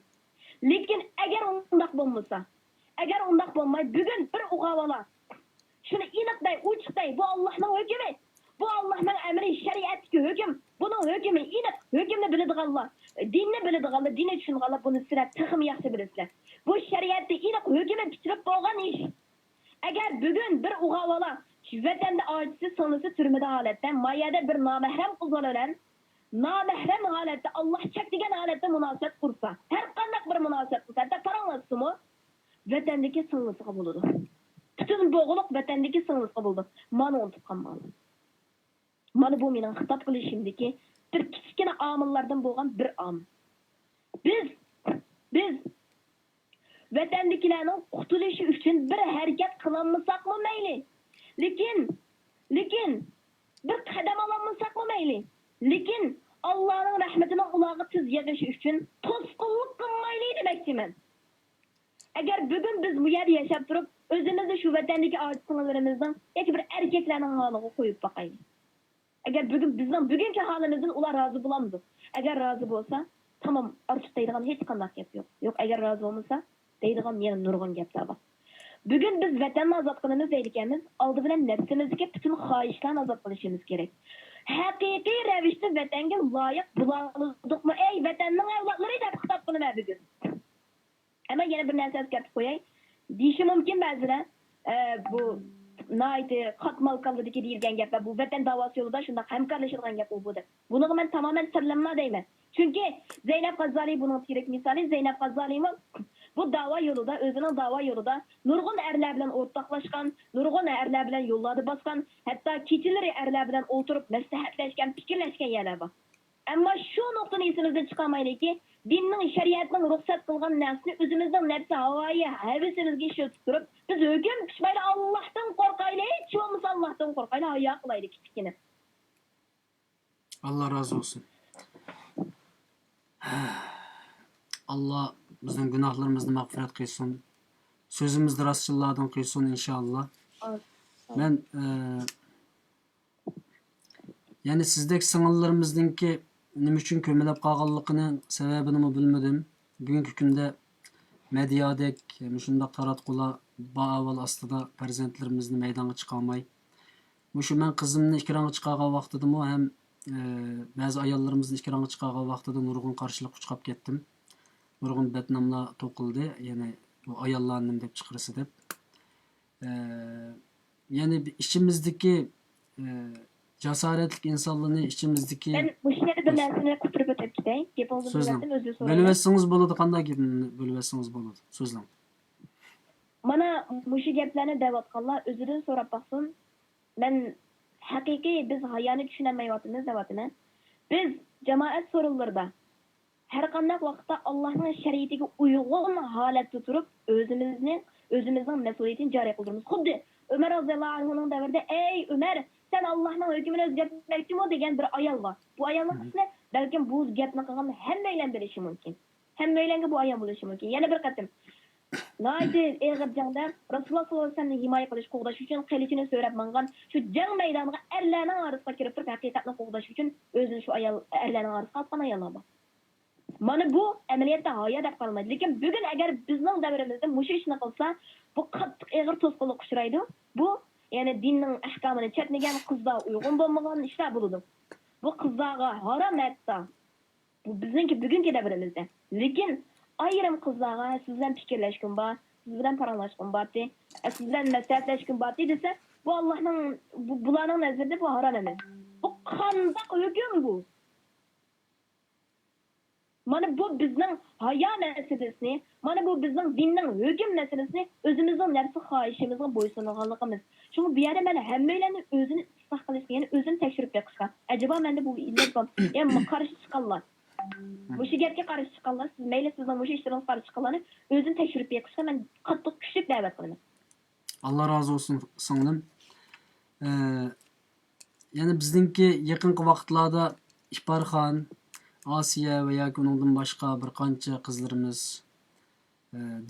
Speaker 4: Lekin agar undaq bo'lmasa, agar undaq bo'lmay, bugun bir o'g'avola shuni aniqday, ochiqday, bu Allohning hukmi, bu Allohning amri, shariatning hukm, buning hukmi aniq, hukmni biladiganlar, dinni biladiganlar, dinni tushunganlar buni sizlar texim yaxshi bilasizlar. Bu shariatda aniq hukmi bitirib bo'lgan ish. Agar bugun bir o'g'avola vatanda ojisi, sonisi turmada holatda, mayada bir nomahram qiz bilan nomahram holatda, Alloh chekdigan holatda munosabat qursa, har qanday bir munosabat qursa, hatto paranglashsa-mu, vatandagi singlisiga bo'ladi. Butun bo'g'liq vatandagi singlisiga bo'ldi. Mana unutib qolmayman. Mana bu mening xitob qilishimdagi bir kichkina omillardan bo'lgan bir omil. Biz vatandagilarning qutulishi uchun bir harakat qilolmasaqmi mayli. Lekin bir qadam ololmasaqmi mayli. Lekin Allohning rahmatining ularga tez yig'ishi uchun to'sqinlik qilmaylik demoqchiman. Agar bugun biz bu yerda yashab turib, o'zimizni shu vatandagi ojislarimizdan yoki bir erkaklarning holiga qo'yib boqaylik. Agar bugun bizning bugungi holimizdan ular rozi bo'lamdi. Agar rozi bo'lsa, tamom, ortiq deydigan hech qanday gap yo'q. Yo'q, agar rozi bo'lmasa, deydigan yana nurg'un gaplar bor. Bugun biz vatanni ozod qilamiz deydiganmiz, oldi bilan nafsimizga butun xohishlarni ozod qilishimiz kerak. Haqiqiy ravishda vatanga loyiq bo'ladikmi? Ey vatanning avlodlari deb xitob qilaman bugun. Ama yana bir narsa eslatib qo'yay. Deyishi mumkin ba'zilar, bu naydi katmal kaldıdaki deyilgen gaplar bu vatan davası yolunda şunda hamkarlaşılgan gap bu deb. Bunu men tamamen sırlanma deyman. Çünkü Zeynep Gazali bunun tirik misali. Zeynep Gazali'nin bu dava yolunda, özünün dava yolunda nurgun erler bilen ortaklaşkan, nurgun erler bilen yolladı baskan, hatta keçileri erler bilen oturup meslahatleşken, fikirleşken yerler var. Ama şu noktanı esimizden çıkamaydı ki dinning, şeriatning ruxsat qilgan narsani o'zimizning nafsi havoyi havisimizga ishlatib turib biz hukm pishmayli Allohdan qo'rqaylik, hech bo'lmasa Allohdan qo'rqaylik, hayo qilaylik kichkina.
Speaker 3: Allah razı olsun. Allah bizden günahlarımızı mağfiret kılsın. Sözümüzde rastçılardan kılsın inşallah. Ben yani sizdeki sınırlarımızdaki nima uchun ko'milib qolganligini sababini bilmadim. Bugungi kunda medyadek shundoq taratqular avval ostida farzandlarimizni maydonga chiqolmay shu men qizimni ekranga chiqargan vaqtidami ham ba'zi ayollarimizni ekranga chiqargan vaqtida nurg'un qarshilik uchqab ketdim. Nurg'un batnomlar to'qildi, ya'ni bu ayollarning deb chiqirsa deb. Ya'ni ichimizdagi jasoratli insonlarni ichimizdagi
Speaker 4: Ben bu işleri bir narsani kuturup ötüp gideyim. Gepoldu bilatim özü sorayım.
Speaker 3: Bölüversanız bo'ladi, qanday gapni bölüversanız bo'ladi. So'zlang.
Speaker 4: Mana mushu gaplarni deyotganlar o'zidan so'rab baxsin. Men haqiqiy biz hayoni tushunmayotimiz deyapman. Biz jamoat so'rovlarida har qanday vaqtda Allohning shariatiga uyg'un holatda turib o'zimizning mas'uliyatini joriy qildiramiz. Xuddi Ömer roziyallohu anhuning davrida ey Ömer sen Allah'ın hükmünü özgürtmekçi mi degan bir ayol var. Bu ayolning ismi belki bu gapni qilgan hammaylar bilishi mumkin. Hammaylarga bu ayol bo'lishi mumkin. Yana bir qatim. Naydi eg'ir jangda Rasululloh sollallohu alayhi vasallamni himoya qilish, qo'g'dash uchun qilichini so'rab mangan shu jang maydoniga erlarning orasiga kirib turib haqiqatni qo'g'dash uchun o'zini shu ayol erlarning orasiga olgan ayollar bor. Mana bu amaliyotda hoya deb qolmaydi. Lekin bugun agar bizning davrimizda mushu ishni qilsa, bu qattiq eg'ir to'sqinlik uchraydi. Bu yani dinning ahkamini chetlagan qizlar uyg'un bo'lmagan ishlar bo'ladi. Bu qizlarga harom hatta. Bu bizningki bugungi davrimizda. Lekin ayrim qizlarga siz bilan fikrlashgan bor, siz bilan paralashgan bor, siz bilan maslahatlashgan bor desa, bu Allohning bularning nazarida bu harom emas. Bu qanday hukm bu? Mana bu bizning hayo masalasini, mana bu bizning dinning hukm masalasini o'zimizning nafsi xohishimizga bo'ysunganligimiz. Shunga bu yerda mana hammalarni o'zini isloh qilishga, ya'ni o'zini tekshirib beqishga. Acaba menda bu illat bor. Ya'ni qarshi chiqqanlar. Bu gapga qarshi chiqqanlar, siz mayli sizning bu ishlaringiz qarshi chiqqanlarni o'zini tekshirib beqishga men qattiq kuchli da'vat qilaman.
Speaker 3: Allah razı olsun singlim. Yani bizdinki yaqinqi vaqtlarda Iparxon, Asiya ve yoki uningdan boshqa bir qancha qizlarimiz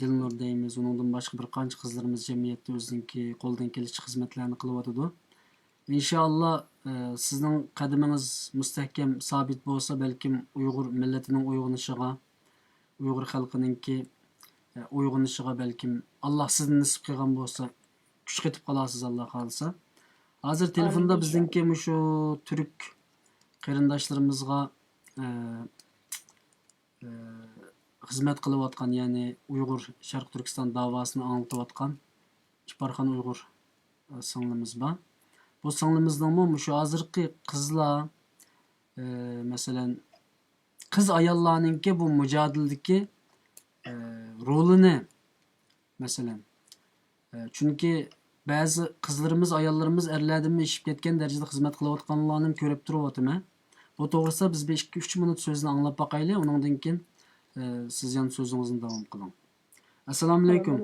Speaker 3: Dilnur deymiz, uningdan boshqa bir qancha qizlarimiz jamiyatda o'ziniki qo'ldan keluvchi xizmatlarni qilyotidi. İnşallah sizning qadamingiz mustahkam sabit bo'lsa, balkim Uyg'ur millatining uyg'onishiga, Uyg'ur xalqininki uyg'onishiga balkim Alloh sizni nisib qilgan bo'lsa, kuch qetib qolasiz Alloh xolsa. Hozir telefonda bizningki shu turk qarindoshlarimizga xizmat qilayotgan, ya'ni Uyg'ur Sharq Turkiston davosini anglatayotgan Iparxon Uyg'ur singlimiz bor. Bu singlimizning shu hozirgi qizlar, masalan, qiz ayollarningki bu mujodiladagi rolini masalan, chunki ba'zi qizlarimiz, ayollarimiz erlardan eshib ketgan darajada xizmat qilayotganlarni ko'rib turibman. Bu to'g'risida biz 2-3 minut so'zni anglab boqaylik, undan keyin siz ham so'zingizni davom qiling. Assalomu alaykum.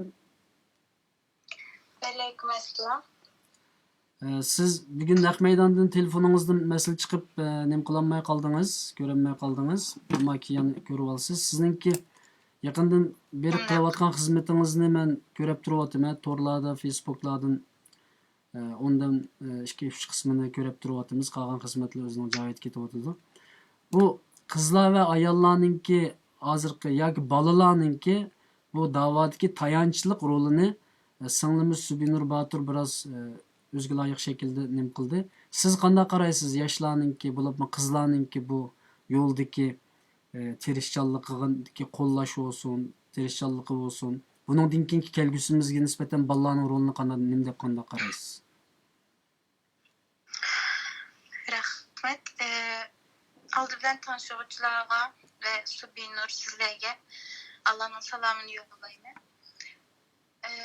Speaker 7: Alaykum assalom.
Speaker 3: Siz bugun naq maydondan telefoningizdan masal chiqib, nim qilolmay qoldingiz, ko'rinmay qoldingiz. Ammo keyin ko'rib olsiz. Sizningki yaqindan beri qilayotgan xizmatingizni men ko'rib turibman, torlarda, Facebooklardan ondan 2-3 qismini ko'rib turibmiz. Qolgan xizmatlar o'zining joyiga ketyapti. Bu qizlar va ayollarningki hozirgi yoki bolalarningki bu da'vodagi tayanchlik rolini singlimiz Subinur Batur biroz o'ziga loyiq shaklda nim qildi. Siz qanday qaraysiz yoshlarningki, bo'libmi qizlarningki bu yo'ldagi tirishchanligi qo'llash olsun, tirishchanligi olsun. Buningdan keyingi kelgusimizga nisbatan bolalarning rolini qanday nim deb qanday qaraysiz?
Speaker 7: rahmet. Aldı bilen tanışıqçılarga ve Subinur sizlerge Allah'ın salamını yollayayım.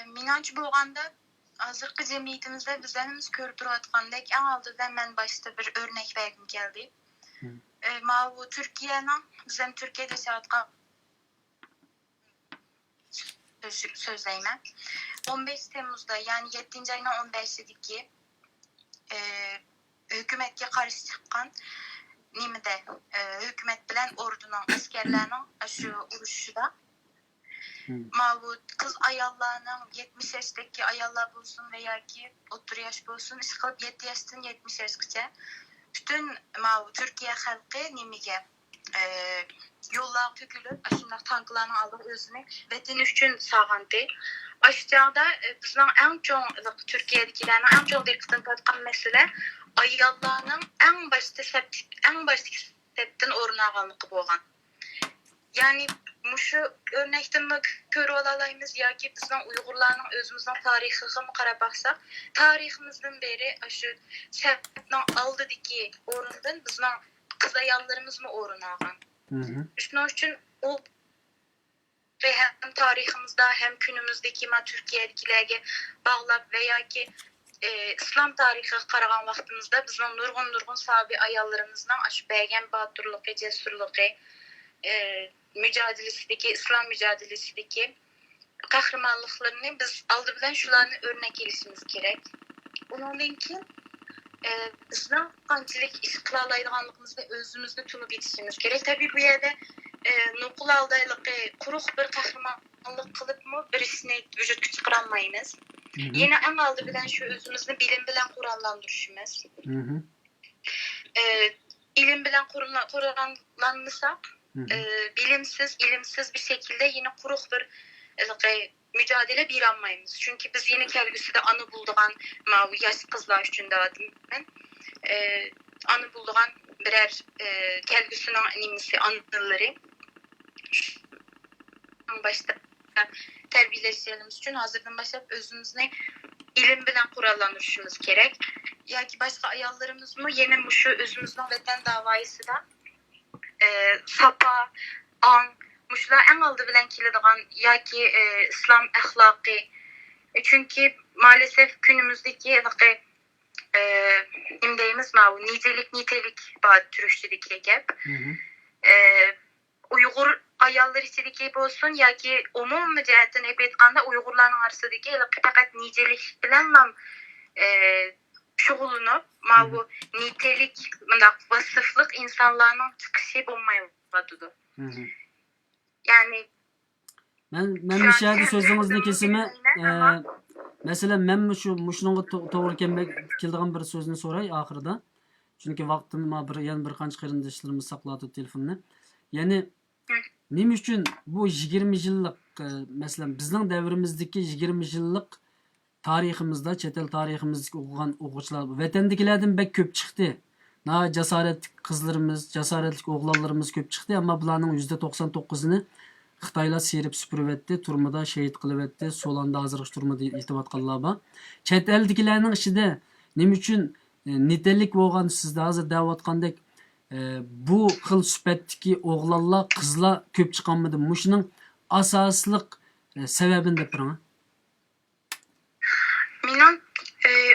Speaker 7: Minanç bolganda hazırkı cemiyetimizde bizlerimiz körüp duratqandek en aldı bilen men başta bir örnek vergim geldi. Bu Türkiye'nin bizim Türkiye'de yaşayatqan sözleyme. 15 Temmuz'da yani 7. ayının 15'ideki hükümetke karşı çıkan nimede hükümet bilen ordunun askerlerinin şu uruşuda bu kız ayallarının 70 yaştaki ayallar bulsun veya ki 30 yaş bulsun iş kılıp 7 yaştan 70 yaşgacha bütün Türkiye halkı nimige yollar tökülüp aşınlar tanklarını alıp özünü vətən üçün sağandı. Aşağıda bizden en çok Türkiye'dekilerin en çok dikkatini tatkan mesele ayallarının en başta septten orunağanlığı bolğan. Yani şu örnekten mi körü olalayımız ya ki bizden Uygurlarının özümüzden tarihine mi kara baksak tarihimizden beri şu septten aldıdaki orundan bizden kız ayallarımız mı orunağan? Şunun için o ve hem tarihimizde hem günümüzdeki Türkiye'dekilerge bağlap veya ki İslam tarihi qaragan vaqtimizda bizning nurg'un sahabi ayollarimizdan aş bergan baturluqi, cesurluqi, mücadelesideki, İslam mücadelesideki qahramonliklarini biz aldı bilen şularni örnek elishimiz kerak. Undan keyin bizning qanchalik ish qila oladiganligimizni o'zimizda tunib yetishimiz kerak. Tabii bu yerda nuqul aldaylıqi, quruq bir qahramonlik qilibmi bir ishni vujudga chiqara olmaymiz. Yine en aldı bilen şu özümüzü bilim bilen kurallandırışımız. İlim bilen kurallanmışsak bilimsiz, ilimsiz bir şekilde yine kuruk bir mücadele bir anmayımız. Çünkü biz yine kelgisi de anı bulduğun yaş kızlar üçün dağıdım ben. Anı bulduğun birer kelgisinin nimisi anıları. Başta terbiyeleştirmemiz için hazırdan başlayıp özümüzü ilim bilen kurallanışımız gerek. Ya ki başka ayallarımız mı yine bu şu özümüzün vətən davayısı da sapa, an, muşlar en aldı bilen kilidğan ya ki İslam ahlakı. Çünkü maalesef günümüzdeki imdeyimiz nicelik nitelik bazı türüştüdeki gep. Uygur ayallar içindeki olsun ya ki umum mücahitin etqanda Uygurların arasındaki faqat nicelik bilen şugulunup bu nitelik vasıflık insanların çıkışı bulmayıvadıdı. Yani
Speaker 3: men bu şerde sözünüzni kesime mesela men şununğa to'g'ri keladigan bir so'zni so'ray oxirida. Chunki vaqtim bir qancha qarindoshlarimiz saqladi telefonni. Ya'ni nima uchun bu 20 yillik mesela bizning davrimizdagi 20 yillik tariximizda chet el tariximizdagi o'qigan o'quvchilar vatandagilardan bek ko'p chiqdi. Jasoratli qizlarimiz, jasoratli o'g'lonlarimiz ko'p chiqdi, ammo bularning %99'ini Xitoylar serib supuribdi, turmada shahid qilibdi, Solanda hozirgi turmada yetayotganlar bor. Chet eldagilarning ichida nima uchun nitelik bo'lgan sizda hozir deyotgandek bu xil sifatdagi o'g'lonlar, qizlar ko'p chiqanmidi? Mushuning asosliq sababini deb turing.
Speaker 7: Mening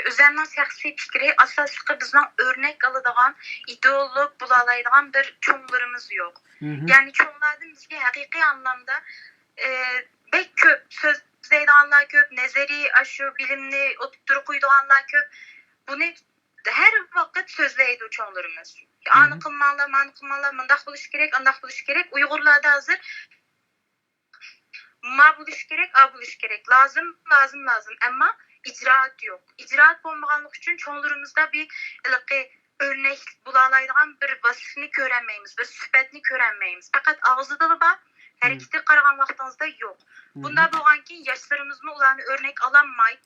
Speaker 7: özümden şahsi fikri asaslıqı bizden örnek alıdığan, ideolog bulalaydıgan bir çoğunlarımız yok. Yani çoğunlardan bizge hakiki anlamda bek köp sözleydiğanlar köp, nezeri, aşı, bilimli, oturup koyduğanlar köp. Bunu her vakit sözleydi çoğunlarımız. Anı kılmalı, manı kılmalı, mındak buluş gerek, andak buluş gerek. Uygurlarda hazır ma buluş gerek, a buluş gerek. Lazım. Ama icraat yok. İcraat olmaganlık için çoğunlarımızda bir örnek bulalaydıgan bir vasıfını göremeyimiz, bir sübetini göremeyimiz. Fakat ağzıda da var, hareketi qaragan vaqtınızda yok. Bunda bolğan ki yaşlarımız mı ularını örnek alanmay,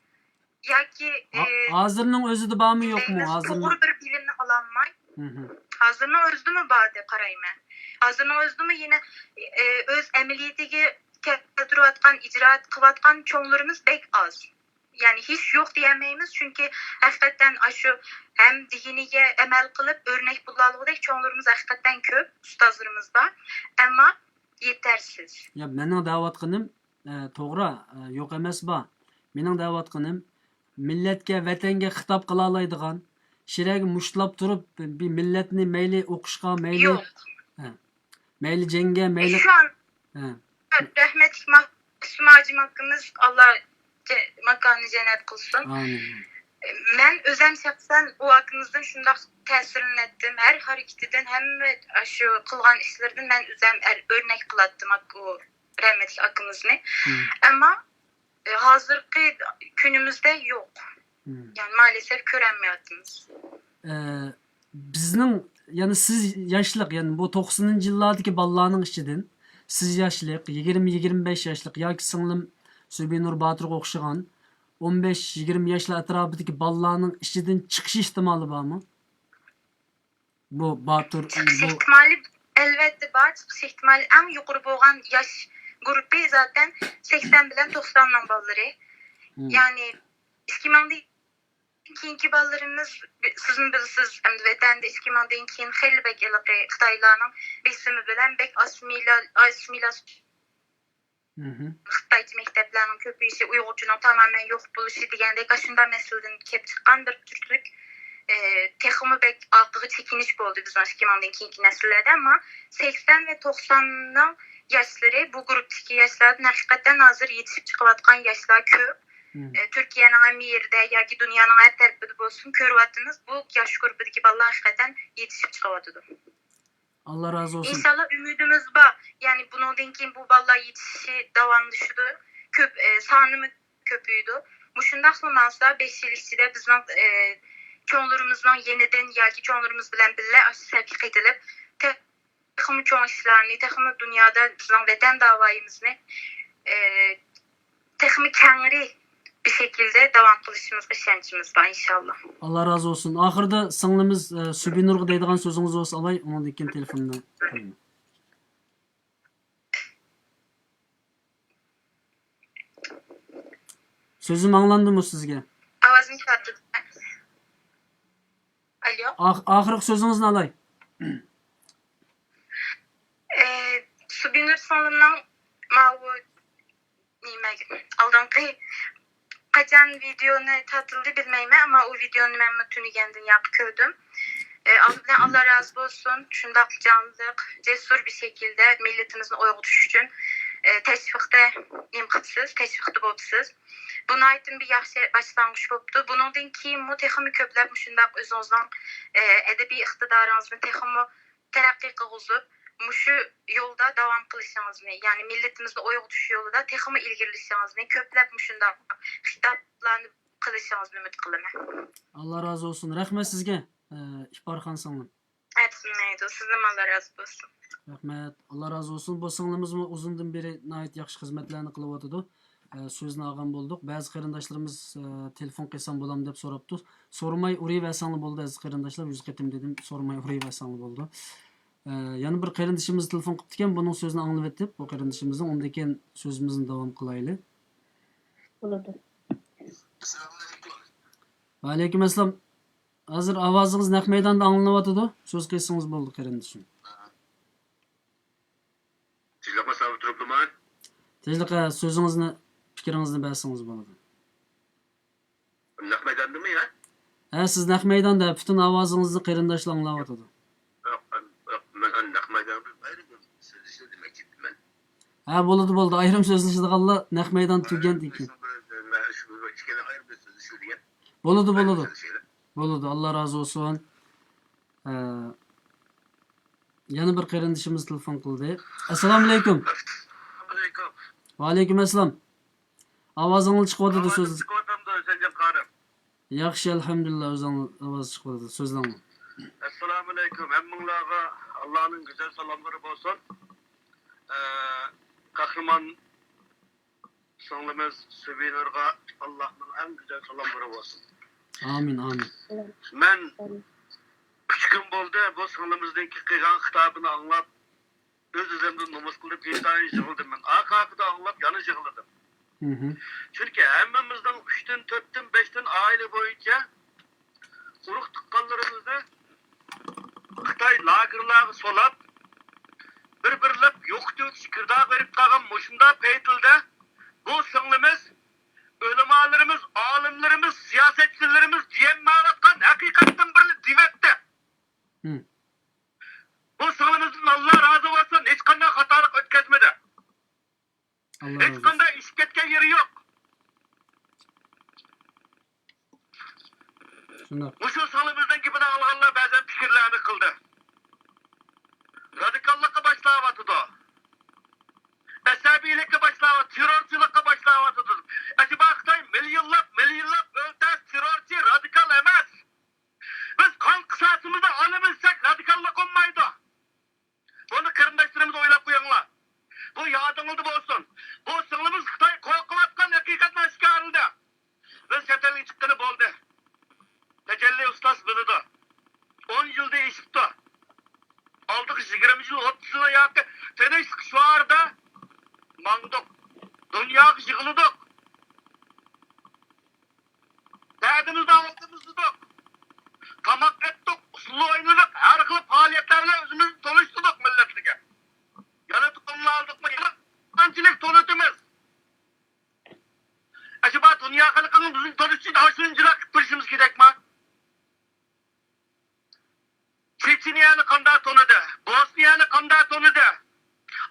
Speaker 7: ya ki
Speaker 3: hazırның özü barmı yok mu?
Speaker 7: Doğru bir bilimini alanmay. Hazırның özü mü var de qarayım. Hazırның özü mü yine öz əməliyyətigi keltiriyotgan, icraat qılayotgan çoğunlarımız bek az. yani hiç yok diyemeyimiz çünkü hakikaten şu hem diniye emel kılıp örnek bulalığıdaki çoğunlarımız hakikaten köp, ustazlarımız var ama yetersiz.
Speaker 3: Ya mening da'vatqinim to'g'ri, yo'q emas bu. Mening da'vatqinim millatga, vatanga xitob qila oladigan, shiragi mushtlab turib bir millatni mayli o'qishga, mayli
Speaker 7: Yok.
Speaker 3: mayli jangga, mayli
Speaker 7: Şu an
Speaker 3: ha.
Speaker 7: rahmetli Mahsum Hacım hakkımız Allah makanı cennet kılsın.
Speaker 3: Amin.
Speaker 7: Ben özem şahsen o hakkınızdan şunda təsirini ettim. Her hareketinden hem şu kılgan işlerden ben özem örnek kılattım o rahmetli hakkımızını. Ama hazırki günümüzde yok. Yani maalesef görenmiyordunuz.
Speaker 3: Bizning, yani siz yoshliq, yani bu 90-cı yillardagi bolalarning ichidan siz yoshliq, 20-25 yoshliq yoki singlim Subinur Boturga o'xshagan 15-20 yoshlar atrofidagi bolalarning ichidan chiqish ehtimoli bormi? Bu Botur,
Speaker 7: Çıkış
Speaker 3: bu
Speaker 7: ihtimali elbette var. Çıkış ihtimali en yukarı boğan yaş grubu zaten 80 bilen 90 balları. Yani 2000'deki ballarımız sizin bilsiz hem de vətəndə 2000'deki xeyli bek əlaqə Xitaylarının besimi bilen bek asimilasyon Xitay məktəblərinin köpüyüşü Uyğurcunun tamamen yok buluşu degəndə qaşında məsələdən kep çıxan bir Türklük teximi bek altığı çekiniş oldu bizim 2000'deki nesillerde ama 80 ve 90'dan yaşları bu gruptaki yaşlardan hakikaten hazır yetişip çıkıvatkan yaşlar köp. Türkiye'nin hem yerde ya ki dünyanın her tarafında olsun körüvatınız bu yaş grubundaki ballar hakikaten yetişip çıkıvatıdı.
Speaker 3: Allah razı olsun.
Speaker 7: İnşallah ümidimiz var. Yani bunun denkin bu ballar yetişi davamlışıdı. Köp, sanımı köpüydü. Bu şundaqlamazda 5 yıl içinde bizim çoğunlarımızdan yeniden ya ki çoğunlarımız bilen bile sevk edilip texmi çoğun işlerini, texmi dünyada bizim vətən davayımızını texmi kəngri bir şekilde devam kılışımızga şençimiz var inşallah.
Speaker 3: Allah razı olsun. Ahırda singlimiz Subinurga deydigan so'zingiz bo'lsa olay, undan keyin telefondan. Sözüm anglandimi sizga?
Speaker 7: Avazım çarptı. Alo.
Speaker 3: Ahirgi so'zingizni olay.
Speaker 7: Subinur sonundan mavu aldanqı kaçan videonu tatıldı bilmeyme ama o videonu ben tünügendin yapıp gördüm. Allah razı olsun. Şundak canlılık, cesur bir şekilde milletimizin oyu tutuş için teşvikte imkansız, teşvikte bopsuz. Buna aitin bir yaxşı başlangıç boptu. Bunun keyin bu teximi köpler şundak özünüzden edebi iktidarınızı teximi terakki kılıp şu yolda devam kılışınızını, yani milletimizin oyu tutuş yolda teximi ilgilişinizini, köpler şundak hitaplarını kılışınızını ümit kılımı.
Speaker 3: Allah razı olsun. Rahmet sizge. İhbarxon singlim.
Speaker 7: Aytmaydi. Sizden Allah razı olsun.
Speaker 3: Rahmet. Allah razı olsun. Bu singlimiz uzundan beri nayet yaxshi xizmatlarni qilib o'tadi. So'zni olgan bo'ldik. Ba'zi qarindoshlarimiz telefon qilsam bo'lam deb so'rabdi. So'ramay urayversanglar bo'ldi aziz qarindoshlar. 100 qatim dedim. So'ramay urayversanglar bo'ldi. Yana bir qarindoshimiz telefon qilibdi ekan, buning so'zini anglab o'tib, bu qarindoshimizning undan keyin so'zimizni davom qilaylik.
Speaker 4: Bo'ladi.
Speaker 3: Va alaykum assalom. Hozir ovozingiz naq maydonda anglanayotidi. So'z qilsangiz bo'ldi qarindoshim.
Speaker 6: Tezlikle sabit durupluman.
Speaker 3: Tezlikle so'zingizni, fikringizni bersangiz bo'ladi.
Speaker 6: Naq maydanda mı ya?
Speaker 3: Ha, siz naq maydonda butun ovozingizni qarindoshlar anglayotidi.
Speaker 6: Ben naq maydanda ayrı sözleşti demek ki ben.
Speaker 3: Ha, bo'ldi. Ayrim so'zlashadiganlar naq maydon tugan ekan.
Speaker 6: Şu ikili ayrı bir sözleşti diye.
Speaker 3: Bo'ldi. Bo'ldi. Allah razı olsun. Yana bir qarindoshimiz telefon qildi. Assalomu alaykum.
Speaker 6: Aleyküm.
Speaker 3: Va alaykum assalom. Ovozingiz chiqyapti so'z.
Speaker 6: Çıkmatamda sence karım.
Speaker 3: Yaxshi, alhamdulillah, o'zingiz ovoz chiqyapti. So'zlang.
Speaker 6: Esselamu aleyküm. Hemminlağa Allah'ın güzel selamları olsun. Kahraman sonumuz Subinur'a Allah'ın en güzel selamları olsun.
Speaker 3: Amin.
Speaker 6: Ben 3 gün oldu bu sonumuzdaki kıygan kitabını anlap öz üzümden namaz kılıp intihar yığıldım ben. Akakı da anlap yanı yığıldım. Çünkü hemmimizden 3'ten 4'ten 5'ten aile boyunca uruk tıkkanlarımızda Xitay lagerlarga solap bir-birlep yo'qdek şikirdağ verip kalgan muşunda peytilde bu sınlimiz, ölümalarımız, alimlerimiz, siyasetçilerimiz diyen mağlatkan hakikatten birini divetti. Bu sınlımızın Allah razı olsun hiç kanday hatalık ötkezmedi.
Speaker 3: Allah razı
Speaker 6: Hiç
Speaker 3: olsun.
Speaker 6: kanday iş ketken yeri yok.
Speaker 3: Şundak.
Speaker 6: Bu şu sınlımızdan gibine Allah'la bazen fikirlerini kıldı. Radikallıkka başlavatıdı. Esabilikka başlavatıdı. Terörçülükka başlavatıdı. Acaba Xitay milyonlap öldüz terörçü radikal emas. Biz kan kısasımızda alabilsek radikallık olmaydı. Bunu kırındaşlarımız oylap koyunlar. Bu yadınıldı olsun. Bu sınırımız Xitay korkulatkan hakikaten aşkarıldı. Biz çetelin çıktığını boldu. Tecelli ustas bildi. 10 yılda işipti. Aldık 20 yıl 30 yıl yaktı. Teneş şu arada mandık. Dünya yıkıldık. Derdimizde altımızdık. Tamak ettik, uslu oynadık. Her kılıp faaliyetlerle özümüzü tanıştırdık milletlige. Yönetimini aldık mı? Yöneticilik tonutimiz. Acaba dünya halkının bizim tanıştığı haşıncılık bilişimiz gerek mi? Çeçeniyanı kanda tonudu, Bosniyanı kanda tonudu.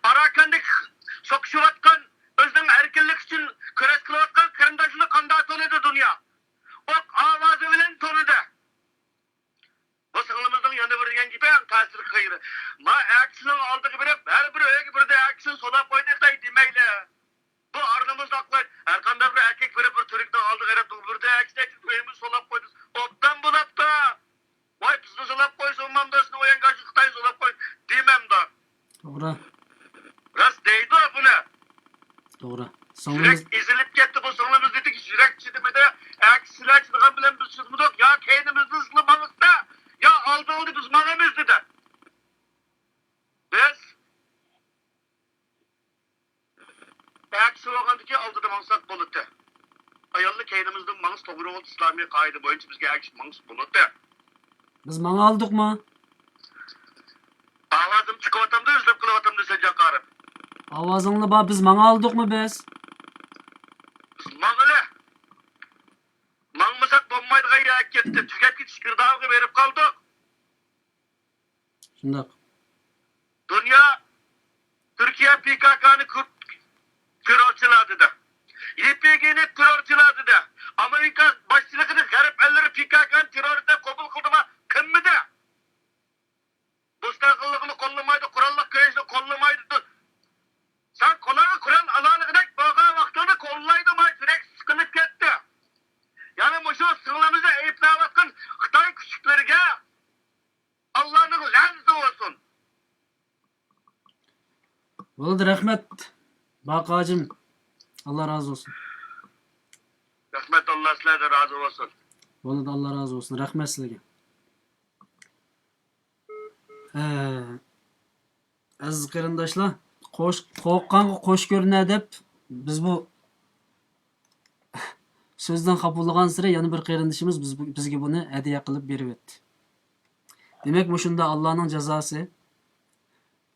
Speaker 6: Arakan'da sokuşuvatkan, özünün erkinlik için köres kılıvatkan kırındaşını kanda tonudu dünya. Ok avazı bilen tonudu. Bu sığılımızın yanı birgen gibi tasir kıyırı. Ma aksinin aldığı biri, her bir öyle bir de aksin soda koyduysa demeyle. Bu arnımızda aklayın. Erkanda bir erkek bir türükten aldığı yere bir de aksin köyümüz solap koyduysa. Ottan bulap da. Vay bizni solap koysa olmam da o yengacı Xitay solap koy demem da.
Speaker 3: Doğru.
Speaker 6: Rast deydi o bu ne?
Speaker 3: Doğru. Sonumuz
Speaker 6: Yürek ezilip gitti bu sonumuz dedi ki yürek çidimide aksiler çıdıgan bilen biz sızmadık. Ya kendimizde ıslımanızda ya aldığıldı biz manamız dedi. Biz aksi olgandı ki aldıdı mansak bulutu. Ayallı kendimizde manız doğru oldu İslami kaydı boyunca bizge aksi manız bulutu.
Speaker 3: biz mana aldık mı?
Speaker 6: Avazım çıkıvatamda özlep kılıvatamda sen cankarım.
Speaker 3: Avazınla ba biz mana aldık mı biz?
Speaker 6: Mağılı. Mağmasak bombaydı gayrı ak gitti. Tüket git şıkırdağını verip kaldık.
Speaker 3: Şundak.
Speaker 6: Dünya Türkiye PKK'nı terörçüladı da. YPG'ni terörçüladı da. Amerika başçılıkını garip elleri PKK'nın terörüne kabul kıldı mı? Kim mi de? Müstakilliğini kollamaydı, kurallık köyüsünü kollamaydı. Sen kolağı kural alanı kadar baka vaktini kollaydı mı? Sürekli sıkılıp gitti. Yani bu şu sığınımızı eğiplavatkan Xitay küçüklerine Allah'ın laneti olsun.
Speaker 3: Bo'ldi, rahmat. Baqacım. Allah razı olsun.
Speaker 6: Rahmet Allah sizlerden razı olsun.
Speaker 3: Bo'ldi, Allah razı olsun. Rahmat sizlarga. Aziz qarindoshlar, qo'rqqanga qo'sh ko'rinar deb biz bu so'zdan xafalangan sira yana bir qarindoshimiz bizga buni hadiya qilib berib o'tdi. Demak, bu shunda Allohning jazosi,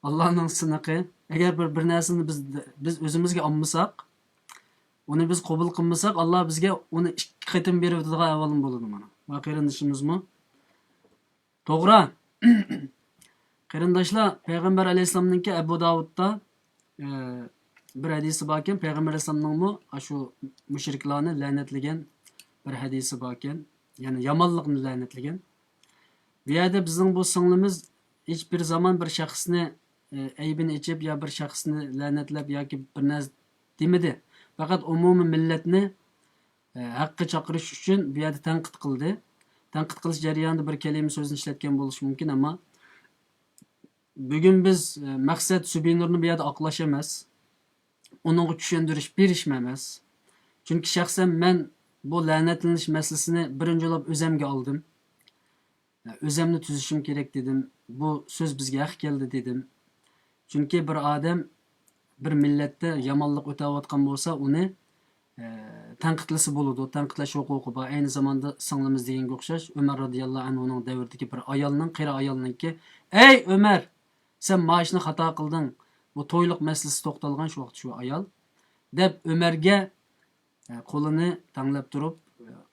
Speaker 3: Allohning siniqi. Agar bir narsani biz o'zimizga olmasak, uni biz qabul qilmasak, Alloh bizga uni ikki qatim berib o'tadigan ahvolim bo'ladi mana. Va qarindoshimizmi? To'g'ri. Qarindoshlar, Payg'ambar alayhisolamning Abu Davudda bir hadisi bor ekan. Payg'ambar alayhisolamning shu mushriklarni la'natlagan bir hadisi bor ekan. Ya'ni yomonlikni la'natlagan. Bu yerda bizning bu singlimiz hech bir zaman bir shaxsni aybini ichib yo bir shaxsni la'natlab yoki bir narsa demadi. Faqat umumiy millatni haqqa chaqirish uchun bu yerda tanqid qildi. Tanqid qilish jarayonida bir kalima so'zni ishlatgan bo'lishi mumkin, ammo bugun biz maqsad Subinurni bu yerda oqlash emas, uningga tushuntirish berishma emas. Chunki shaxsan men bu la'natlanish masalasini birinchilab o'zimga oldim. O'zimni tuzishim kerak dedim. Bu so'z bizga haq keldi dedim. Chunki bir odam bir millatda yomonlik o'tayotgan bo'lsa, uni tanqidlisi bo'ladi, tanqidlash huquqi bor. Aynı zamanda singlimiz deganga o'xshash Ömer radhiyallohu anhuning davridagi bir ayolning, qira ayolninki, "Ey Ömer, sen maishni xato qilding. Bu to'yliq masalasi to'xtalgan shu vaqt shu ayol" deb Ömerga qo'lini tanglab turib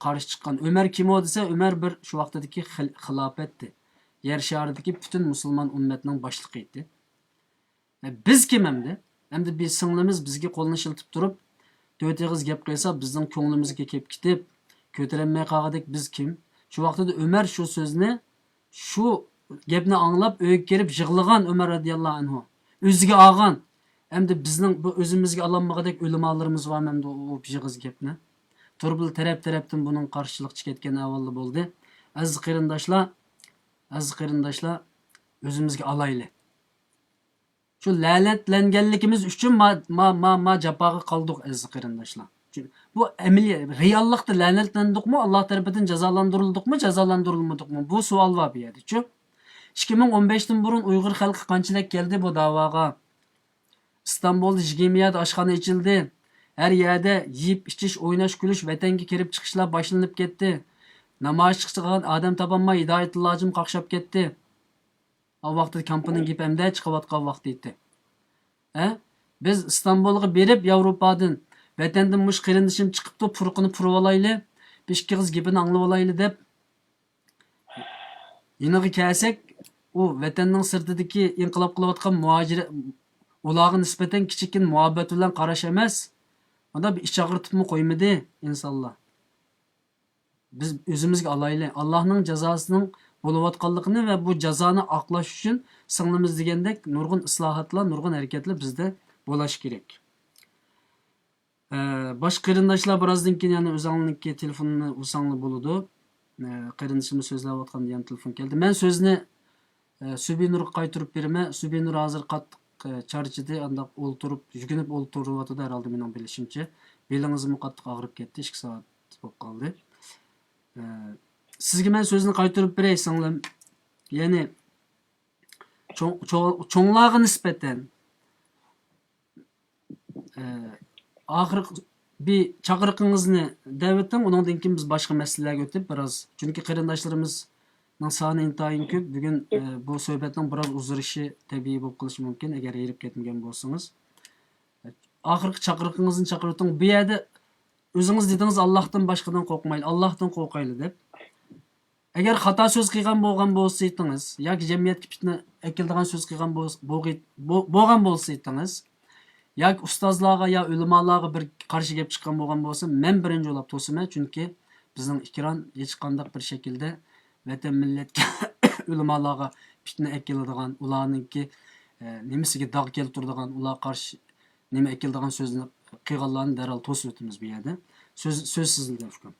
Speaker 3: qarshi chiqqan. Ömer kim o desa, Ömer bir shu vaqtdagi xilofatdi. Yer sharidagi butun musulmon ummatining boshlig'i edi. Biz kim endi? Endi biz singlimiz bizga qo'lini shiltib turib, to'rt og'iz gap qilsa bizning ko'nglimizga kelib ketib, ko'tarilmay qolgadik biz kim? Shu vaqtda Ömer shu so'zni, shu gapni anglab o'yga kelib yig'lagan Ömer radhiyallohu anhu. O'ziga olgan. Endi bizning bu o'zimizga ololmagandak o'limalarimiz var endi o yig'iz gapni. Turbil taraf-tarafdan buning qarshilik ketgan avvalda bo'ldi. Aziz qarindoshlar, o'zimizga olayli. Şu la'natlanganligimiz uchun ma jafoga qoldik aziz qarindoshlar. Bu amaliy reallikda la'natlandikmi, Alloh tarafidan jazolantirildikmi, jazolantirilmadikmi? Bu savol var bu yerda. Chu 2015dan burun Uyg'ur xalqi qanchalik keldi bu da'voga? İstanbulda 20 yerda oshxona ochildi. Her yerde yeyip ichish, o'ynash, kulish, vatanga kirib chiqishlar boshlanib ketdi. Namoyish chiqgan odam topolmay hidoyatlojim qaqshab ketdi. O vaqtda kampaniya gap hamda chiqayotgan vaqt edi. Biz İstanbulga berib Yevropadan vatandan mush qarindishim chiqibdi, furqini purib olayli, peshkiz gapini anglab olayli deb yeniga kelsak, u vatanning sirtidagi inqilob qilayotgan muhojir ularga nisbatan kichikin muhabbat bilan qarash emas. Unda bir ish og'ritibmi qo'ymadi insonlar. Biz o'zimizga olayli. Allohning jazosining bo'layotganligini va bu jazoni oqlash uchun singlimiz degandek nurg'un islohotlar, nurg'un harakatlar bizda bo'lishi kerak. Boshqa qarindoshlar birozdan keyin yana o'zingizning telefonini olsanglar bo'ladi. Qarindishimiz so'zlayotgan degan telefon keldi. Men so'zni Subinurga qaytarib beraman. Subinur hozir qattiq charchidi, andaq o'ltirib, yugunib o'ltiryapti herhalde mening bilishimcha. Belingizmi qattiq og'rib ketdi, 2 soat bo'lib qoldi. Sizga men so'zni qaytarib beray singlim. Ya'ni cho'nglarga nisbatan oxir bir chaqiriqingizni davetim, undan keyin biz boshqa masalalarga o'tib biroz, chunki qarindoshlarimizning soni intayin ko'p. Bugun bu suhbatning biroz uzilishi tabiiy bo'lib qolishi mumkin agar yerib ketmagan bo'lsangiz. Oxirgi chaqiriqingizni chaqirting. Bu yerda o'zingiz dedingiz Allohdan boshqadan qo'rqmayli, Allohdan qo'rqayli deb. Agar xato so'z qilgan bo'lgan bo'lsangiz yoki jamiyatga fitna akildigan so'z qilgan bo'lgan bo'lsangiz yoki ustozlarga yo ulamolarga bir qarshi gap chiqqan bo'lgan bo'lsa, men birinchi bo'lib to'siman, chunki bizning ikron hech qanday bir shaklda vatan millatga ulamolarga fitna akiladigan, ularningki nimasiga dog' keltiradigan, ular qarshi nima akildigan so'zni qilganlarni darhol to'sib o'tamiz bu yerda. Söz sizlarda hukm.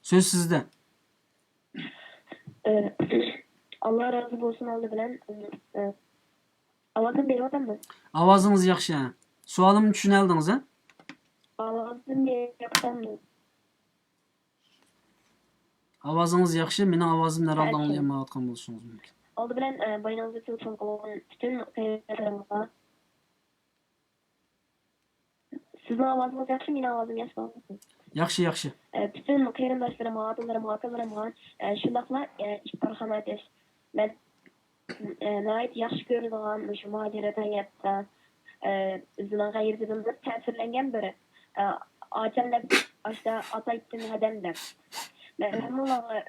Speaker 3: Söz sizde.
Speaker 4: Allah razı olsun aldı bilen. Avazım beriyordun mu?
Speaker 3: Avazınız yaxşı. Sualımı düşüneldiniz ha?
Speaker 4: Avazım beriyordun.
Speaker 3: Avazınız yaxşı. Mening avazim herhalde anlayamayotgan bo'lishingiz mumkin.
Speaker 4: Aldı bilen bayınızda telefon qilgan bütün qiyinlarımızga. Sizin avazınız yaxşı, mening avazım yaxşı olmasın.
Speaker 3: Yaxshi.
Speaker 4: Bütün qarindoshlarım, otalarım, akalarim shundaqla iftorxona etish. Men nayt yaxshi ko'radigan shu muhojirata hayotda o'zining g'ayridan ta'sirlangan biri. Achanlab ashta ataytdim hadamda. Men hammalarga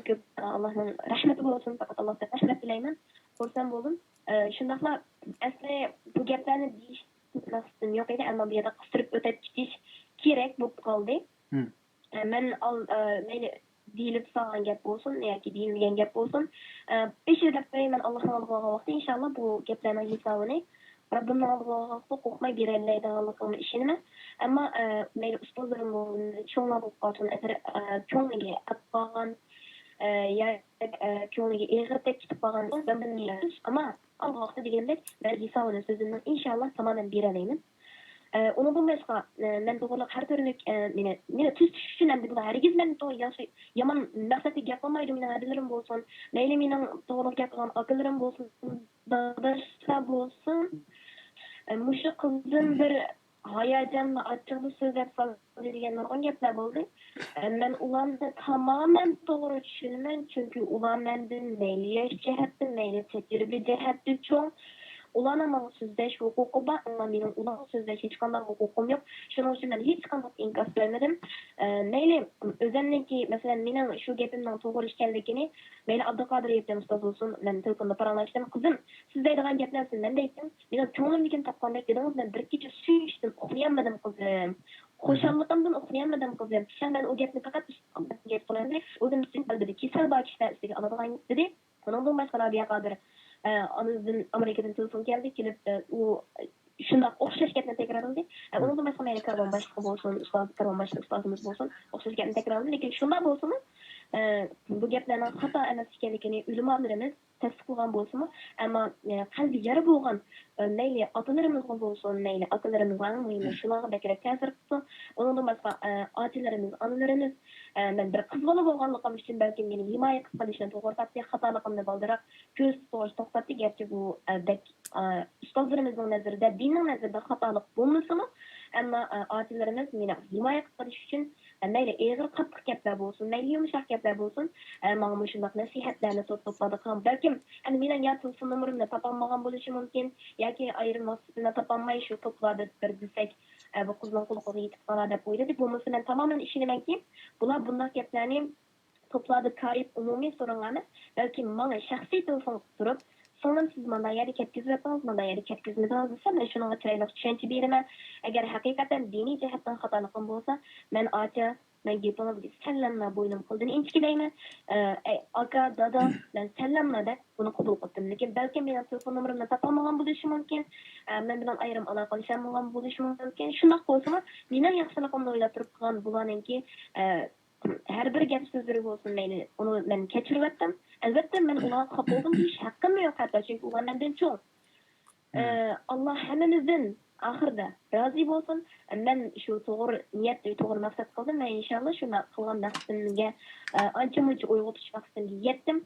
Speaker 4: ko'p Allohning rahmati bo'lsin, faqat Allohdan rahmat tilayman. Xursand bo'ldim. Shundaqla asli bu gaplarni deyish maqsadim yo'q edi, ammo bu yerda qistirib o'tib ketish kerak bo'lib qoldi. Men meni deyilib salgan gap bo'lsin yoki deyilmagan gap bo'lsin, peshirlab qo'yaman Allohning oldiga vaqti inshaalloh bu gaplarning hisobini Rabbimning oldiga qo'rqmay beraydiganligimni ishonaman. Ammo meni ustozlarim cho'nglar bo'lib qolsin, cho'ngiga atqan ko'ngliga eg'irtek ketib qolgan ben bilmayman. Ammo Alloh vaqti degandek men hisobini so'zimni inshaalloh tamamen beralayman. Onu bulmaysa men doğruluk her türlük meni tuz tushishim ham bu harigiz men to yaman maqsadga gap qilmaydi, mening adilarim bo'lsin, mayli mening to'g'ri gap qilgan akalarim bo'lsin, dadashlar bo'lsin, Muşu kızın bir hayacanla açıklı sözler söyleyen nurgun gepler boldu. Men ulandı tamamen doğru düşünmem çünkü ulan menden meyli yaş cihetli, meyli tecrübe cihetli çoğun. Ulan ama sözleş hukuku var ama benim ulan sözleş hiç kadar hukukum yok. Şunun için ben hiç kadar inkas vermedim. Neyle özellikle mesela benim şu gepimden doğru işkenlikini Meyli Abdülkadir Yepten ustaz olsun. Ben telefonda paranlaştım. Kızım siz deydiğen geplersin. Ben de ettim. Benim çoğunum diken tapkandak dediniz. Ben bir gece suyuştum. Okuyamadım kızım. Hoşanlıkımdan okuyamadım kızım. Sen ben o gepni fakat gep solardı. Özüm için dedi ki sen bak işte istedi. Anadolu'dan dedi. Ondan başka bir kadir. Anızın Amerika'dan telefon geldi. Gelip o şundak okşaş gepni tekrarladı. Ondan başka Meyli Karban başka olsun. Karban başka ustazımız olsun. Okşaş gepni tekrarladı. Lekin şundak olsun. Bu geplerden hata emas ekanligini ulamolarimiz tasdiqlagan bo'lsa-mu, ammo qalbi yara bo'lgan mayli otalarimiz bo'lsin, mayli akalarimiz bo'lsin, shularga bakrak ta'sir qildi. Undan boshqa otalarimiz, onalarimiz men bir qiz bola bo'lganligim uchun balki meni himoya qilishni to'g'ri topdi, xatoligimni bildirib, ko'z to'xtatdi. Garchi bu ustozlarimizning nazarida, dinning nazarida xatolik bo'lmasa-mu, ammo otalarimiz meni himoya qilish uchun mayli eg'ir qattiq gaplar bo'lsin, mayli yumshoq gaplar bo'lsin, menga shunday nasihatlarni to'pladik ham. Balkim mening telefon nomerimni topolmagan bo'lishi mumkin yoki ayrim vositani topolmay shu to'pladi bir desak bu qizning quliqiga yetib qoladi deb o'yladik. Bo'lmasa men tamoman ishonamanki, bular bunday gaplarni to'pladi qarib umumiy so'ragani, balki menga shaxsiy telefon turib Sonun siz manda yeri ketkizib yapsanız, manda yeri ketkizmediniz desem, ben şununla çaylık düşünce berimen. Eğer hakikaten dini cihetten hatalıkım bolsa, men aça, men gepiniz sellemle boynum kıldığını inçkileymen. Aka, dada, ben sellemle de bunu kabul ettim. Lekin belki benim telefon numaramla tapamagan buluşu mümkün. Men bilen ayrım alakalaşamagan buluşu mümkün. Şundak bolsa, mening yaxşılıkımda oylap turib qolgan bularninki her bir gap sözleri olsun meyli. Onu ben keçirip ettim. Elbette ben ona kapı oldum. Hiç hakkım yok hatta. Çünkü onlar benden çok. Allah hemimizden ahırda razı olsun. Ben şu doğru niyetle doğru maksat kıldım. Ve inşallah şuna kılgan maksadımga anca mıcı uygu tutuş maksadımga yettim.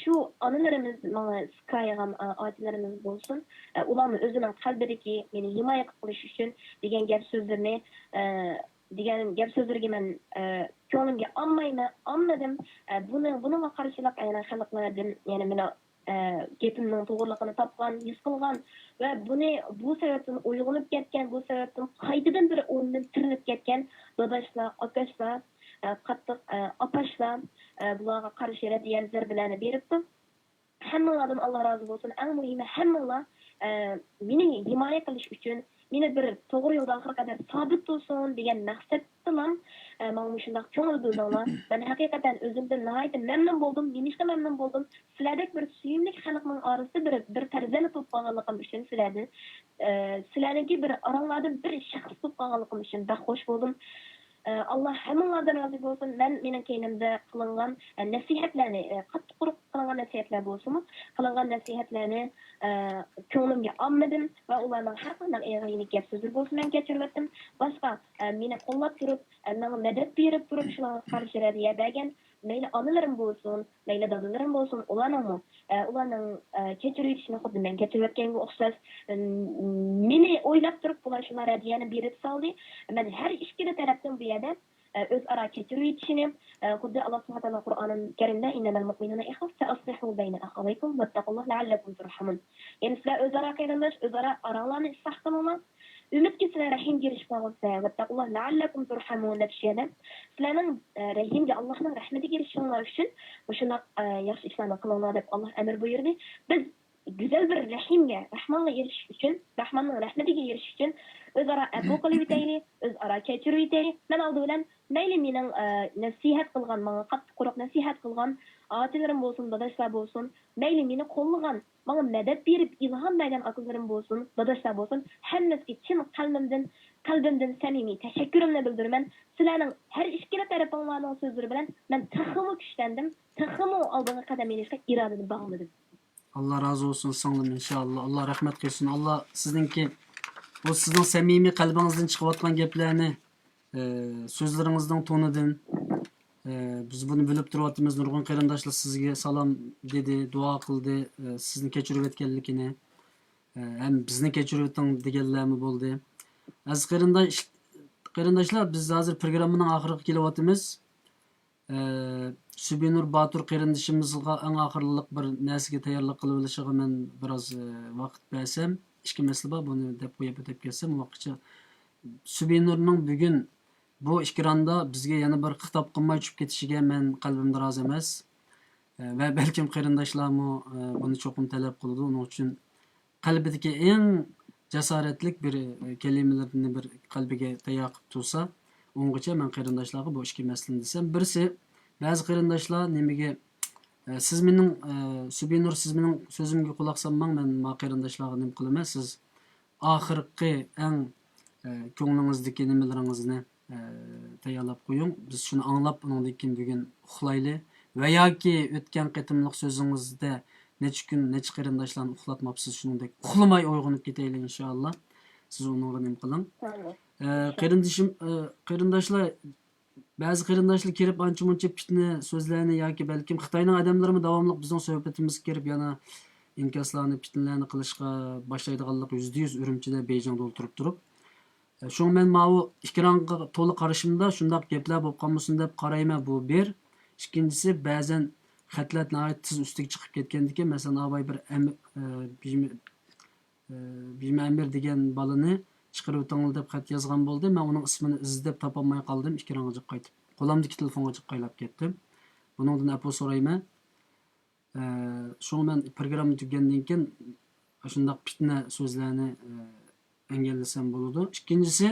Speaker 4: Şu anılarımız, bana sıkayagan ailelerimiz olsun. Ulanın özünün kalbideki beni himaya kılış için degen gap sözlerini degan gap so'zlarga men ko'nglimga olmadim. Bunga qarshilik aynan xalqlardan, ya'ni meni gapimning to'g'riligini topgan, his qilgan va bu sababdan uyg'onib ketgan, bu sababdan qaytadan bir o'rnidan tirilib ketgan dodashlar, akashlar, qattiq opashlar bularga qarshi radiyan zarbalarni beribdi. Hammalardan Alloh rozi bo'lsin. Eng muhimi hammalar meni himoya qilish uchun meni bir to'g'ri yo'lda oxir qadar sabit bo'lsin degan maqsaddilam. Mana shunday ko'ngil bildilar. Men haqiqatan o'zimdan nihoyatda mamnun bo'ldim. Nemishqa mamnun bo'ldim? Sizlardek bir suyimli xalqning orasida bir tarzani topganligim uchun sizlarniki bir oranglardan bir shaxs topganligim uchun baxo'sh bo'ldim. Allah hammalardan razı olsun. Mening keynimde kılınan nasihatlarni, qattiq quruq kılınan nasihatlar bo'lsin-mi? Kılınan nasihatlarni ko'nglimga olmadim va ularning har qanday eğrilik gap so'zlar bo'lsin men kechirib o'tdim. Boshqa meni qo'llab turib, menga madad berib turib shularga qarshi radiya bergan mayli onalarim bo'lsin, mayli dadalarim bo'lsin, ularning kechirib o'tishini xuddi men kechirib o'tganga o'xshash meni o'ylab turib bular shular radiyani berib soldi. Men har ikkala tarafdan bu yerda o'zaro kechirib o'tishini xuddi Alloh subhanahu va taolo Qur'onin Karimda innamal mu'minuna ikhwa aslihu bayna akhawaykum wattaqulloha la'allakum turhamun. Ya'ni sizlar o'zaro qarindosh, o'zaro oranglarni isloh qilinglar. Ümitki sizlar rahim girish qilsa, wattaqulloha la'allakum turhamun deb shiyada. Sizlarning rahimga Allohning rahmatiga erishishinglar uchun o'shunday yaxshi ishlarni qilinglar deb Alloh amr buyurdi. Biz güzel bir rahimga, rahmonga erishish uchun, rahmonning rahmatiga erishish uchun o'zaro afu qilib o'taylik, o'zaro kechirib o'taylik. Men oldi bilan mayli mening nasihat qilgan, menga qattiq quruq nasihat qilgan otalarim bo'lsin, dadashlar bo'lsin, mayli meni qo'llagan, menga madad berib ilhom bergan otalarim bo'lsin, dadashlar bo'lsin, hammasiga chin qalbimdan samimiy tashakkurimni bildiraman. Sizlarning har ikkala tarafinglarning so'zlari bilan men taxmi kuchlandim, taxmi oldinga qadam berishga irodani bog'ladim.
Speaker 3: Allah razı olsun sağolun inşallah. Allah rahmet kılsın. Allah sizin samimi kalbinizden çıkıvatkan geplerini sözlerinizden tonudan biz bunu bilip duruvatımız Nurgun Qarindoshlar sizge salam dedi, dua kıldı, sizin keçirip etkenlikini hem bizni kechirib o'ting deganlarmi bo'ldi. Aziz qarindoshlar, biz hozir programmaning oxiriga kelyapmiz. Subinur Batur qarindishimizga eng oxirlik bir narsaga tayyorlik qilib olishiga men biroz vaqt bersam, ikki masala bor, buni deb qo'yib o'tib kelsam, vaqtcha Subinurning bugun bu ekranda bizga yana bir xitob qilmay tushib ketishiga men qalbimda rozi emas. Ve belki qarindoshlarmi buni cho'qim talab qiladi. Uning uchun qalbidagi eng jasoratlik bir kelimalarni bir qalbiga tayoq qilib tursa, ungacha men qarindoshlarga bu ikki masalani desam, birisi ba'zi qarindoshlar nimaga siz mening Subinur, siz mening so'zimga quloq solmang, men ma qarindoshlarga nima qilaman, siz oxirgi eng ko'nglingizdagi nimalaringizni tayyorlab qo'ying, biz shuni anglab undan keyin bugun uxlayli. Ve yoki o'tgan qitimliq so'zingizda necha kun, necha qarindoshlarni uxlatmabsiz, shuningdek uxlamay uyg'onib ketaylik inshaalloh. Siz uni nima qiling? Qarindoshlar, ba'zi qarindoshlar kelib ancha-muncha fitna so'zlarni yoki balkim Xitoyning odamlarimi davomli bizning suhbatimizga kirib yana inkoslarni, fitnalarni qilishga boshlaydiganlik %100 Urumchida, Beyjingda o'tirib turib. Shu men ma'u ekranga to'liq qarashimda shunday gaplar bo'lib qolmasin deb qarayman, bu bir. İkincisi bazen xatlar nəhayət tez üstüge chiqib ketgandikan, masalan, avay bir Bimamir degan balani chiqarib o'tinglar deb xat yozgan bo'ldi. Men uning ismini izlab topolmay qoldim, ekranga qaytib. Qo'limdagi telefonga qaylab ketdim. Buningdan apo so'rayman. Shu men programma tugagandan keyin shunday fitna so'zlarni engellasam bo'ladi. Ikkinchisi,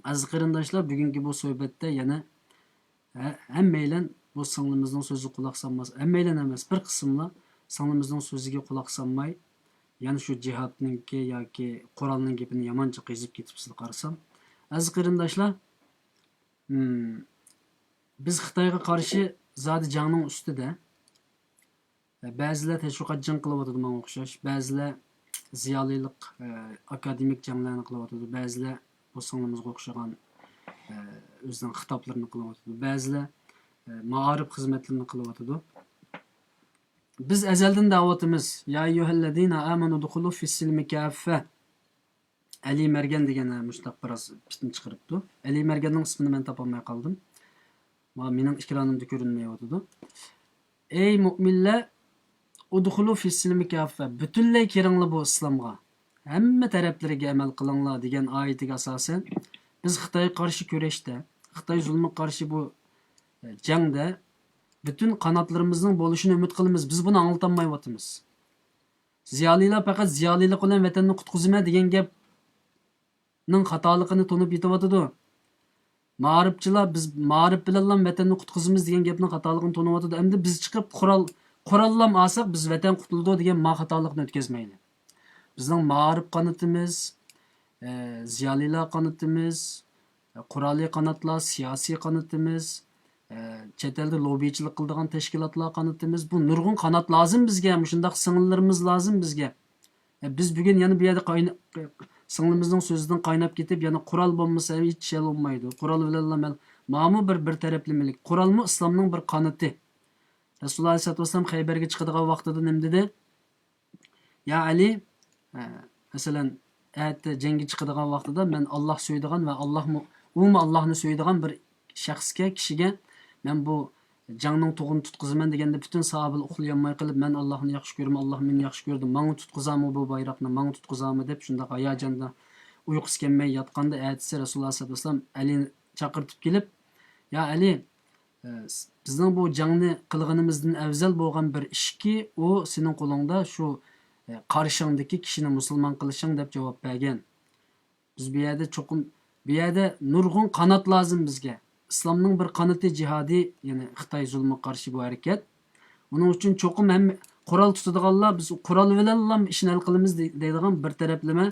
Speaker 3: aziz qarindoshlar, bugungi bu suhbatda yana hammanglar bu singlimizning so'ziga quloq solmas, hammanglar emas, bir qismlar singlimizning so'ziga quloq solmay, yana shu jihodninki yoki Qur'onning gapini yomoncha qizib ketibsiz qarasam. Aziz qarindoshlar, biz Xitoyga qarshi zodi jangning ustida ba'zilar tashviqot jang qilyapti menga o'xshash, ba'zilar ziyolilik akademik janglarni qilyapti, ba'zilar bu singlimizga o'xshagan o'zining xitoblarini qilyapti, ba'zilar ma'arif xizmatlarini qilyapti. Biz azaldan da'vatimiz ya ayyuhallazina amanu dukhulu fis-silmi kaffa. Ali Mergan degan mushtaq biroz fitna chiqaribdi. Ali Merganning ismini men topolmay qoldim. Mening ekranimda ko'rinmayapti. Ey mu'minlar, udkhulu fis-silmi kaffa. Butunlay kiringlar bu islomga. Hamma taraflariga amal qilinglar degan oyatiga asosan biz Xitoyga qarshi kurashda, Xitoy zulmiga qarshi bu jangda bütün qanotlarimizning bo'lishini umid qilamiz. Biz buni anglatolmayapmiz. Ziyolilar faqat ziyolilik bilan vatanni qutqizaman degan gapning xatoligini to'nib yetyapti. Ma'rifchilar biz ma'rif bilan vatanni qutqizamiz degan gapning xatoligini to'nib endi biz chiqib qurollam olsak biz vatan qutuldi degan xatolikni o'tkazmaydi. Bizning ma'rif qanotimiz, ziyolilar qanotimiz, qurolli qanotlar, siyosiy qanotimiz, chet elda lobbichilik qiladigan tashkilotlar qanotimiz, bu nurg'un qanot lozim bizga, shunday singillarimiz lozim bizga. Biz bugun yana bu yerda singlimizning so'zidan qaynab ketib, yana qurol bo'lmasa hech şey olmaydi. Qurol bilan ma'mu bir taraflimilik. Qurolmi islomning bir qanoti. Rasululloh sollallohu alayhi vasallam Xaybarga chiqadigan vaqtida nima dedi? Ya Ali, masalan, aytdi jangga chiqadigan vaqtida men Alloh so'ydigan va Allohni so'ydigan bir shaxsga, kishiga men bu jangning to'g'ini tutqizaman deganda bütün sahobalar uxlayolmay qilib men Allohni yaxshi ko'raman, Alloh meni yaxshi ko'rdi, menga tutqizammi bu bayroqni, menga tutqizammi deb shunday hayajonda uyqusi kelmay yotganda aytsa Rasululloh sollallohu alayhi vasallam Alini chaqirtib kelib, ya Ali, bizning bu jangni qilganimizdan afzal bo'lgan bir ishki, u sening qo'lingda shu qarshingdagi kishini musulmon qilishing deb javob bergan. Biz bu yerda cho'qim, bu yerda nurg'un qanot lozim bizga. İslamның bir qanoti jihadi, ya'ni Xitoy zulmiga qarshi bu harakat. Uning uchun cho'qim ham qurol tutadiganlar biz qurol bilan ishni hal qilamiz deydigan bir taraflama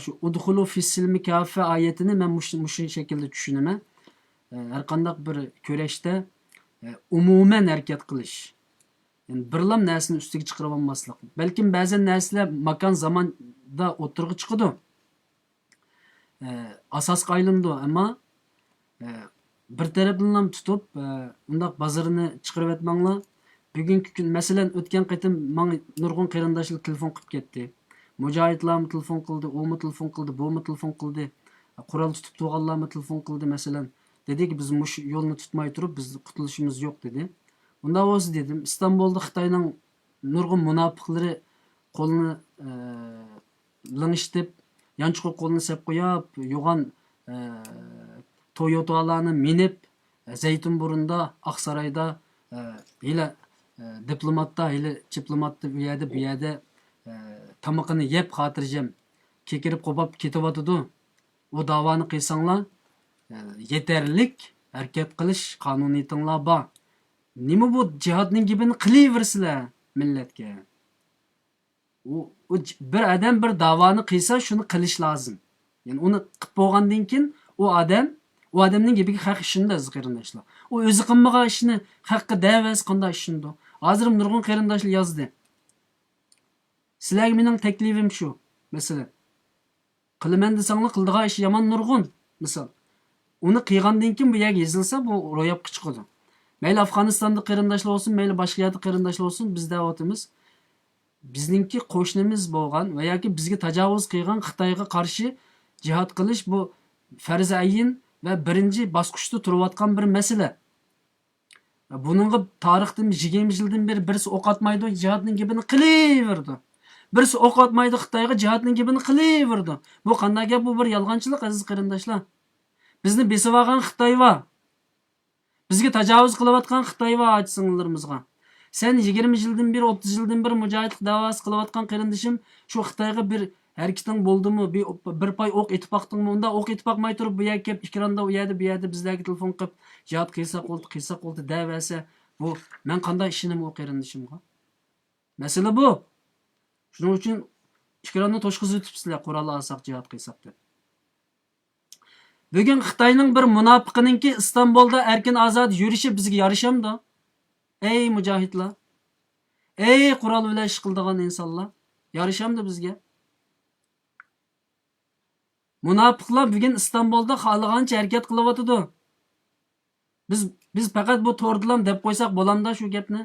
Speaker 3: shu udkhulu fis-silmi kaffa oyatini men shu shaklda tushunaman. Har qanday bir kurashda umuman harakat qilish. Yani birlam narsani ustiga chiqarib olmaslik. Balkim ba'zan narsalar makon zamonda o'tirg'i chiqadi. Asosga aylandi, ammo bir tarafdan tutib, undaq bazarini chiqarib etmanglar. Bugungi kun, masalan, o'tgan qitim menga nurg'un qarindoshlar telefon qilib ketdi. Mujohidlarmı telefon qildi, u mu telefon qildi, bu mu telefon qildi. Qurol tutib turganlarmı telefon qildi masalan. Dedi ki biz mush yo'lni tutmay turib biz qutulishimiz yo'q dedi. Unda o'zi dedim, İstanbulda Xitoyning nurg'un munofiqlari qo'lini lingishtirib, yanchiqqa qo'lini sep qo'yib, yo'g'on Toyota'larni minib, Zaytunburun'da, Aksaray'da, hele diplomatda, hele diplomatda bir yerde tamaqını yep xatirjam kekirib qopab ketayotidu. O davani qilsanglar yeterlik harakat qilish qonuniyatinglar bor. Nima bu jihodning gibini qilaversizlar millatga? O bir adam bir davani qilsa shuni qilish lozim. Yani onu qilib bo'lgandan keyin o adamning gibiga haq ishini qarindoshlar. O o'zi qilmagan ishni haqqi davas qanday ishindi. Hozir nurg'un qarindoshlar yozdi. Sizlarga mening taklifim shu. Masalan, qilaman desanglar qildigan ish yomon nurg'un. Misol, uni qilgandan keyin bu yerga yozilsa bu ro'yobga chiqadi. Mayli Afg'onistonda qarindoshlar bo'lsin, mayli boshqa yerda qarindoshlar bo'lsin, biz da'vatimiz bizningki qo'shnimiz bo'lgan va yoki bizga tajovuz qilgan Xitoyga qarshi jihad qilish bu farz ayin ve birinci bosqichda turayotgan bir masala. Buningga tarixdan 20 yildan beri birisi o'q atmaydi, jihodning gibini qilaverdi. Birisi o'q atmaydi, Xitoyga jihodning gibini qilaverdi. Bu qanday gap? Bu bir yolg'onchilik aziz qarindoshlar. Bizni besib olgan Xitoy va bizga tajovuz qilayotgan Xitoy va ajsinglarimizga. Sen 20 yildan beri, 30 yildan beri mujohidlik davası qilayotgan qarindishim shu Xitoyga bir hareketin bo'ldi-mu, bir pay o'q etib baqdingmi? Unda o'q etib baqmay turib bu yerga kelib ekranda u yerda bizlarga telefon qilib jihad qilsa qoldi davasa bu men qanday ishini o qarindishimga? Masala bu. Shuning uchun ekranda to'shqizib o'tibsizlar, qurol olsak jihad qilsak deb. Bugun Xitoyning bir munofiqininki İstanbulda erkin azod yurishi bizga yarashamdi. Ey mujohidlar, ey qurol bilan ish qiladigan insonlar, yarashamdi bizga. Munofiqlar bugun İstanbulda xohlagancha harakat qilyotidi. Biz faqat bu to'rdilam deb qo'ysak bo'lamda shu gapni.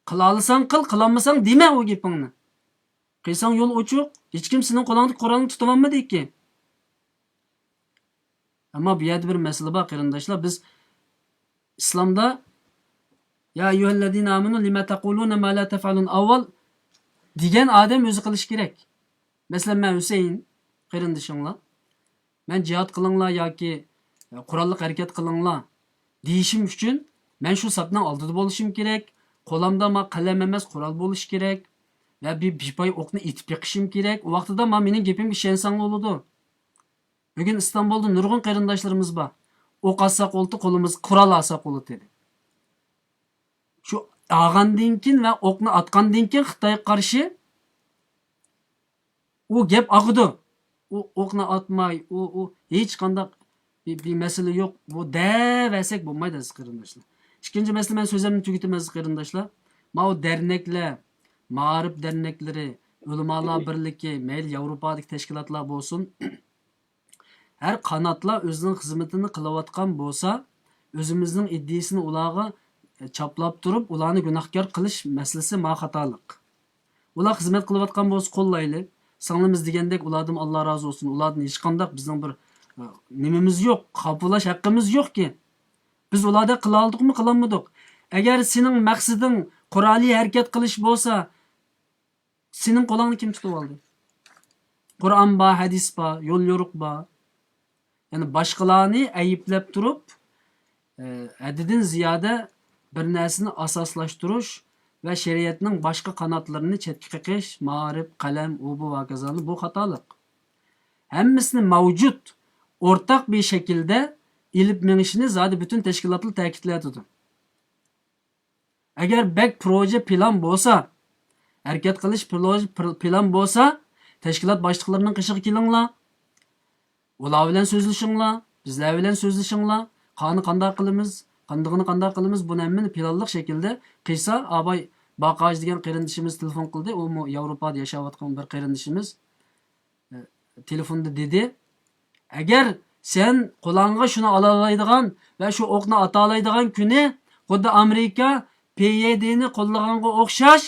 Speaker 3: Qila olsang qil, qilolmasang dema u gapingni. Qilsang yo'l ochiq, hech kim sening qo'lingda Qur'onni tutaolmadiki. Ama bu yerda bir masala bor qarindoshlar, biz islomda ya ayyuhallazina amanu lima taquluna ma la taf'alun avval degan odam o'zi qilish kerak. Masalan, men Husayn qarindishinglar, men jihad qilinglar yoki qurolli harakat qilinglar deyishim uchun men shu safning oldida bo'lishim kerak. Qo'limda ma qalam emas, qurol bo'lish kerak va bir pay o'qni etib yiqishim kerak. U vaqtida men mening gapimga ishonsang bo'ladi. Bugün İstanbul'da nurg'un qarindoshlarimiz bor. O'q olsak olti, qo'limiz qurol olsak bo'ladi dedi. Shu olgandan keyin va o'qni atgandan keyin Xitoyga qarshi u gap og'idi. U o'qni atmay, u hech qanday bir masala yo'q. Bu davasak bo'lmaydi aziz qarindoshlar. İkinci mesele men sözümni tugitdim aziz qarindoshlar. Ma o dernekler, ma'rif dernekleri, ulamolar birligi, mayli Yevropadagi tashkilotlar bo'lsin, her kanatla özünün hizmetini kılavatkan bolsa, özümüzün iddiasini ularga çaplap durup, ularni günahkar kılış meselesi ma hatalık. Ular hizmet kılavatkan bolsa kollaylı. Sanımız degендek ulardan Allah razı olsun. Ulardan hiç kandak bizden bir nimimiz yok. Kapılaş hakkımız yok ki. Biz ularda kılaldık mı kılanmadık. Eğer senin maksidin Kur'an'ı hareket kılış bolsa, senin kolağını kim tutup aldı? Kur'an ba, hadis ba, yol yoruk ba. Yani başkalarını ayıplab durup haddidan ziyade bir narsani asoslashtirish ve şeriatning başka kanatlarını chetga qiqish, ma'rif, qalam, bu vakazani bu xatolik. Hammasini mavjud o'rtaq bir şekilde ilib menishini zodi bütün tashkilotlar ta'kidlaydi. Agar bek proje plan bo'lsa, harakat qilish plan bo'lsa, tashkilot boshliqlarining qishiga kelinglar. Ular bilan so'zlashinglar, bizlar bilan so'zlashinglar. Qani qanday qilamiz, qandig'ini qanday qilamiz, buni hammani planliq shaklda qilsa, abay Baqaj degan qarindishimiz telefon qildi. U Yevropada yashayotgan bir qarindishimiz telefonda dedi, agar sen qo'lingga shuni ola oladigan va shu o'qni ata oladigan kuni, xuddi Amerika PYD'ni qo'llaganga o'xshash,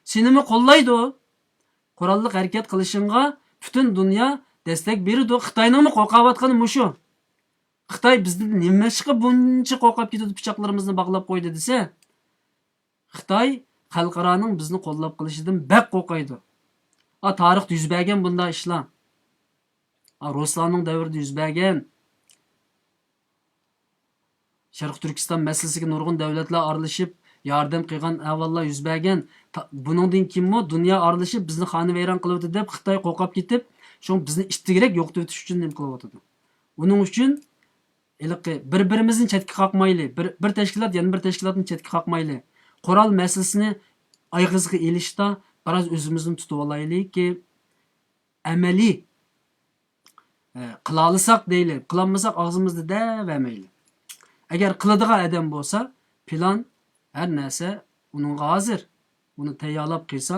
Speaker 3: senimi qo'llaydi. qurolli harakat qilishingga butun dunyo destek berdi. Xitoyning qo'rqayotgani mushu. Xitoy bizdan nima chiqib buncha qo'rqib ketdi, pichoqlarimizni bog'lab qo'ydi desa, Xitoy xalqaroning bizni qo'llab qilishidan bak qo'rqaydi. Tarixda yuz bergan bunday ishlar. Ruslarning davrida yuz bergan. Sharq Turkiston masalasiga nurg'un davlatlar aralashib yordam qilgan avvallar yuz bergan. Buningdan kimmo dunyo aralashib bizni xonavayron qilyapti deb Xitoy qo'rqib ketib, shu bizni ishtigirak yo'qotib o'tish uchun nima qilyapti. Uning uchun bir-birimizni chetga qoqmayli, bir tashkilot yana bir tashkilotni chetga qoqmayli. Qurol masalasini ayg'izga elishda biroz o'zimizni tutib olaylikki, amaliy qila olsak deyli, qilolmasak og'zimizda davermayli. Agar qiladigan odam bo'lsa, plan har narsa uningga hozir. Uni tayyorlab qilsa,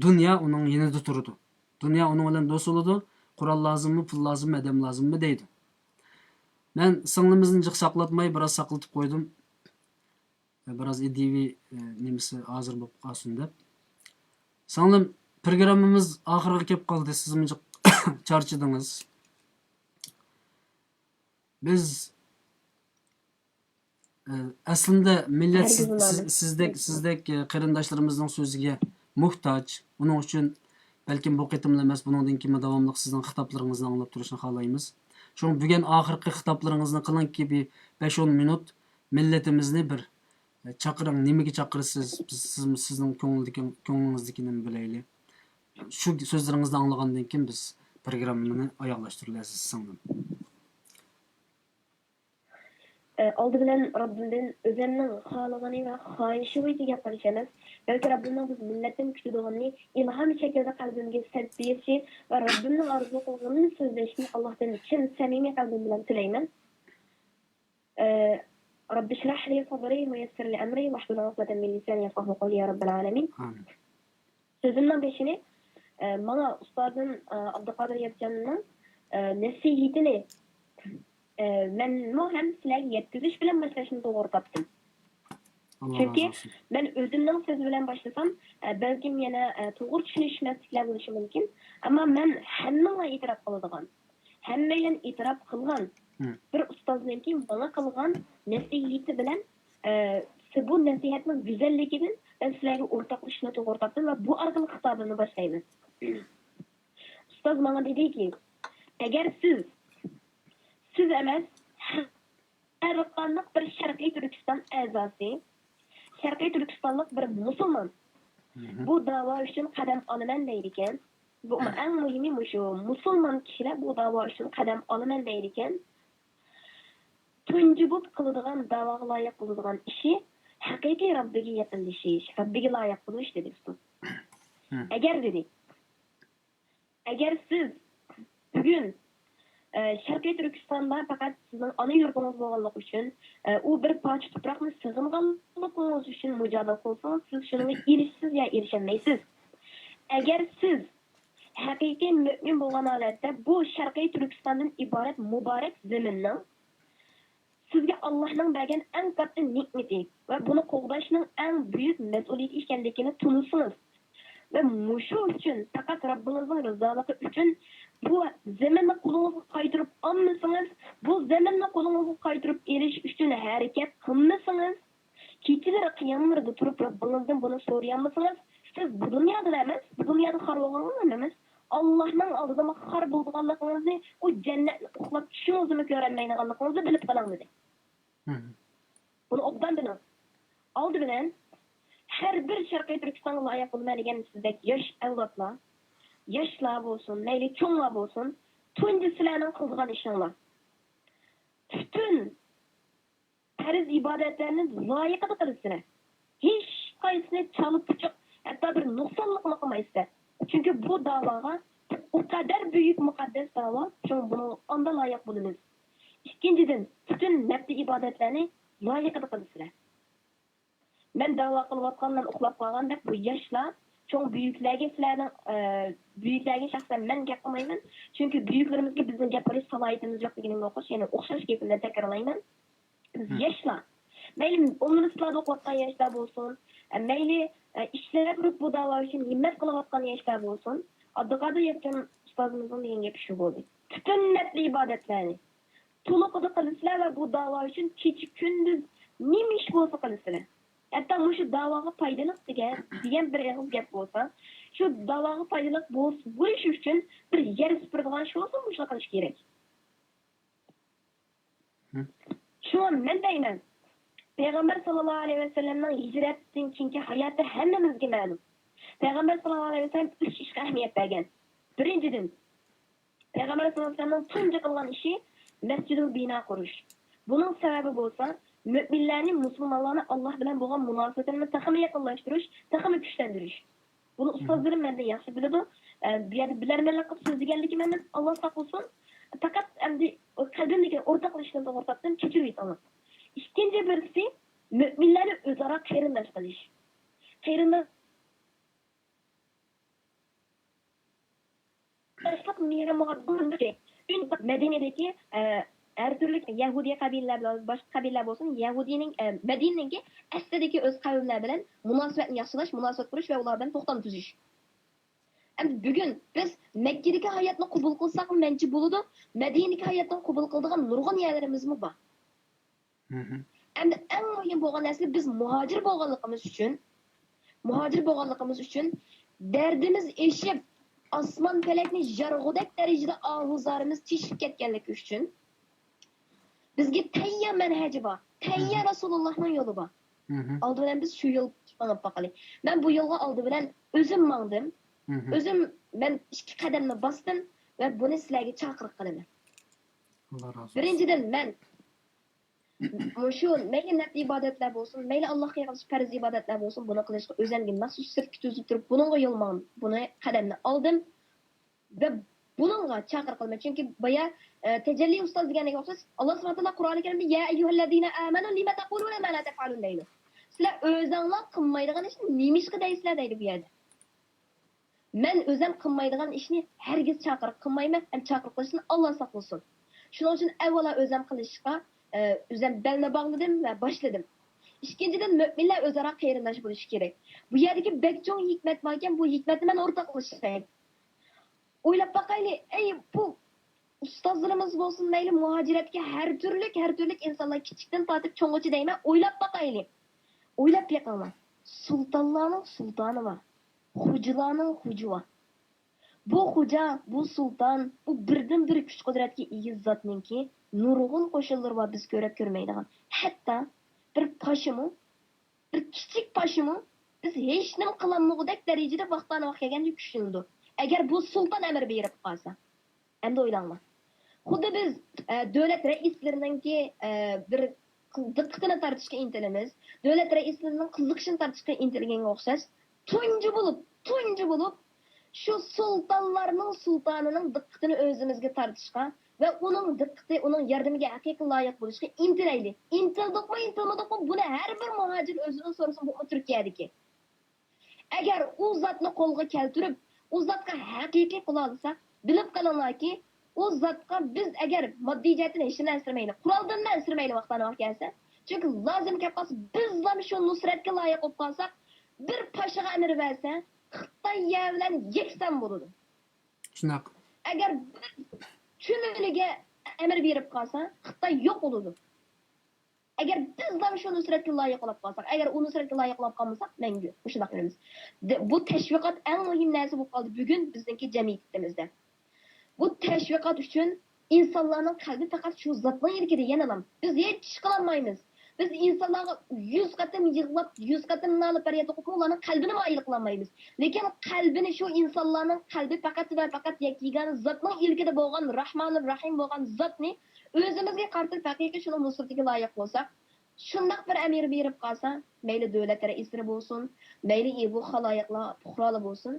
Speaker 3: dunyo uning yanida turadi. Dunyo uning bilan do'st bo'ladi. Qurol lozimmi, pul lozimmi, odam lozimmi deydi. Men singlimizni jiq saqlatmay biroz saqlatib qo'ydim. Biroz ideviy nimasi hozir bo'lib qolsin deb. Singlim, programmamiz oxiriga kelib qoldi. Sizmi jiq charchadingiz. Biz aslında millet sizdek qarindoshlarimizning so'ziga muhtoj. Uning uchun balkim bu qitimlar emas, buningdan keyin davomli sizning xitoblaringizni anglab turishni xohlaymiz. Shuning bugun oxirgi xitoblaringizni qilinki bir 5-10 minut millatimizni bir chaqiring, nimaga chaqirsiz? Sizning ko'nglingizdagini bilaylik. Shu so'zlaringizni anglagandan keyin biz programmani oyoqlashtiramiz singlim.
Speaker 4: Oldu bilen Rabbimden özlemnin xalığını ve xayişi veytiga qilishimiz. Belki Rabbimden biz milletin küçüdüğünü ilham şekilde kalbimge serpiyesi ve Rabbimden arzu kılgının sözleşini Allah'tan için samimi kalbim bilen tileymen. Rabbi şrah li sadri ve yessir li emri ve ahlul uqdeten min lisani yefqahu qawli ya Rabbil alamin. Sözümden peşini bana ustadın Abdülkadir Yapcan'ın nesihitini ben hem sizlerle yetkiziş bilen meselesini doğru taptım. Çünkü ben özümden söz bilen başlasam belki yine doğru düşünüşmezlikler buluşu mümkün. Ama ben hemmeyle itiraf kılıdığım, hemmeyle itiraf kılgan bir ustazın ki bana kılgan nesihiyeti bilen bu nasihatinin güzelliğinin ben sizlerle ortaklaşına doğru taptım ve bu arkalı kitabını başlayayım. Ustaz bana dedi ki eğer siz emas her qanlıq bir Şərqi Türkistan əzası, Şərqi Türkistanlıq bir musulman bu dava üçün qədəm alınan deyirken, bu en mühimi şu musulman kişiler bu dava üçün qədəm alınan deyirken, tuncu bu qılıdığan davağa layık qılıdığan işi həqiqi Rabbiga yaqinlashish, Rabbiga layık qilish dedi ustoz. Eğer siz bugün Şərqi Türkistan'da fakat sizin ana yurdunuz bolganlıq üçün o bir parça toprakni sığınganlığınız üçün mücadele qılsanız siz şunu erişsiz ya erişemeysiz. Eğer siz haqiqiy mümin bolgan holatda bu Şərqi Türkistandan ibaret mübarek zeminning sizga Allohning bergan eng katta ne'mati va buni qo'llashning eng buyuk mas'uliyati ekanligini tunusiz. Ve muşu için fakat Rabbinizin rızalығы için bu zeminni qulunuzga qaytırıp almasanız, bu zeminni qulunuzga qaytırıp eriş için hareket qilmasanız, kechileri qiyamlarda turib Rabbinizdan bunu so'rayolmasanız, siz bu dunyoda emas, bu dunyoda xor bo'lganingiz emas, Allohning oldida xor bo'lganligingizni, o jannatni uxlab tushingizni ko'rolmaydiganligingizni bilib qoling dedi. Bunu obdan bilin. Oldi bilan her bir Şərqi Türkistan'a layık olmayan sizdeki yaş evlatlar, yaşlar olsun, neyli çoğunlar olsun, tuncu silahının kıldıgan işinler. Bütün periz ibadetlerinin layıkı da kırısına. Hiç kayısını çalıp bıçak, hatta bir noksanlık makamaysa. Çünkü bu davaga o kadar büyük mukaddes dava, çünkü bunu onda layık bulunuz. İkinciden, bütün nefsi ibadetlerini layıkı da kırısına. Ben dava qılıvatqandan uxlab qalgan deb bu yaşlar çoğ büyüklerge sizlerden büyüklerge şahsen ben gap qilmayman. Çünkü büyüklerimizge bizning gapirish salohiyatimiz yo'q deganimga o'xshash, ya'ni o'xshash gaplarni takrorlayman. Biz yaşlar. Mayli universitetlarda o'qiyotgan yoshlar bo'lsin, mayli İşlere durup bu dava için himmet kılıvatkan yaşlar olsun. Abdülkadir Yetken ustazımızın deyin gepi şu oldu. Bütün netli ibadetlerini tuluqıda kılısılar ve bu dava için keçi kündüz nim iş bolsa kılısılar. Hatta şu davaga faydalık diyen bir eğiz gap bolsa, şu davaga faydalık bu iş için bir yer süpürdiğen şey olsa bu işle kılış gerek. Şu an ben deymen. Peygamber sallallahu aleyhi ve sellem'den hicretten kinki hayatı hemmemizge ma'lum. Peygamber sallallahu aleyhi ve sellem 3 işe ehemmiyet bergen. Birinciden, Peygamber sallallahu aleyhi ve sellem'den tunca kılgan işi Mescid-ül Bina kuruş. Bunun sebebi bolsa, müminlerin, Müslümanlarına Allah bilen boğan münasebetlerini takımı yakınlaştırış, takımı güçlendiriş. Bunu ustazlarım benden yaxşı biladi. Bir yerde bilermenlik qilib so'zlaganligi menden Allah saqlasin. Fakat endi kalbimdagi o'rtaqlashishdan to'g'ri kechirib aytaman. İkinci birisi müminleri o'zaro qayrinlash qilish. Qayrinlashlik mehri muhabbat Medine'deki her türlü Yahudi kabileler bilen başka kabileler olsun Yahudi'nin Medine'deki aslidagi öz kavimler bilen münasebetni yaxshilash, münasebet kuruş ve ulardan to'xtam tuzish. Endi bugun biz Mekke'deki hayatni qabul qilsak menchi bo'ladi, Medine'deki hayatni qabul qiladigan nurg'un yerlarimiz bor. Endi eng muhim bo'lgan narsa biz muhojir bo'lganligimiz uchun derdimiz eshib osmon falakni jarg'udek darajada og'izlarimiz teshib ketganligi uchun bizga tayyor manhaji bor, tayyor Rasulullohning yo'li bor. Oldi bilan biz shu yo'l mangib boqaylik. Men bu yo'lga oldi bilan o'zim mangdim. O'zim men 2 qadamni bosdim va buni sizlarga chaqiriq qilaman.
Speaker 3: Allah razı olsun.
Speaker 4: Birinchidan men shu mayli nafli ibodatlar bo'lsin, mayli Allohga yaqin farz ibodatlar bo'lsin, buni qilishga o'zimga maxsus sirtga tuzib turib, buningga yo'l mangdim. Buni qadamni oldim ve bununla çakır kılma. Çünkü baya tecelli ustaz degeniga o'xshash Allah subhanahu wa ta'ala Qur'oni Karimda ya ayyuhallazina amanu lima taquluna ma la taf'alun deydi. Sizlar o'zinglar qilmaydigan ishni nima ish qilaysizlar deydi bu yerda. Men o'zim qilmaydigan ishni hargiz chaqiriq qilmayman, ham chaqiriq qilishni Alloh saqlasin. Shuning uchun avvalo o'zim qilishga o'zim belni bog'ladim va boshladim. İkinciden müminler o'zaro qayrinlash bo'lishi kerak. Bu yerdagi bekjon hikmat bor ekan, bu hikmatni men o'rtoqlashaylik. O'ylab bakaylik, bu ustozlarimiz bo'lsin, mayli muhojiratga her türlü insanlar kichikdan tortib cho'ng'icha deyman, o'ylab bakaylik. O'ylab yiqilma. Sultonlarning sultoni bor. Xo'jalarning xo'ji bor. Bu xo'ja, bu sulton, bu birdan bir kuch qudratga ega zotninki nurg'un qo'shinlar bor biz ko'rib ko'rmaydigan. Hatto bir kichik poshimi biz hech nima qilolmagudek darajada vaqtdan vaqt kelganda kuchlanadi. Eğer bu sultan emir berip kalsa, hem de oylanma. Xuddi biz devlet reislerinki bir diqqatini tartishga intilamiz, devlet reislerinin qiziqishini tartishga intilganga o'xshash, tunji bo'lib, şu sultanlarning sultanining diqqatini o'zimizga tartishga ve onun diqqati, onun yardımıga haqiqiy loyiq bo'lishga intilaylik. Intilmadikmi, buni har bir muhojir o'zidan so'rasin bu Turkiyadagi. Agar u zotni qo'lga keltirib o zatga haqiqiy qila olsak, bilib qolinglarki, o zatga biz agar moddiy jihatdan hech narsa istirmaylik, quroldan istirmaylik vaqtdan vaqt kelsa, chunki lozim kelib qolsa, bizlar shu nusratga loyiq bo'lib qolsak, bir pashaga amr bersa, Xitoy bilan yeksan bo'ladi.
Speaker 3: Shunaqa.
Speaker 4: Agar chuniliga amr berib qolsa, Xitoy yo'q bo'ladi. Agar bizlar shu nusratga loyiq bo'lib qolsak, agar u nusratga loyiq bo'lib qolmasak, menga shunday qilamiz. Bu tashviqot eng muhim narsa bo'lib qoldi bugun bizningki jamiyatimizda. Bu tashviqot uchun insonlarning qalbi faqat shu zotning ilkida yanalam. Biz hech ish qila olmaymiz. Biz insonlarga 100 qatim yig'lab, 100 qatim nolib faryod o'qib, ularning qalbini moyil qila olmaymiz. Lekin qalbini shu insonlarning qalbi faqat va faqat yakigan zotning ilkida bo'lgan Rahmonur Rahim bo'lgan zotni o'zimizga qartib haqiqiy shuni nusratiga loyiq bo'lsak, shundoq bir amir berib qolsa, mayli davlat raisleri bo'lsin, mayli bu xaloyiqlar, fuqarolar bo'lsin,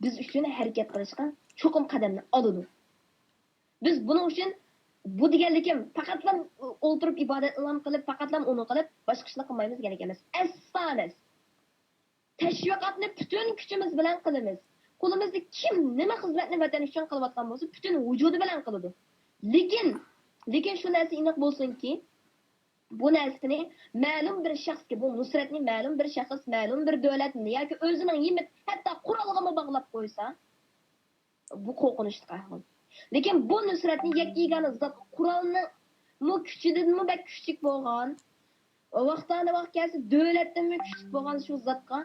Speaker 4: biz uchun harakat qilishga cho'qim qadamni oladi. Biz buning uchun bu deganligim faqatlam o'ltirib ibodatlar qilib, faqatlam uni qilib, boshqa ishni qilmaymiz degan emas. Assonas tashviqotni butun kuchimiz bilan qilamiz. Qo'limizda kim nima xizmatni vatan uchun qilayotgan bo'lsa, butun vujudi bilan qiladi. Lekin shu narsa aniq bo'lsinki, bu narsani ma'lum bir shaxsga, bu nusratni ma'lum bir shaxs, ma'lum bir davlatni yoki o'zining yimit hatto qurolg'imi bog'lab qo'ysa, bu qo'rqinchli ahvol. Lekin bu nusratni yakkigani zot qurolni mu kuchidanmi bak kuchlik bo'lgan, vaqtdan vaqt kelsa davlatdanmi kuchlik bo'lgan shu zotga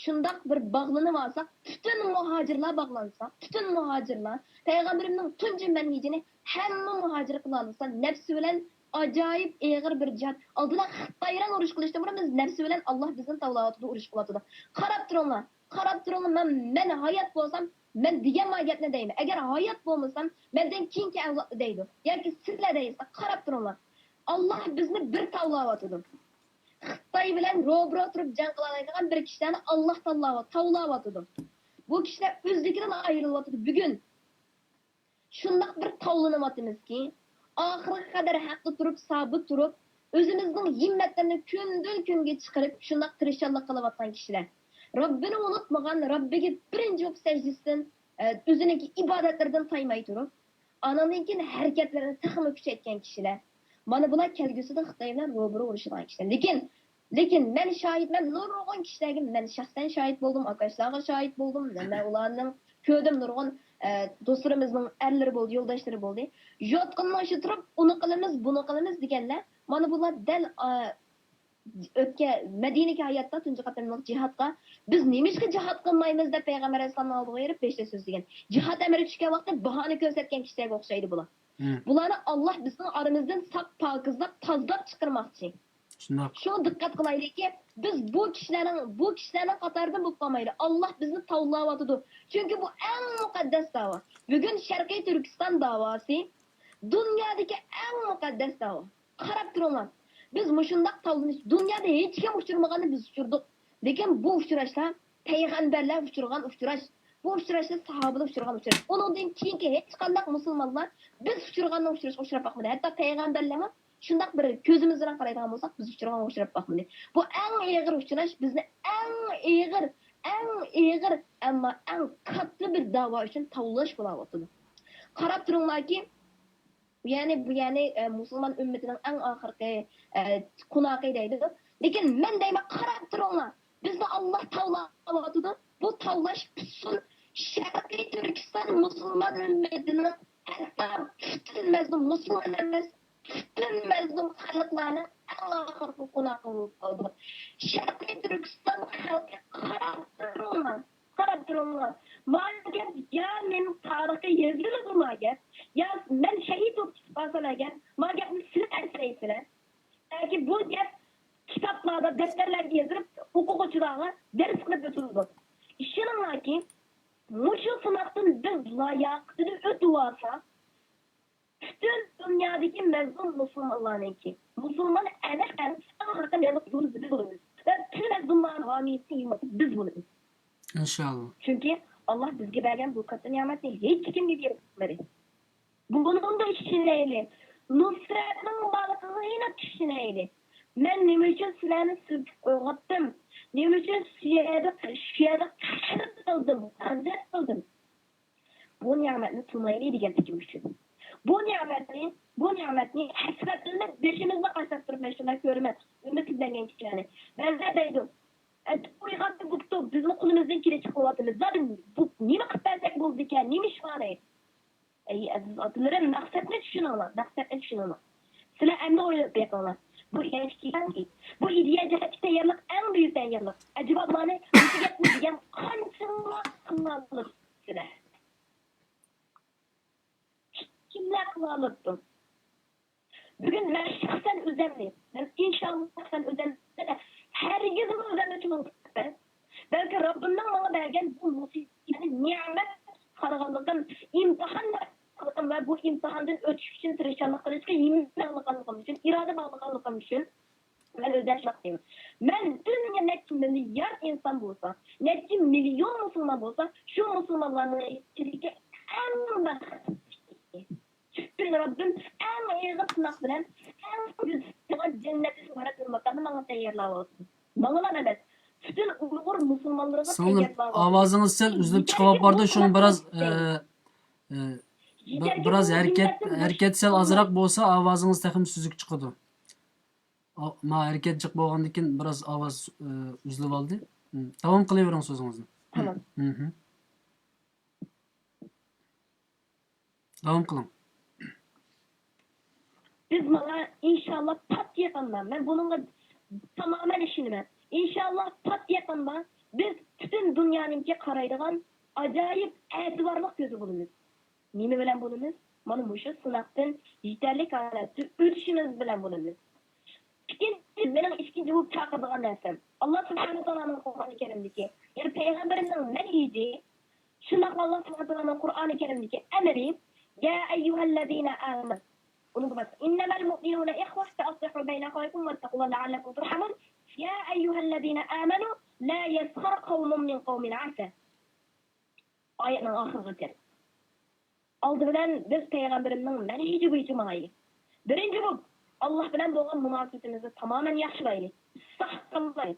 Speaker 4: shundoq bir bog'lanib olsak, butun muhojirlar bog'lansa, butun muhojirlar payg'ambarimning tunji manhajini hamma muhojir qila olsa, nafsi bilan ajoyib og'ir bir jihad. Aldılar Xitoy bilan urush qilishdan burun biz nafsi bilan Alloh bizni tavlatida urush qilyapti. Qarab turinglar. Qarab turinglar, men hayot bo'lsam, men degan gapni deyman. Agar hayot bo'lmasam, mendan keyingi avlod deydi. Yoki sizlar deysiz, qarab turinglar. Alloh bizni bir tavlatida. Xitoy bilan ro'bro turib jang qiladigan bir kishilarni Alloh tavlatida. Bu kishilar o'zligidan ayrilyapti. Bugun shundoq bir tavlanyapmizki, oxiriga qadar haqqa turib, sabit turib, o'zimizning himmatlarini kundan kunga chiqarib, shundoq tirishchilik qilayotgan kishilar. Robbini unutmagan, Robbiga birinchi o'q sajdasidan, o'ziniki ibodatlardan taymay turib, ananinkin harakatlarini taxmi kuchaytgan kishilar. Mana bular kelgusida Xitoy bilan ro'baro urishadigan kishilar. Lekin men shohidman, nurg'un kishilarga men shaxsan shohid bo'ldim, akashlarga shohid bo'ldim, men ularning ko'rdim nurg'un do'stlarimizning erlari bo'ldi, yo'ldoshlari bo'ldi. Jotqinni shu turib, uni qilamiz, buni qilamiz deganlar, mana bular dal o'tgan Madinaga hayotda tunji qatamliq jihodga biz nimishga jihod qilmaymiz deb payg'ambar alayhisolamning oldiga berib peshta so'z degan. Jihod amri tushgan vaqtda bahona ko'rsatgan kishilarga o'xshaydi bular. Bularni Alloh bizning oramizdan saq pokizlab, tozalab chiqarmoqchi. Şuna dikkat kılaydı ki biz bu kişilerin qatardan bo'lib qolmaydi. Alloh bizni tavlayotidu. Çünkü bu en mukaddes dava. Bugün Sharqiy Turkiston davası dünyadaki en mukaddes dava. Qarab turinglar. Biz mushundaq tavlanish dunyoda hech kim uchirmaganini biz uchirdik. Lekin bu uchrashlar payg'ambarlar uchirgan uchrash. Bu uchrashlar sahobalar uchirgan uchrash. Undan keyingi hech qanday musulmonlar biz uchirganni uchrab boqmadi. Hatto payg'ambarlar shundoq bir ko'zimiz bilan qaraydigan bo'lsak, biz uchirgan uchrab boqmadi. Bu eng og'ir uchrash bizni eng og'ir ammo eng katta bir da'vo uchun tavlash bo'layotdi. Qarab turinglarki, bu yani musulmon ummatining eng oxirgi qunaqi deydi. Lekin men deyman, qarab turinglar. Bizni Alloh tavlayotdi. Bu tavlash butun Sharqiy Turkiston musulmon ummatining hatto butun mazlum musulmon emas, bütün mazlum xalqlarni Allohga qunaqi bo'ldi. Sharqiy Turkiston xalqi qarab turinglar. Manga ya men tarixi yoziladi manga. Ya men shahid bo'lib qolsalagan, manga siz aytsanglar. Yoki bu gap kitoblarda, daftarlarga yozilib, o'quvchilarga dars qilib o'tildi. Ishoninglarki, mushu sinoqdan biz loyiqni o'tib olsak, bütün dünyadaki mezun Müslümanlarınki, Müslüman enen hakkında yanıp yolu biz buluruz. Ve tüm mezunların hamiyeti biz buluruz.
Speaker 3: İnşallah.
Speaker 4: Çünkü Allah bizge vergen bu katı nimetini hiç kimge vermedi. Bunun da işineyli. Nusret'nin balıkını yine işineyli. Ben ne için silahını sürüp koygattım. Ne için şiyada kıldım. Hazret kıldım. Bu nimetini tunaylı diyen tekim için. Bu nimetni hasratlanib beshimizga qarsak turib mashinalar ko'rmas. Umidlangan kishilarni. Men deydim. Uyg'onib bo'pti, bizni qo'limizdan kelishib qo'yapmiz. Zaten bu nima qilib bersak bo'ldi ekan, nima ish bor edi? Aziz otalarim, maqsadni tushuninglar. Sizlar endi o'ylab beqinglar. Bu yangilik, bu ideya jihatdan tayyorlik eng buyuk tayyorlik. Ajablarni o'ziga degan qancha qilib sizlar. Kimler kılalıktım? Bugün ben şahsen özenliyim. Ben inşallah şahsen özenliyim. Herkesin özenliyim. Belki Rabbimden bana vergen bu musibet, yani nimet kararlılıktan, imtihanla kalkım ve bu imtihandan ötüş için tirişanlık kılıçka yeminle için, irade bağlılıkım için ben özenliyim. Ben dünya netçi milyar insan bulsa, netçi milyon Müslüman bulsa, şu Müslümanların içindeki en Rabbim en iyi sınaq bilen en güzel cenneti şöhret olmaklarını bana tayyorlab olsun. Bana emas. Bütün Uyg'ur musulmonlariga tayyorlab olsun.
Speaker 3: Ovozingizz sal uzilib chiqib bordi, shuni biroz harakat sal ozroq bo'lsa, ovozingiz taxim suzuk chiqadi. Ma hareket jiq bo'lgandan keyin biroz ovoz uzilib oldi. Davom qilavering so'zingizni.
Speaker 4: Tamam.
Speaker 3: Davom qiling.
Speaker 4: Biz mana inşallah pat yakında. Ben bununla tamamen işinimen. İnşallah pat yakında biz bütün dünyanınki qaraydigan acayip etibarlıq gözü bulunuz. Nime bilen bulunuz? Mana muşu sınaqdan yeterlik halatda ötüşimiz bilen bulunuz. Benim ikinci bu çağırdıgan nersem. Allah subhanahu ta'ala'nın Kur'an-ı Kerim'deki, yani Peygamberinin menhiji, şundak Allah subhanahu ta'ala'nın Kur'an-ı Kerim'deki emri, ya eyyühellezine amın. Onu bak. İnnemel mu'minune ihvah feaslihu beyne haykum ve tekullah leallekum turhamun. Ya eyyühellezine amenu la yeshar kavmun min kavmin asa. Ayetinin ahırı ter. Aldı bilen biz Peygamberinin menhiji bu icmayı. Birinci bu. Allah bilen doğan münasebetimizi tamamen yaşlayalım. Sahkalayalım.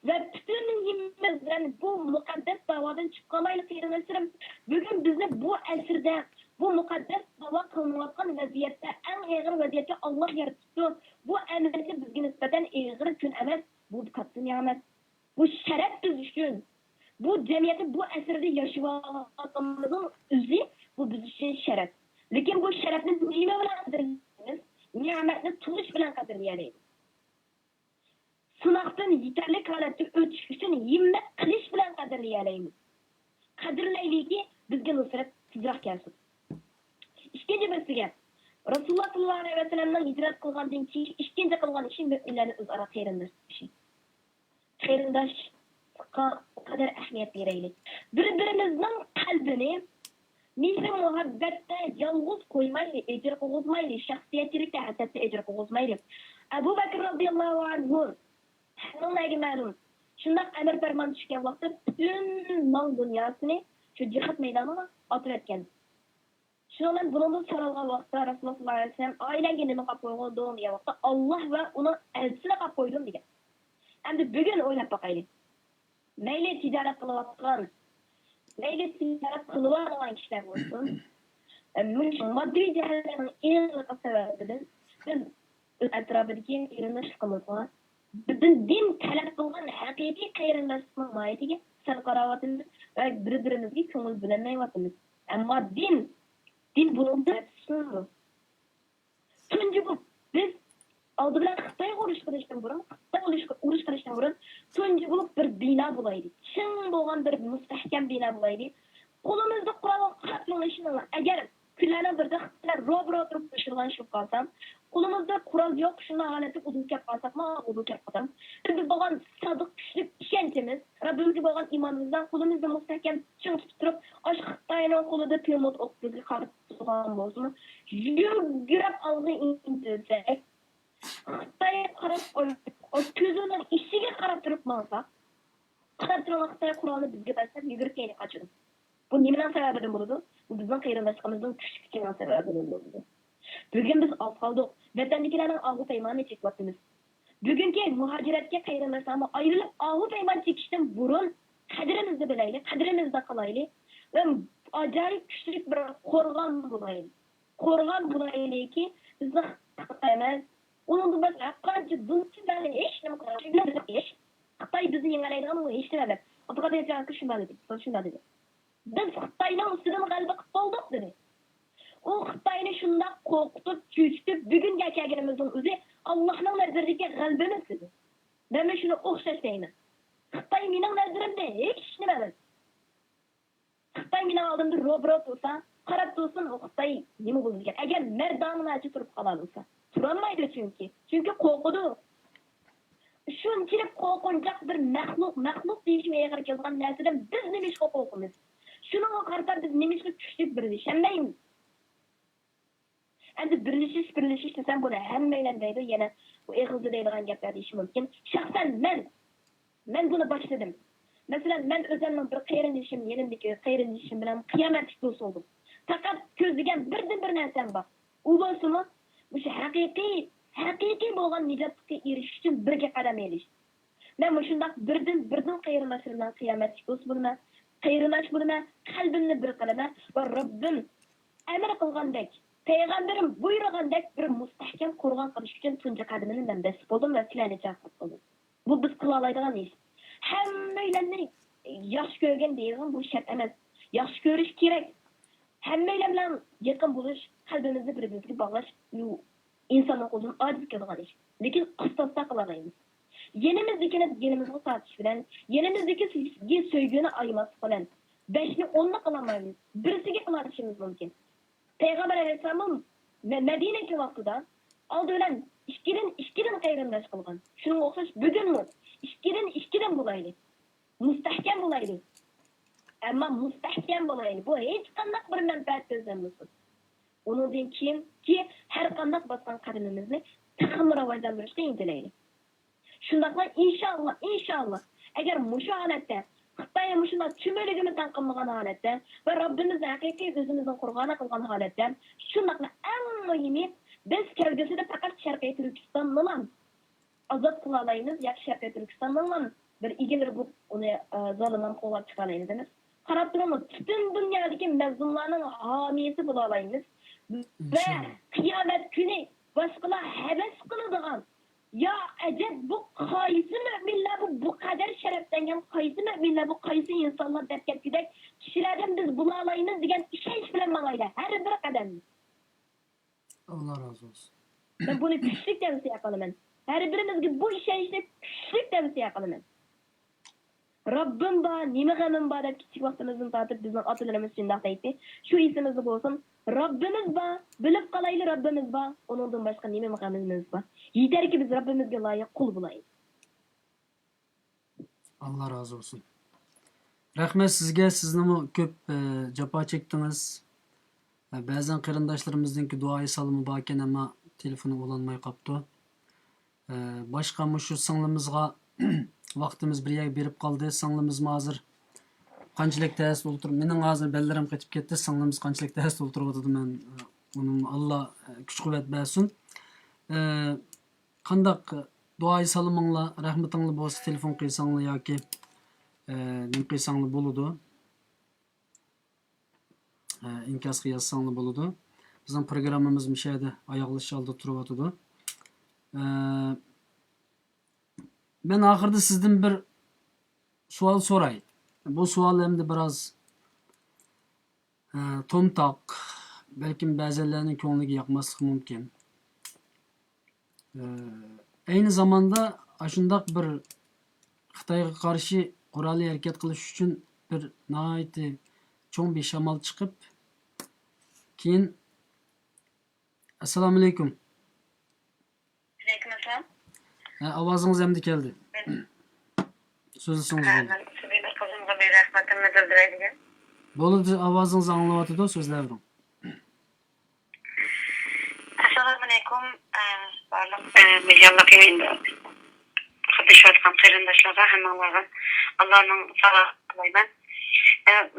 Speaker 4: Ve bütün himmimizden bu mukaddes davadan çıkamayla seyirmesirim. Bugün bizni bu esirde, bu mukaddes dava kılınılan vaziyette, en ağır vaziyette Allah yarattı. Bu emrisi bizge nispeten ağır gün emez. Bu katlı nimet. Bu şeref biz için. Bu cemiyeti bu esirde yaşayanımızın üzü, bu biz için şeref. Lakin bu şerefini nime bilen kadirleyiniz? Nimetini tuluş bilen kadirleyelim. Sınaqdan yeterlik halatda ötüş üçün himmet qilish bilan qadrlayaylik. Qadrlaylik ki bizga nusrat tezroq kelsin. İkinci birisiga Rasululloh sallallohu alayhi va sallamning hijrat qilgandan keyin ikkinchi qilgan ishi mu'minlarni o'zaro qarindosh. Qarindoshga qadar ahamiyat beraylik. Bir-birimizning qalbini mehr muhabbatda yolg'iz qo'ymaylik, ejr qo'g'izmaylik, shaxsiyatchilikda hatta ejr qo'g'izmaylik. Abu Bakr radhiyallohu anhu Hanımlar ma'lum. Şundak emir ferman düşken vakti bütün mal dünyasını şu cihat meydanına atır etken. Şundan bunun sarılgan vakti Resulullah sallallahu aleyhi ve sellem ailen kendimi kap koyduğum diye vakti Allah ve onu elçisine kap koydum diye. Hem de bugün oynap bakayım. Neyle ticaret kılıvatkan, neyle ticaret kılıvatkan kişiler olsun. Maddi cehennemin en lıkı sebebidir. Biz etrafındaki yerine çıkılırlar. Bizim din talep kılgan hakiki qayrınlaşma mayetiga sal qaravatimiz ve bir-birimizga ko'ngil bilamayapmiz. Ama din bunun da sınırı. Tuncu bu biz aldı bilan Xitoy urush qilishdan burun tuncu bu bir bina bulaydı. Çin bo'lgan bir mustahkam bina bulaydı. Qo'limizda qurol qatlanishini agar kunlardan birida Xitoylar robot turib pishirgan shu qalsam qo'limizda qurol yo'q, shuni holatda udul kep qalsakmi, udul kep qalsam. Biz bo'lgan sodiq kuchli ishonchimiz, Rabbimizga bo'lgan iymonimizdan qo'limizda mustahkam chin tutib turib, osh Xitoyning qo'lida piyomot o'q bizga qarab turgan bo'lsin. Yugurib olg'i intilsak, Xitoy qarab ko'zining ishiga qarab turib maqsa, qarab turgan Xitoy qurolni bizga bersa, yugurib kelib qochadi. Bu nimadan sababidan bo'ladi? Bu bizning qayrindashligimizning kuchligidan sababidan bo'ladi. Bugün biz alt kaldık. Vatandakilerin ahu peymanı çekyaptınız. Bugünkü muhaciratga qayrindashlarni ayrılıp ahu peyman çekişten burun qadrimizni bilaylik, qadrimizda qalaylik ve acayip kuchli bir qo'rg'on bo'laylik. Qo'rg'on bo'laylikki bizni Xitoy onun da biz qancha dunyodan hech nima qilmaymiz. Xitoy bizni yengalaydigan u hech nima. Otaqa aytganki shunday dedi. Biz Xitoyning ustidan g'alaba qilib qoldik dedi. O Xitoyni shunday qo'rqitib, cho'chitib, bugunga kelganimizning o'zi Allohning nazaridagi g'alabamiz edi. Men shuni o'xshatmayman. Xitoy mening nazarimda hech nima emas. Xitoy mening oldimda robot bo'lsa, qarab tursin, u Xitoy nima bo'lgan? Agar mardonlarcha turib qolsa, turolmaydi chunki qo'rqidi. Shunchalik qo'rqinchoq bir maxluq deyishga yaqin kelgan narsadan biz nima ish qo'rqamiz? Shunga qarab biz nima ish kuchli bir ishonmaymiz. Endi birlashish desam buni hammalar deydi, yana bu eg'izda deydigan gaplar deyish mumkin. Shaxsan men buni boshladim. Masalan, men o'zimning bir qayrindishim, yenimdagi qayrindishim bilan qiyomatga do'st bo'ldim. Faqat ko'zlagan bir narsam bor. U bo'lsa-mu, o'sha haqiqiy bo'lgan nijotga erishish uchun birga qadam elish. Men shundoq birdan qayrindashim bilan qiyomatga do'st bo'laman. Qayrindash bo'laman, qalbimni bir qilaman va Robbim amr qilgandek Peygamberim buyurgandek bir mustahkem kurgan kılış için tunca kademini ben besip oldum ve silahını çarpıp oldum. Bu biz kılalaydıgan iş. Hemmeyle yaş görgen deyilgan bu şart emez. Yaş görüş gerek. Hemmeyle bilen yakın buluş, kalbimizi birbirimize bağlaş, insanın uzun aciz kılgan iş. Lekin kıstasta kılalayımız. Yenimizdekini yenimizde tartış bilen, yenimizdeki sevgi söygünü ayması falan. Beşini onunla kılamayız. Birisiyle kılaşımız mümkün. Peygamber Aleyhisselam'ın Medine'deki vaxtıda aldı ölen işkirin kayırındaş kılgan. Şunun okşaş bugün mü? İşkirin bulaydı. Mustahkem bulaydı. Ama mustahkem bulaydı. Bu hiç kandak bir menfaat gözlemlisin. Onun için kim ki her kandak baskan kadınımızı takım ravajlandırışta inceleydi. Şundakla inşallah eğer muşu halette Xitay muşuna tümölügümüzden kılmıgan halette ve Rabbimizden hakiki özümüzden kurgana kılgan halette şundakla en mühimi biz kelgüsüde fakat Şarkı Türkistan'dan azat kılalayınız ya Şarkı Türkistan'dan bir ilgileri bu onu zalınan kollar çıkalayınız demiz. Karab durumuz bütün dünyadaki mezunlarının hamiyesi bulalayınız ve kıyamet günü başkala heves kılıdığan ya acaba bu kayısı müminler bu kadar şereflengen kayısı müminler bu kayısı insanlar derken gidek kişilerden biz bunu alayınız diyen iş bilen manayla her bir kadem.
Speaker 3: Allah razı olsun.
Speaker 4: Ben bunu küçük tavsiye yapalım ben. Her birimiz gibi bu işe işte küçük tavsiye yapalım ben. Rabbim ba, nime gamim ba da küçük vaktimizin tatıp bizden atılarımız için dağıtaydı. Şu isimizde olsun. Rabbimiz ba, bilip kalaylı Rabbimiz ba, onundan başka nime makamimiz ba. Yeter ki biz Rabbimizge layık kul bulayız.
Speaker 3: Allah razı olsun. Rahmet sizge, sizni köp japa çektiniz. Ba'zan qarindoshlarimizningki duoyi salimi bor ekan, ammo telefoni ulanmay qolibdi. Boshqa shu singlimizga vaqtimiz bir berib qoldi. Singlimizmi hozir qanchalik ta'sir o'tirib, mening hozir bellarim qetib ketdi. Singlimiz qanchalik ta'sir o'tirib men uning Alloh kuch-quvvat bersin. Qandaq duoyi saliminglar, rahmatinglar bo'lsa telefon qilsanglar yoki nim qilsanglar bo'ladi. İnkasga yazsanglar bo'ladi. Bizning programmamiz mishayda oyoqlash oldi turibdi. Men oxirida sizdan bir savol so'ray. Bu savol endi biroz to'mtoq, balkim ba'zilarning ko'ngliga yoqmasligi mumkin. Aynı zamanda shundoq bir Xitoyga qarshi qurolli harakat qilish uchun bir nihoyatda cho'ng bir shamol chiqib, keyin assalomu alaykum.
Speaker 7: Aleyküm assalam.
Speaker 3: Ovozingiz endi keldi. So'zlasangiz bo'ldi.
Speaker 7: Sizga qizimga bir rahmatimni bildiraydigan.
Speaker 3: Bo'ldi, ovozingiz anglayotdi, so'zlayvering.
Speaker 7: Assalomu alaykum. Barliq milyonlab endi qatnashayotgan qarindoshlarga hammalarga Allohning salomat tilayman.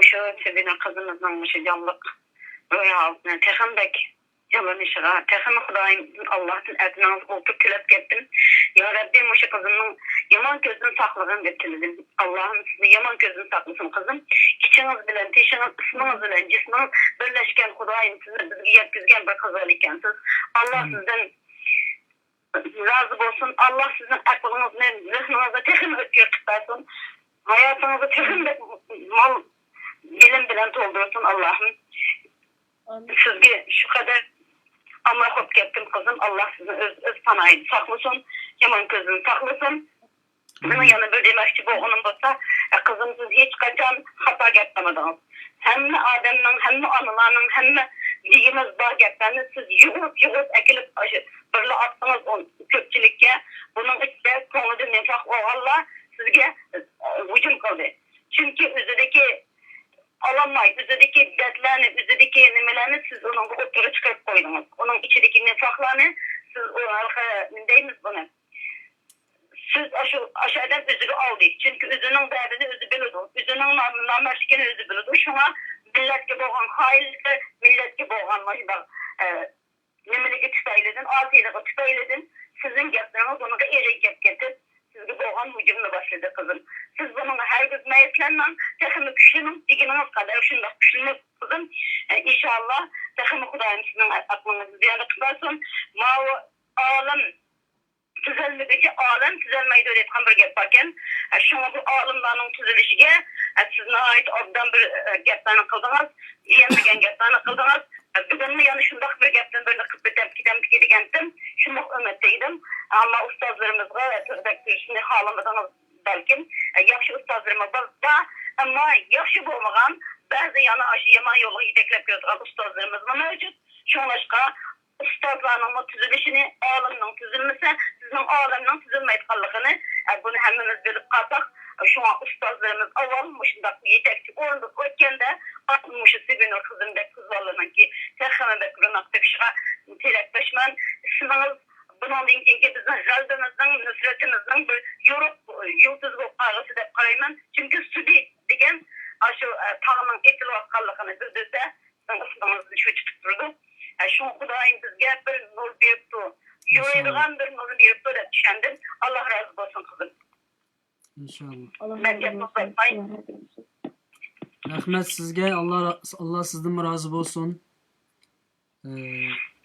Speaker 7: Shu sizning qizimizning shu jonliq ro'ya altına texambek yalanışıga, texam Xudoyim Allohdan adınız o'tib tilab ketdim. Ya Rabbim shu qizimning yomon ko'zdan saqlagin deb tiladim. Allohim sizni yomon ko'zdan saqlasin qizim. Kichiniz bilan, teshiniz, ismingiz bilan, jismingiz birlashgan Xudoyim sizni bizga yetkazgan bir qiz ekansiz. Alloh sizdan razı olsun. Allah sizin aklınızla, zihninizle texim ötkür kıtarsın. Hayatınızı texim mal bilim bilen doldursun Allah'ım. Sizge şu kadar amma hop kettim kızım. Allah sizni öz panayını saklasın. Yaman gözünü saklasın. Bunun yanı böyle demekçi bu onun olsa kızım siz hiç kaçan hata getmediniz. Hem Adem'in hem anılarının hem digimiz bağ getmeniz siz yuğut ekilip birle attınız o köpçülükке. Bunun içinde konuda nefak o Allah sizge hücum kıldı. Çünkü üzerindeki alamayız. Üzerindeki dertlerini, üzerindeki nimelerini siz onun oturup çıkarıp koydunuz. Onun içindeki nefaklarını siz o arka deyimiz bunu. Siz aşağıdan özürü aldı. Çünkü özünün derdini özü bilirdi. Özünün namerşikini özü bilirdi. Şuna millet gibi olan hailse millet gibi olan başında nimeligi tütayledin, altıylığı tütayledin. Sizin gepleriniz onu da eri gep getirip sizge boğan hücumla başladı kızım. Siz bununla her gün meyetlenmem, tekimi güçlünüm, diginiz kadar şunda güçlünüm kızım. İnşallah
Speaker 6: Sakın Kudayım sizin aklınızı ziyaret kılarsın. Mavi alem tüzelmedeki alem tüzelmeydi öğretken bir gep varken şuna bu alimlerin tüzelişige sizin ait oradan bir geplerini kıldınız. Yenmegen geplerini kıldınız. Bugün yani şundak bir gepten böyle kıpıtem degendim. Şunu ümitteydim. Ama ustazlarımızga türdektirişini halamadan belki yaxşı ustazlarımız var. Ama yaxşı bulmagan bazı yana aşı yaman yolu yeteklep yozgan ustazlarımız mevcut. Şunlaşka ustazlarının tüzülüşünü, aliminin tüzülmesi, sizin aliminin tüzülmeydikanlığını bunu hemimiz bilip kalsak, şu an ustazlarımız avalmışında yetekçi orunda ötkende 60'ı Sibinur kızındaki kızlarının ki Serhamedek Rınak Tekşiğe telekleşmen isminiz bunun dinkinki bizim jaldığımızın, nüsretimizin bir yurtsuz bu ağrısı da karayman. Çünkü südi degen şu tağının etil vakallığını bildirse isminizi şu tuturdu. Şu Kudayım bizge bir nur beripti. Yoraydigan bir nur beripti da düşündüm. Allah razı olsun kızım.
Speaker 3: İnşallah.
Speaker 4: Allah
Speaker 6: Ben
Speaker 4: razı olsun.
Speaker 6: yapmayın.
Speaker 4: Allah razı olsun.
Speaker 3: Rahmet sizge. Allah sizden razı olsun.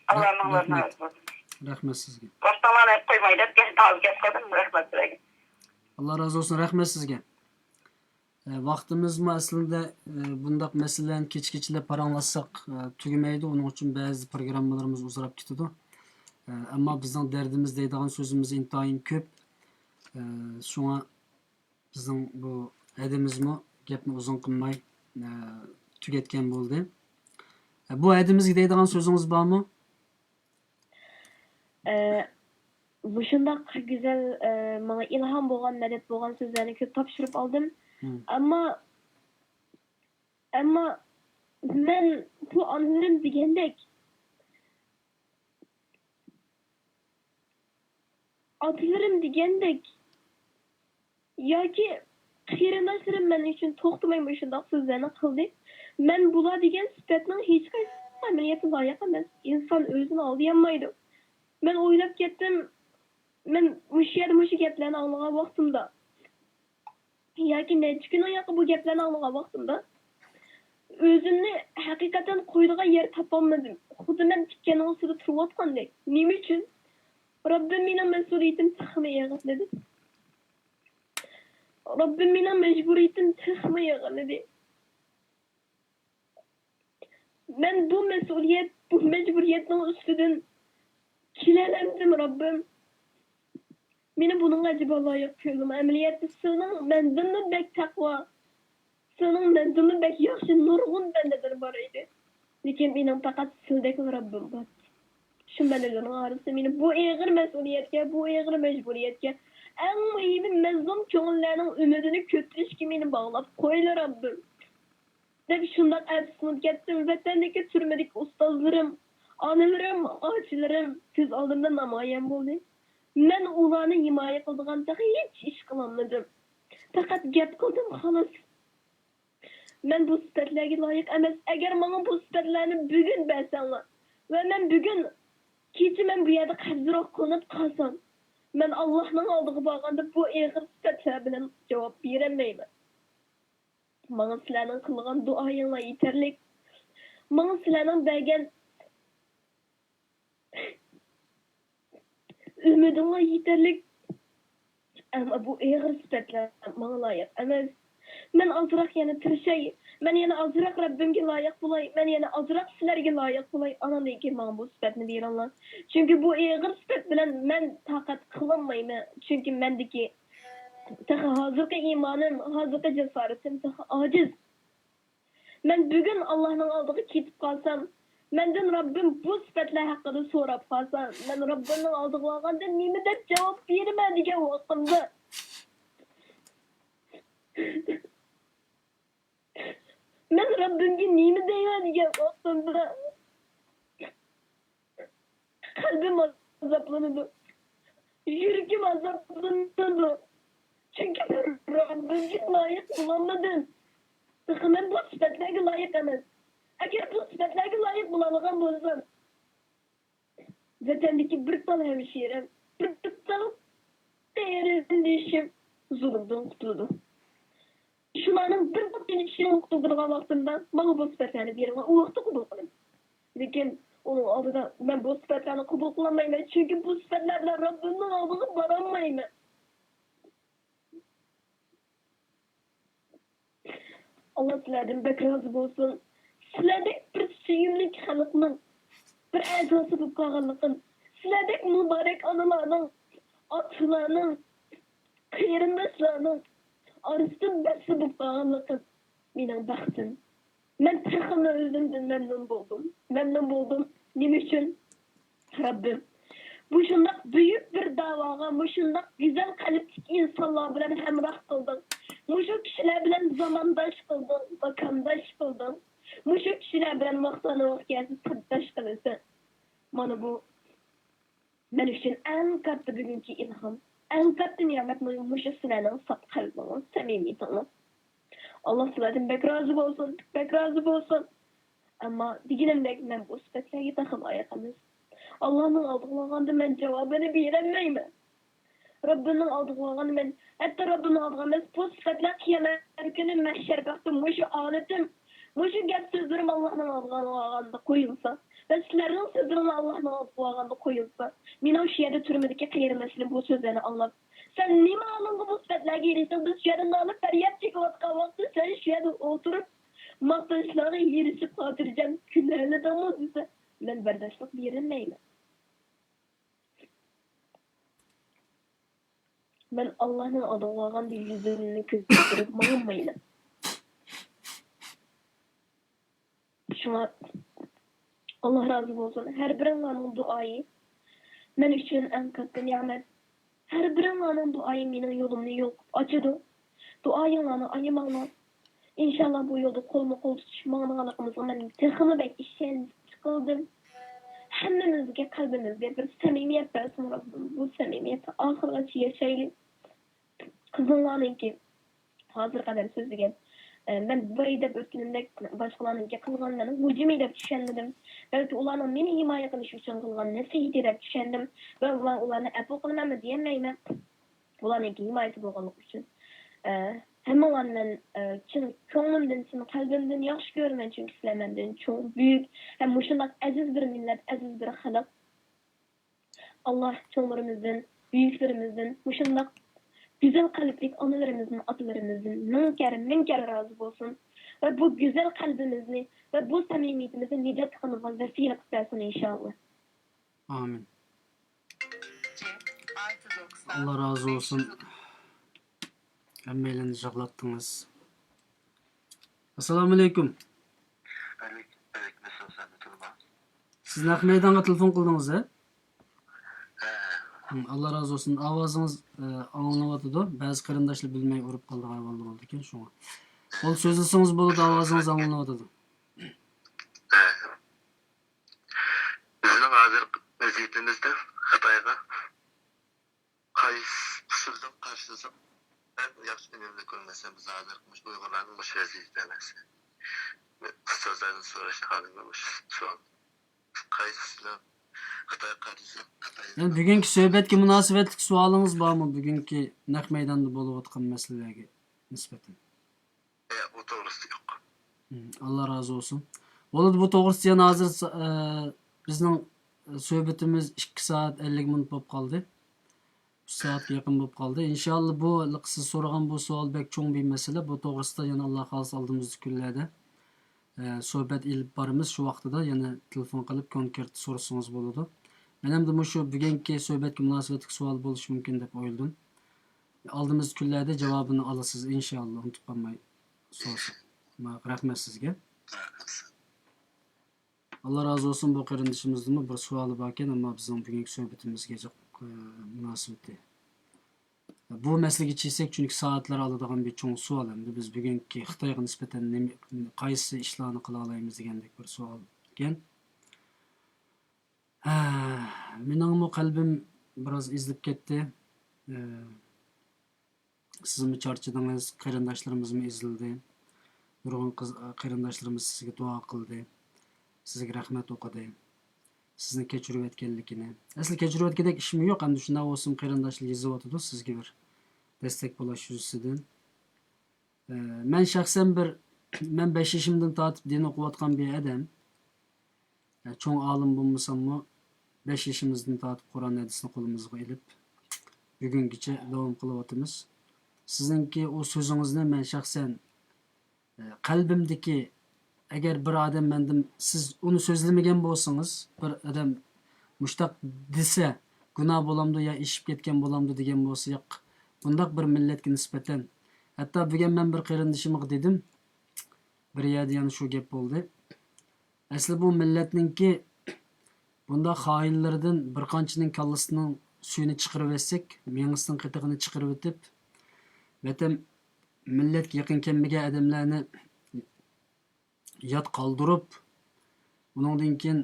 Speaker 6: Allah'ım razı olsun.
Speaker 3: Rahmet sizge.
Speaker 6: Baştalarına hep koymaydı. Az geçmedim. Rahmet dileyim.
Speaker 3: Allah razı olsun. Rahmet sizge. Vaktimiz mi aslında bundak meselelerini keç-keçile paranlasak tügümeydi. Onun için bazı programmalarımız uzarıp gitti. Ama bizden derdimiz deydiğin sözümüz intayın köp. Şuna bizden bu edimiz mi gepni uzun kılmay tüketken buldu. Bu edimiz deydiğin sözümüz var mı?
Speaker 4: Bu şundaq güzel bana ilham bolgan, medet bolgan sözlerini köp tapşırıp aldım. Ama men bu anlarım degendek atlarım degendek yoki qarindoshlarım men uchun to'xtamay bu shundoq so'zlarni qildi. Men bular degan sifatning hech qaysi amaliyoti loyiq emas. Inson o'zini olmaydi. Men o'ylab ketdim. Men mushu gaplarni anglagan vaqtimda yoki necha kun oyoqqa bu gaplarni anglagan vaqtimda o'zimni haqiqatan qo'ydigan yer topolmadim. Xuddi men tikkaning ustida turayotgandek. Nima uchun? Robbim mening mas'uliyatim texmi ig'ir dedi. Robbim mening majburiyatim texmi ig'ir dedi. Men bu mas'uliyat, bu majburiyatning ustidan kelalamdim Robbim. Meni bunun acaba loyiq ko'rdim. Amaliyotda sening mendimni bek taqvo, sening mendimni bek yaxshi nurg'un bandalar bor edi. Lekin mening faqat sildek Robbim bor. Shu bandalarning orasida meni bu ig'ir mas'uliyatga, bu ig'ir majburiyatga, eng muhimi mazlum ko'ngillarning umidini ko'tarishga meni bog'lab qo'ydi Robbim. Deb shundoq afsuslanib ketdim. Vatandagi turmadagi ustozlarim, onalarim, ochilarim ko'z oldimda namoyon bo'ldi. Men ularni himoya qildiganda hech ish qilolmadim. Faqat gap qildim xolos. Men bu sifatlarga loyiq emas. Agar menga bu sifatlarni bugun bersanglar va men bugun kecha men bu yerda qabzroq qo'nib qolsam, men Allohning oldiga borganda bu ig'ir sifatlar bilan javob berolmayman. Menga sizlarning qilgan duoyinglar yetarli. Menga sizlarning bergan ümidimga yeterli. Ama bu ig'ir sifatlar menga loyiq emas. Men azroq yana tirishay, men yana azroq Rabbimga loyiq bo'lay, men yana azroq sizlarga loyiq bo'lay. Ana lekin menga bu sifatni beringlar. Chunki bu ig'ir sifat bilan men taqat qilolmayman. Chunki mendagi hozirgi iymonim, hozirgi jasoratim ojiz. Men bugun Allohning oldiga ketib qolsam, mendan Robbim bu sifatlar haqida so'rab qolsa, men Robbimning oldiga borganda nima deb javob beraman degan vaqtimda men Robbimga nima deyman degan vaqtimda qalbim azoblanadi. Yuragim azoblanadi. Chunki Robbimga loyiq bo'lolmadim. Men bu sifatlarga loyiq emas. Agar bu sifatlarga loyiq bo'ladigan bo'lsam, vatandagi bir tal hemşirim, bir tal qarindishim zulmdan qutuldi. Shularning bir tal ishini qutuldirgan vaqtimda menga bu sifatlarni bergan, u vaqtda qabul qilaman. Lekin onun aldığında ben bu sıfatlarını kabul kılamayım. Çünkü bu sıfatlarla Rabbimin aldığını baramayım. Allah sizlerden bek razı olsun. Sizlerde bir süyümlük halkının, bir azası bu kağanlıkın, sizlerde mübarek analarının, atlarının, kıyırındaşlarının, arısın besi bu kağanlıkın. Benim baktım. Ben takımla özümden memnun buldum. Memnun buldum. Ne için? Rabbim. Bu şundak büyük bir davaga, bu şundak güzel kalplik insanlar bilen hemrah kıldın. Bu şu kişiler bilen zamandaş kıldın, vakandaş kıldın. Bu şu kişiler bilen vaxtana vaxtiyası tabdaş kılırsın. Bana bu ben için en katı bugünkü ilham, en katı nimet bu şu silenin sat kalbinin samimiyetini. Allah sizlerden bek razı olsun, bek razı olsun. Ama digilimdek ben bu sıfatlarga takım ayakamiz. Allah'ın aldığını ben cevabını veremeyim. Rabbinin aldığını ben, hatta Rabbinin aldığını bu sıfatlar kıyamet günü mahşer baktım. Bu şu aletim, bu şu gep sözlerim Allah'ın aldığını koyulsa. Ve sizlerin sözlerini Allah'ın aldığını koyulsa. Benim şu yerde türümündeki kıyırmasını bu sözlerini anlat. Sen nime alındı bu sıfatlar gelirsin? Biz şu yerden alıp feryat çekip vakti sen şu yerde oturup maqtanışlarga yerişip xatirjam kunlarni davom etsa men bardoshlik berilmayman. Men Allohning oldingan yuzini ko'zga mangmayman. Shunga Allah razı olsun. Her biringlarning duoyi men uchun eng katta ne'mat. Her biringlarning duoyi mening yo'limni yo'q ochadi. Duoyinglarni ayamanglar. İnşallah bu yolda kolma kol tutuşmanlığımızı ben texini bek işen çıkıldım. Hemmemizge kalbimizge bir samimiyet versin Rabbim. Bu samimiyeti ahirgacha yaşayalım. Kızınlarınki hazır kadar sözüge. Ben bir ayda ötkinimde başkalarınki kılganlarını hücum edip düşendim. Belki ularının meni himaye kılış için kılgan nesihet edip düşendim. Ve ularını epu kılmamı diyemeyim. Ularınki himayesi bulganlık için. Hemen ben çoğunumdan, kalbimden yaxşı görmen çünkü sizlerden çok büyük. Hem muşundak aziz bir millet, aziz bir halk. Allah çoğunlarımızdan, büyüklerimizden, muşundak güzel kalplik analarımızın, atalarımızın münker razı olsun. Ve bu güzel kalbimizni ve bu samimiyetimizi nicat kanıma vesile kısarsın inşallah.
Speaker 3: Amin. Allah razı olsun. Emmeyle jaglattınız. Assalamu alaikum. Siz nak meydana telefon kıldınız he? Allah razı olsun. Avazınız anlanatıdı. Bazı kırındaşlı bilmeyi urup kaldı hayvanlı oldu ki şuna. Ol sözlüsünüz bulup avazınız anlanatıdı.
Speaker 6: Bizning hozir vaziyetimizda Xitoyga qaysi usuldan qarshisi ben yaxshi endi ko'rmasam biz hozir Uyg'urlarning mush vaziyati emas. Ustozlardan so'rash haliga shu qaysi usuldan Xitoy qarshisi
Speaker 3: Yani bugünkü söhbetki münasebetlik sualınız var mı? Bugünkü nak meydanda bolup atkan meselelerge nispeten.
Speaker 6: o to'g'risi yo'q.
Speaker 3: Allah razı olsun. Bolup bu toğrusuyla hazır bizning söhbetimiz 2 saat 50 minut bo'lib qoldi. 3 saatga yaqin bo'lib qoldi. İnşallah bu siz so'ragan bu savol bek cho'ng bir mesele. Bu to'g'risida yana Alloh xohlasa oldimizgi kunlarda sohbet ilib boramiz. Shu vaqtida yana telefon qilib konkret so'rasangiz bo'ladi. Men ham de shu bugungi sohbetga munosabatli savol bo'lishi mumkin deb o'yladim. Oldimizgi kunlarda javobini olasiz inshaalloh. Unutib qolmay so'rasam. Rahmat sizga. Allah razı olsun bu kardeşimizden bir sualı varken ama bizim bugünkü sohbetimizge münasebeti. Bu mesleği çiysek çünkü saatler aladigan bir çoğun sual hem biz bugünkü Xitoyga nispeten qaysi ishlarni qila olamiz degandek bir sual ekan. Mening qalbim biraz izlib ketdi. Siz mi charchadingiz, qarindoshlarimiz mi ezildi? Nurg'un qarindoshlarimiz sizga duo qildi. Sizga rahmat o'qidi. Sizni kechirib o'tganligini. Asli kechirib o'tgandek ishim yo'q, endi shunday o'sim qarindoshlik yozayotdi sizga bir destek bo'lish yuzasidan. Men shaxsan men 5 yoshimdan tortib din o'qiyotgan bir odam. Çoğun alim bulmasam mı 5 yaşımızdan tatip Kur'an hadisini kolumuzga ilip bugüngicha davom qilyapmiz. Sizinki o sözünüzni men şahsen qalbimdagi agar bir odam mendan siz uni so'zlamagan bo'lsangiz, bir odam mushtaq desa gunoh bo'lamdi yo ishib ketgan bo'lamdi degan bo'lsa, yo'q. Bundaq bir millatga nisbatan hatto bugun men bir qarindishimga dedim. Bir yerda yana shu gap bo'ldi. Asli bu millatninki bunda xoinlardan bir qanchaning kallasining suyini chiqarib etsak, mengisining qitig'ini chiqarib o'tib, vatan millatga yaqin kelmagan odamlarni yod qoldirib, bundan keyin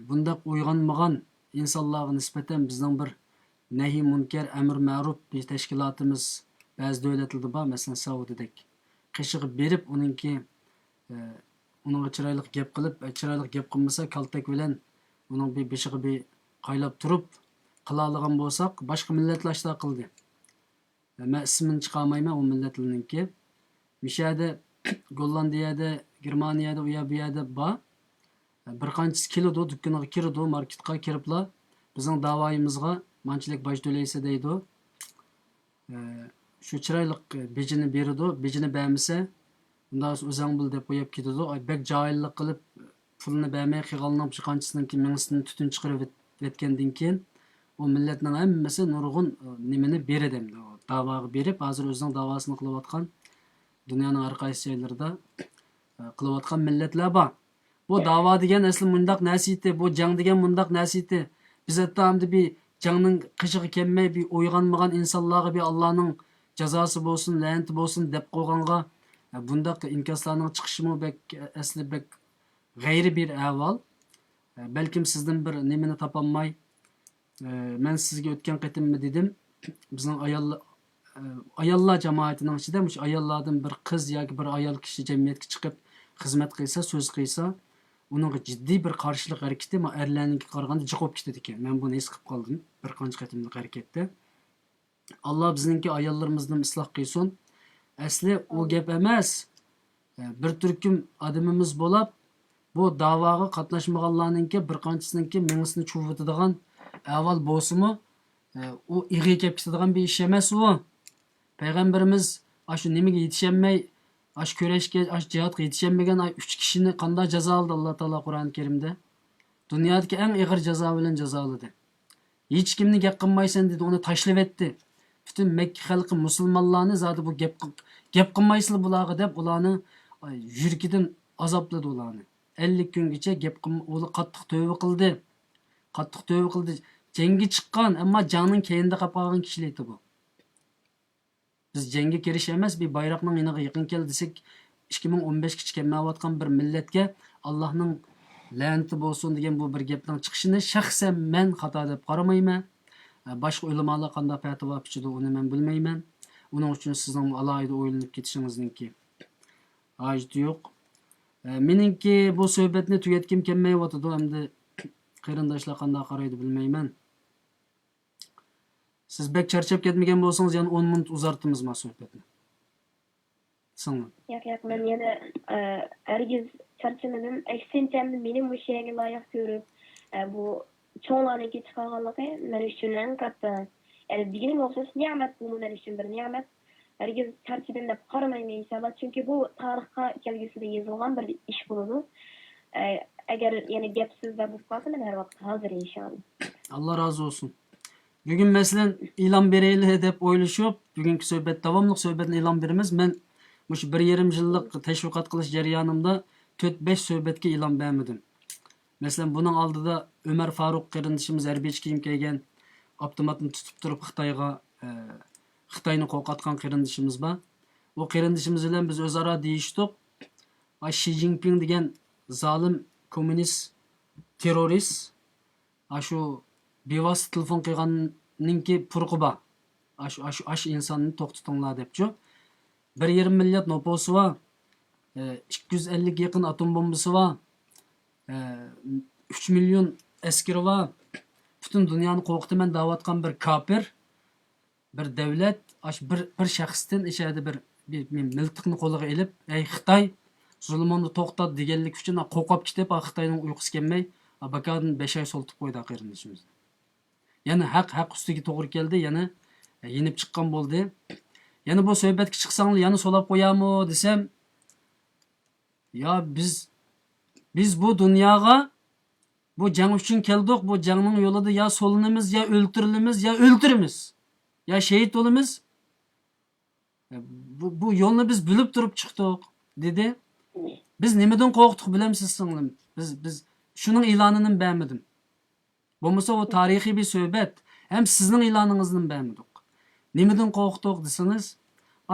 Speaker 3: bundaq uyg'onmagan insonlarga nisbatan bizning bir nahiy munkar amr ma'ruf bir tashkilotimiz ba'zi davlatlarda bor, masalan Saudiyadek qishig'i berib, uningki uningga chiroyli gap qilib, chiroyli gap qilmasa kaltak bilan uning bir beshig'i bir qaylab turib qila olgan bo'lsak, boshqa millatlar ishlar qildi. Men ismini chiqarmayman u millatlarninki. Mishada Gollandiyada, Germaniyada, u yerda bor. Bir qanchasi keladi, do'konga kiradi, marketga kiriblar. Bizning davoyimizga manchilik boj to'laysa deydi. Shu chiroyli bejini beradi, bejini bermasa, undan o'zing bil deb qo'yib ketadi. Bek joyillik qilib pulni bermay qilganlar shu qanchasidan keyin mingisini tutun chiqarib etgandan keyin o millatning hammasi nurg'un nimani beradi. Davoga berib, hozir o'zining davosini qilayotgan dunyoning har qaysi joylarida qilayotgan millatlar bor. Bu davo degan asli mundaq nasiti, bu jang degan mundaq nasiti. Biz hatto hamda bir jangning qishig'i kelmay bir uyg'onmagan insonlarga bir Allohning jazosi bo'lsin, la'nati bo'lsin deb qo'yganga bundaq inkoslarning chiqishimi bek asli bek g'ayri bir ahvol. Balkim sizdan bir nimani topolmay men sizga o'tgan qatimmi dedim. Bizning ayollar jamoatining ichida mush ayollardan bir qiz yoki bir ayol kishi jamiyatga chiqib xizmat qilsa, so'z qilsa, uning jiddiy bir qarshilik harakati erlarninkiga qaraganda jiqib ketadi ekan. Men buni his qilib qoldim bir qancha qatimlik harakatda. Alloh bizningki ayollarimizni isloh qilsin. Asli o gap emas. Bir turkum odamimiz bo'lib, bu davoga qatnashmaganlarninki bir qanchasiningki mengisini chuvitadigan avval bo'lsa-mu, u ig'i kelib ketadigan bir ish emas u. Payg'ambarimiz shu nimaga yetishmay, shu kurashga, shu jihodga yetishmagan 3 kishini qanday jazo oldi Alloh taolo Qur'oni Karimda? Dunyodagi eng og'ir jazo bilan jazoladi. Hech kimni gap qilmaysan dedi, uni tashlab etdi. Butun Makka xalqi musulmonlarni zodi bu gap qilmaysizlar bularga deb ularni yurkidan azobladi ularni. 50 kungacha gap qilmay qattiq tövbe qildi. Qattiq tövbe qildi. Jangga chiqqan, ammo joning keyinda qolib qolgan kishilar edi bu. Biz jangga kirish emas, bir bayroqning yoniga yaqin kel desak, 2015 kichik kelmayotgan bir millatga Allohning la'nati bo'lsin degan bu bir gapning chiqishini shaxsan men xato deb qaramayman. Boshqa ulamolar qanday fatvo berishdi, uni men bilmayman. Uning uchun sizning alohida o'ylanib ketishingizningki hojati yo'q. Meningki bu suhbatni tugatkim kelmayotdi, endi qarindoshlar qanday qaraydi bilmayman. Siz bek charchab ketmagan bo'lsangiz, yana 10 minut uzartimiz ma suhbatni. Singlim.
Speaker 4: Yo'q, men yana hargiz charchamadim. Aksincha meni bu yerga loyiq ko'rib, bu cho'nglarniki chiqarganligi men uchun eng katta. Deganing o'xshash ne'mat bu men uchun bir ne'mat. Hargiz charchadim deb qaramayman inshaalloh, chunki bu tarixga kelgusida yozilgan bir ish bo'ladi. Agar yana gapsizda bo'lib qolsa, men har vaqt hozir inshaalloh.
Speaker 3: Allah razı olsun. Bugün mesela ilan bereyli deb o'ylashib, bugungi suhbat davomli suhbatni ilan beramiz. Men mush 1,5 yillik tashviqot qilish jarayonimda 4-5 suhbatga ilan bermedim. Mesela bunun oldida Ömer Faruk qarindishimiz harbiy kiyim kiygan, avtomatni tutib turib Xitoyni qo'rqatgan qarindishimiz bor. O qarindishimiz bilan biz o'zaro deyishdik. Xi Jinping degan zolim kommunist terrorist shu bevosita telefon qilganninki purqi bor. Shu insonni to'xtatinglar debchi. 1,5 milliard nupusi bor. 250 ga yaqin atom bombasi bor. 3 million askari bor. Butun dunyoni qo'rqitaman da'vatgan bir kafir, bir davlat, bir shaxsdan ishadi bir miltiqni qo'liga ilib, "Ey Xitoy, zulmünü to'xtat deganlik uchun qo'rqib ketib Xitoyning uyqusi kelmay bakadan 5 oy soltib qo'ydi qarindishimiz. Yana haq ustiga to'g'ri keldi, yana yenib chiqqan bo'ldi. Yana bu suhbatga chiqsanglar yana solab qo'yamo desam, ya biz bu dunyoga bu jang uchun keldik. Bu jangning yo'lida ya solinamiz, ya o'ltirilamiz, ya o'ltiramiz. Ya şehit olamiz. Bu yo'lni biz bilib turib chiqdik dedi. Biz nimadan qo'rqdik bilamsiz singlim? Biz shuning e'lonini bermadim. Bo'lmasa o tarixiy bir suhbat. Hem sizning e'loningizni bermadik. Nimadan qo'rqdik desangiz,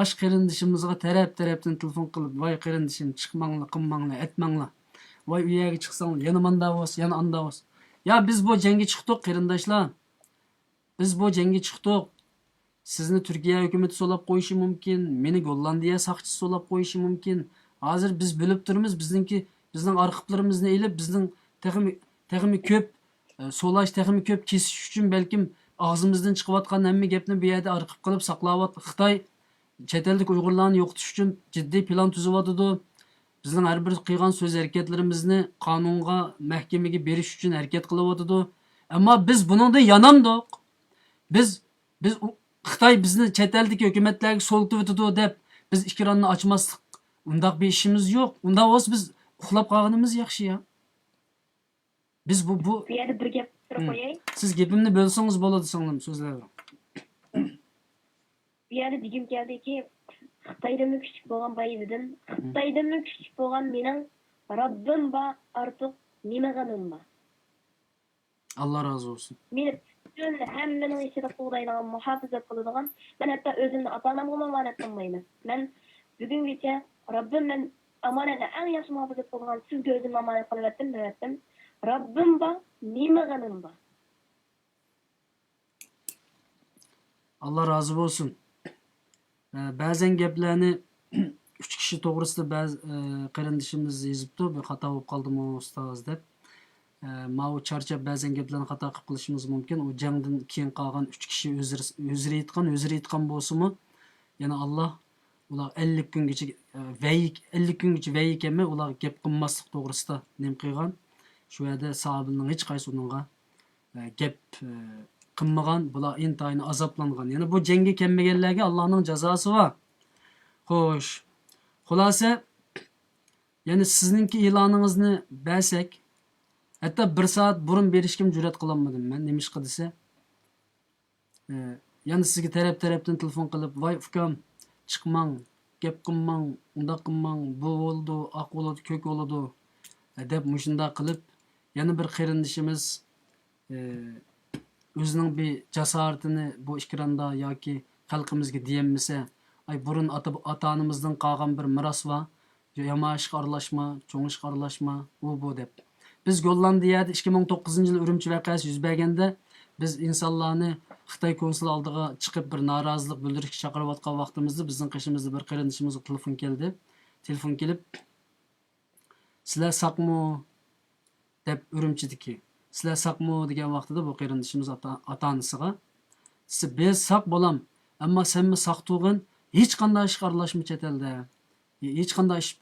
Speaker 3: ash qarindishimizga taraf-tarafdan telefon qilib, "Voy qarindishim, chiqmanglar, qilmanglar, etmanglar. Voy u yerga chiqsanglar, yana manda bo'lsa, yana anda bo'lsa." Ya biz bu jangga chiqdik qarindoshlar. Biz bu jangga chiqdik. Sizni Turkiya hukumati solab qo'yishi mumkin, meni Gollandiya saqchisi solab qo'yishi mumkin. Hozir biz bilib turibmiz, bizning arxivlarimizni elib, bizning texmi ko'p solash, texmi ko'p kesish uchun balkim og'zimizdan chiqayotgan hamma gapni bu yerda arxiv qilib saqlayapti. Xitoy chet ellik Uyg'urlarni yo'qotish uchun jiddiy plan tuzyapti. Bizning har bir qilgan so'z harakatlarimizni qonunga, mahkamaga berish uchun harakat qilyapti. Ammo biz buningda yanamdiq. Biz Xitoy bizni chet eldagi hukumatlarga soltibdi deb biz ikkiranni ochmaslik. Undaq bir ishimiz yo'q. Unda o'z biz uxlab qolganimiz yaxshi ya. Biz bu
Speaker 4: yerda bir gap turib qo'yay.
Speaker 3: Siz gapimni bo'lsangiz bo'ladi singlim so'zlayman.
Speaker 4: Bu yerda degim keldiki, Xitoydan küçük bo'lgan bayzidim, Xitoydan küçük bo'lgan mening Rabbim va artıq nimaganim bor.
Speaker 3: Allah razı olsun.
Speaker 4: Meni bütün hammaning ichida qo'llaydigan, muhofazat qiladigan, men hatto o'zimni ota-onamga omonat qilmayman. Men bugungacha Rabbim men omonatni eng yaxshi muhofazat qilgan sizga o'zimni omonat qilyaptim. Rabbim bor, nimaganim bor.
Speaker 3: Allah razı olsun. Bazen gaplarni 3 kishi to'g'risida ba'zi qarindishimiz yozibdi. Bir xato bo'lib qoldimi ustoz deb. Mao charchab ba'zan gaplarni xato qilib qilishimiz mumkin. U jangdan keyin qolgan 3 kishi o'zri aytgan bo'lsa-mu, yana Alloh ular 50 kungacha va'y kelmay ular gap qilmaslik to'g'risida nim qilgan. Shu yerda sahobaning hech qaysi uningga gap qilmagan, bular intayin azoblangan. Yana bu jangga kelmaganlarga Allohning jazosi bor. Xo'sh. Xulosa, yani sizningki e'loningizni bersak, hatta 1 soat burun berishga jur'at qilolmadim men. Nima ish qilsa? Yani sizga taraf-tarafdan telefon qilib, "Voy ukam, chiqmang, gap qilmang, unda qilmang, bu bo'ldi, oq bo'ladi, ko'k bo'ladi" deb mushunda qilib, yana bir qarindishimiz o'zining bir jasoratini bu ekranda yoki xalqimizga deyilmasa, ay burun ota-onamizdan qolgan bir miros bor. Yomon ishga aralashma, cho'ng ishga aralashma, bu deb. Biz Gollandiyada 2009-yil Urumchi voqeasi yuz berganda biz insonlarni Xitoy konsul oldiga chiqib bir norozilik bildirishga chaqirayotgan vaqtimizda bizning qishimizda bir qarindishimizga telefon keldi. Telefon kelib, "Sizlar saqmi?" deb Urumchidiki. "Sizlar saqmi?" degan vaqtida bu qarindishimiz ota-onasiga, "Biz saq bo'lam, ammo senmi saq tug'in, hech qanday ishga aralashma chet elda. Hech qanday ish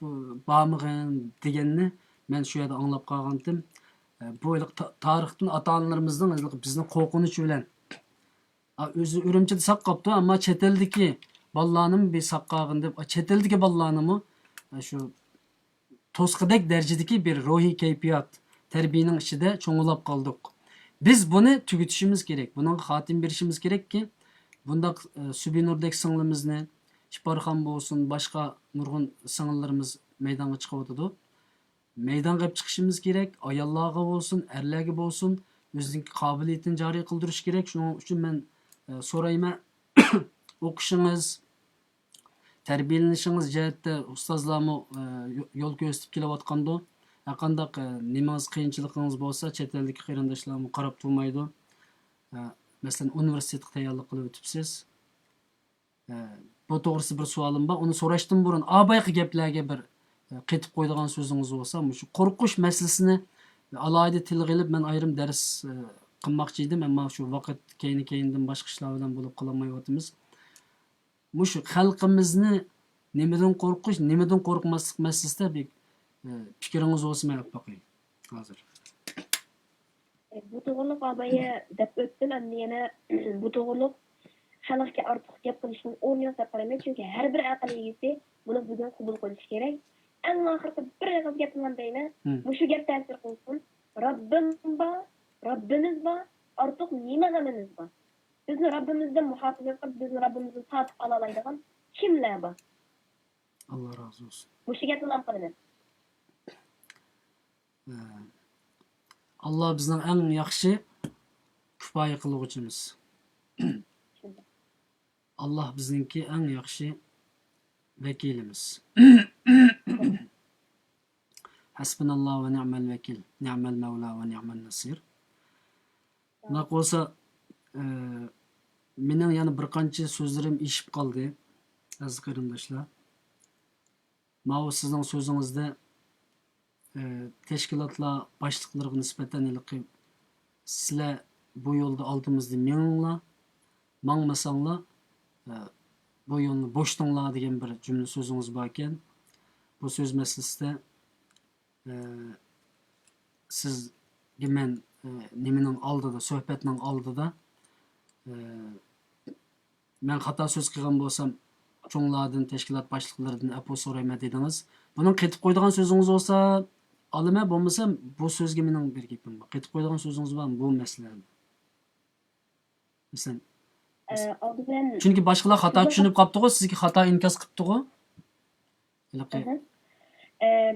Speaker 3: bormag'in" deganni men shu yerda anglab qolgandim. Bu tarixdan ota-onalarimizning bizni qo'rqinichi bilan o'zi Urumchida saq qopti, ammo chet eldagi bolalarning bir saq qolgin deb, chet eldagi bolalarni shu to'sqidek darajadagi bir ruhiy kayfiyat tarbiyaning ichida cho'ng'ilab qoldik. Biz buni tugutishimiz kerak. Bunga xotim berishimiz kerakki, bundaq Subinurdek singlimizni, Shiporxon bo'lsin, boshqa nurg'un singillarimiz maydonga chiqyotdi. Maydonga chiqishimiz kerak. Ayollarga bo'lsin, erlarga bo'lsin, o'zining qobiliyatini joriy qildirish kerak. Shuning uchun men so'rayman, o'qishingiz, tarbiyalanishingiz jihatda ustozlarmi yo'l ko'rsatib kelayotganda, qandaq nimangiz qiyinchiligingiz bo'lsa, chet eldagi qarindoshlarmi qarab turmaydi. Masalan, universitetga tayyorlik qilib o'tibsiz. Bu to'g'risida bir savolim bor. Uni so'rashdan burun abayqi gaplarga bir qetib qo'ydigan so'zingiz bo'lsa, shu qo'rqish masalasini alohida tilga olib men ayrim dars qilmoqchi edim, ammo shu vaqt keyindan boshqa ishlar bilan bo'lib qolmayotimiz. Shu xalqimizni nimadan qo'rqish, nimadan qo'rqmaslik masalasida Fikriniz olsa men aytib bakayım. Hazır.
Speaker 4: Bu to'g'riliq abayı deb o'tdim, endi yana bu to'g'riliq xalqqa ortiq gap qilishning o'rni yo'q deb qarayman, chunki har bir aql egasi buni bugun qabul qilishi kerak. Eng oxirgi bir og'iz gapimdan deyman, shu gap ta'sir qilsin. Robbimiz bor, ortiq nima qilamiz bor. Bizni Robbimizdan muhofaza qilib, bizni Robbimizdan tatib ola oladigan kimlar bor?
Speaker 3: Allah razı olsun.
Speaker 4: Shu gapimdan qilaman.
Speaker 3: Allah bizden en yaxshi kifoya qiluvchimiz. Allah bizninki en yaxshi vekilimiz. Hasbunallah ve ni'mel vekil, ni'mel mevla ve ni'mel nasir. Bunaqa bo'lsa, mening yana bir qancha so'zlarim eshib qoldi, aziz qarindoshlar. Mana sizning so'zingizda teşkilatlar başlıklarına nispeten ilki sizler bu yolda aldığımızda meninglar, mangmasanglar bu yolunu boştinglar degan bir cümle sözünüz varken bu söz meselesinde sizge men nimenin aldıda, sohbetinin aldıda men hata söz qilgan bo'lsam çoğunlardan, teşkilat başlıklarından apo so'rayman dediniz. Bunun ketip koyduğun sözünüz olsa alıma bo'lmasa bu sözge mening bir gapim bor. Ketip koyduğun sözünüz var mı bu meselede? Mesela çünkü başkalar hata düşünüp kaptı o, sizki hata inkaz qilibdi o.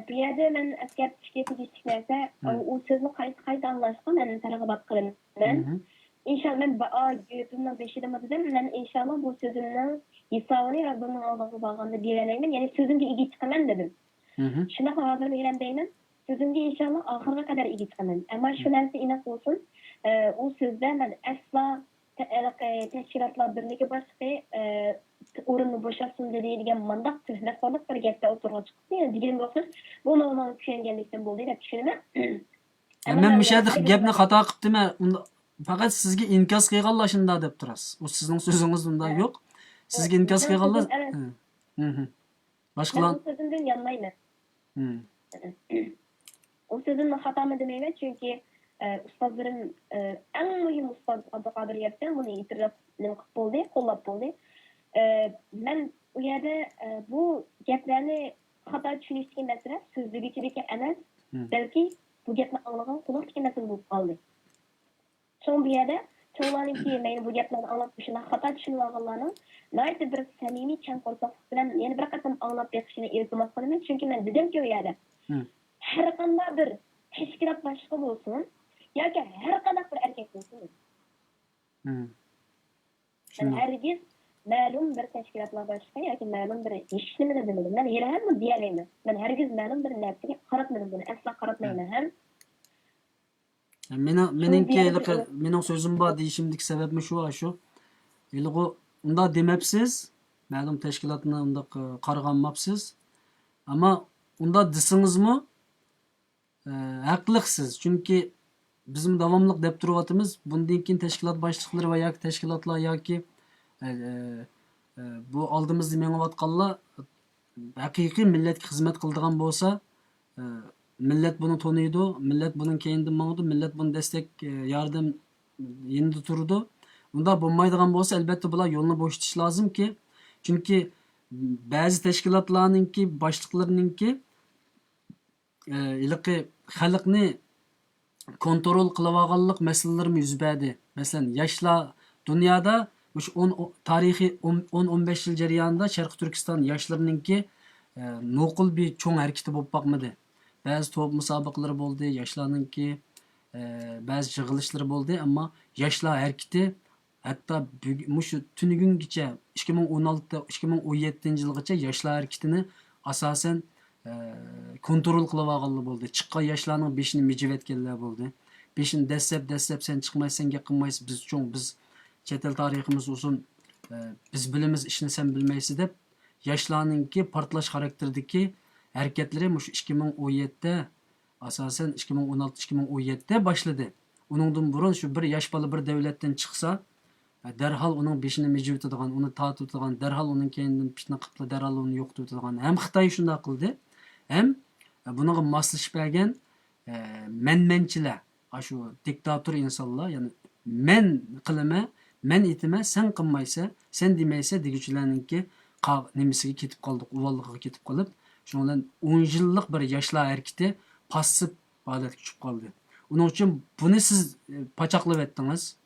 Speaker 4: Bu yerda men askar tishga tegishli narsa, u so'zni qayta anglashga men targ'ibot qilaman. İnşallah ben gözümden beşiğime dedim. Ben inşallah bu sözümden hesabını Rabbimin aldığını bağlamda direneyim. Yani sözümde iyi çıkamam dedim. Şuna hazır mıyım deyim. Sözümde inşallah ahırına kadar iyi çıkamam. Ama şu narsa inak olsun. O sözde ben asla teşkilatlar birliği başka orunu boşalsın dediğim mandak tühmet falan bir gette oturma çıktı. Yani diyelim olsun. Bunu onun düşüngenlikten buldu da düşünemem.
Speaker 3: Men müşahede gapni hata qilibdimi? Fakat sizge inkaz qilganlar shunda deb turasiz. O sizning so'zingiz unda yo'q. Sizge inkaz qilganlar. Başkalar
Speaker 4: o sözümden yanmayman. O sözümden hatamı demeyimen çünkü ustazlarım en mühim ustaz Abdülkadir Yersen bunu itiraf oldu, kollab oldu. Ben o yerde bu gaplarni hata düşünüştüğüm mesela sözlüğündeki emas, belki bu gapni anlagan kulak mesele bo'lib qoldi. Son bir yerde çoğularınki meni bu gaplarni anlatmışına hata düşünüp alganlarning nayta bir samimiy chan qo'rqoqlik bilan yana bir qatam anglab berishini iltimos qilaman. Chunki men dedimki u yerda har qanday bir tashkilot boshqa bo'lsin yoki har qanday bir erkak bo'lsin. Men hargiz ma'lum bir tashkilotlar boshqa yoki ma'lum bir hech nima dedim. Men hali ham deyalayman. Men hargiz ma'lum bir narsaga qaratmadim buni. Asla qaratmayman ham.
Speaker 3: Mening sözüm bor deyishimdagi sababim shu. Ilg'u unda demapsiz, ma'lum tashkilotni unda qaraganmapsiz. Ama unda desingizmi haqliqsiz. Chunki bizim davomli deb turyapmiz. Bundan keyin tashkilot boshliqlari va yoki tashkilotlar yoki bu oldimizda mengayotganlar haqiqiy millatga xizmat qiladigan bo'lsa, millet bunu tanıydı, millet bunun keyinden mağdu, millet bunu destek yardım yenide turdu. Bunda bulmaydıgan bolsa elbette bular yolunu boşlatish lazım ki. Çünkü bazı teşkilatlarınki, başlıklarınki ilki xalqni kontrol qilib olganlik meselelerim yüz berdi. Mesela yaşlar dünyada tarihi 10-15 yıl jarayonida Sharq Turkiston yaşlarınki noqul bir çoğun hareketi bo'lib bakmadı. Bazı top müsabakaları oldu, yaşlarınki bazı yığılışları oldu ama yaşlar hareketi hatta şu tünügüngiçe 2016-2017 yılgacha yaşlar hareketini asasen kontrol qilib olganlar bo'ldi. Chiqqan yoshlarning 5'ini mijib etganlar bo'ldi. 5'ini dastlab sen chiqmaysan, gap qilmaysiz, biz chet el tariximiz uzun, biz bilamiz, ishni sen bilmaysiz deb yoshlarningki portlash xarakterdagi hareketleri 2017'de asasen 2016-2017'de başladı. Onundan burun şu bir yaş balı bir devletten çıksa derhal onun beşini mecbur tutgan, onu taat tutgan, derhal onun kendinden pişne qıpla, derhal onu yok tutgan. Hem Xitay şunda kıldı, hem Bununla maslashib bergan menmenchilar, shu diktator insonlar, ya'ni men qilma, men etma, sen qilmaysa, sen demaysa deguchilarninki nimasiga ketib qoldik, uvalligiga ketib qolib, shuning bilan 10 yillik bir yoshlar harakati passiv holatga tushib qoldi. Uning uchun buni siz pachaqlab etdingiz.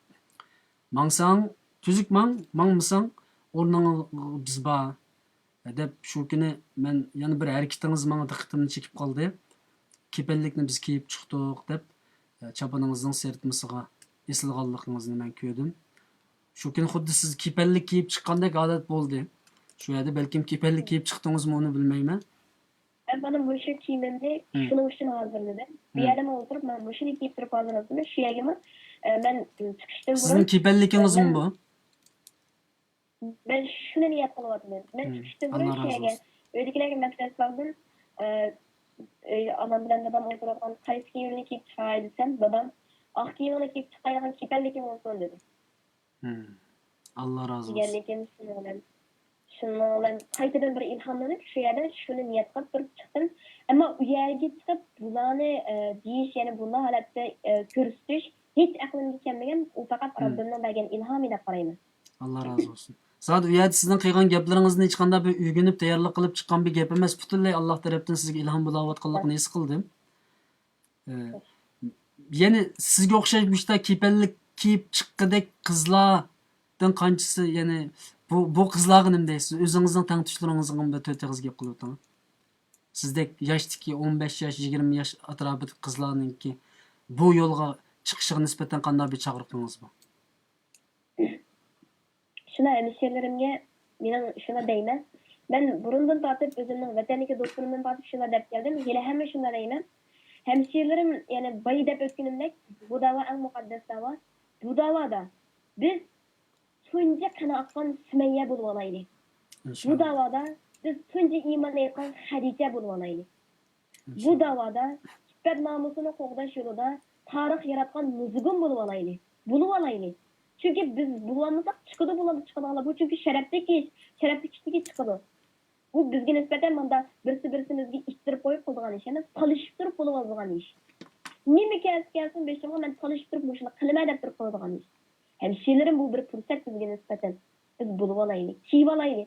Speaker 3: Mangsang, tuzuk mangmasang, o'rningga biz bor deb shu kuni men yana bir harakatingiz menga diqqatimni chekib qoldi. Kepellikni biz kiyib chiqdik deb chapaningizning sertmisiga esilganligingizni men ko'rdim. Shu kuni xuddi siz kepellik kiyib chiqqandek holat bo'ldi. Shu yerda balkim kepellik kiyib chiqdingizmi uni bilmayman.
Speaker 4: Ben bana bu şey kiymemde şunun için hazırladım. Bir yerden oturup ben bu şeyi giyip durup hazırladım. Şu yerime ben çıkıştım.
Speaker 3: Sizin kepelligingiz mi bu?
Speaker 4: Ben şuna niyet kılıvadım. Ben çıkıştım
Speaker 3: Allah
Speaker 4: buraya
Speaker 3: razı
Speaker 4: şeye gel.
Speaker 3: olsun.
Speaker 4: Öylekilerle ben ders aldım. Anam bilen babam oturan kayıt giyimini giyip çıkayım desem babam ah giyimini giyip çıkayım kepellikim olsun dedi.
Speaker 3: Allah razı olsun.
Speaker 4: Diğerlikim şununla ben kayıtıdan bir ilhamlanıp şu yerden şunu niyet kılıp durup çıktım. Ama u yerge çıkıp bulanı deyiş yani bunda halatta körüstüş hiç aklımda gelmegen u fakat Rabbimden bergen ilham ile qarayman.
Speaker 3: Allah razı olsun. Zaten u yerda sizning qilgan gaplaringizni hech qanday bir uygunib tayyorlik qilib chiqqan bir gap emas, butunlay Alloh tarafdan sizga ilhom bo'layotganligini his qildim. Yana sizga o'xshash bushda kepellik kiyib chiqqidek qizlardan qanchasi, ya'ni bu qizlarga nima deysiz? O'zingizning tangtushlaringizga bir to'rt og'iz gap qilib o'ting. Sizdek yoshdagi 15 yosh, 20 yosh atrofidagi qizlarninki bu yo'lga chiqishiga nisbatan qanday bir chaqiriqingiz bor?
Speaker 4: Şuna hemşehrilerimge benim şuna deymen. Ben burundan tartıp özümün vataniki dostlarımdan tartıp şuna dep geldim. Hele hemen şuna deymen. Hemşehrilerim yani bayı dep ötkünümdek bu dava en mukaddes dava. Bu davada biz tunca kana akkan Sümeyye bulvalaylı. Bu davada biz tunca iman etken Hadice bulvalaylı. Bu davada süper namusunu qoğdaş yolunda tarih yaratkan Nuzug'un bulvalaylı. Bulvalaylı. Çünkü biz bulamazsak çıkıdı çıkıdı. Bu çünkü şerefli kişilik çıkıdı. Bu bizge nispeten manda birimizge ittirip koyup kıldıgan iş. Yani talışıp durup bulungan iş. Nime gelsin beşimge ben talışıp durup boşuna kılma edip durup koyduğan iş. Hemşehrilerim bu bir fırsat bizge nispeten. Biz buluvalaylı, çiğvalaylı.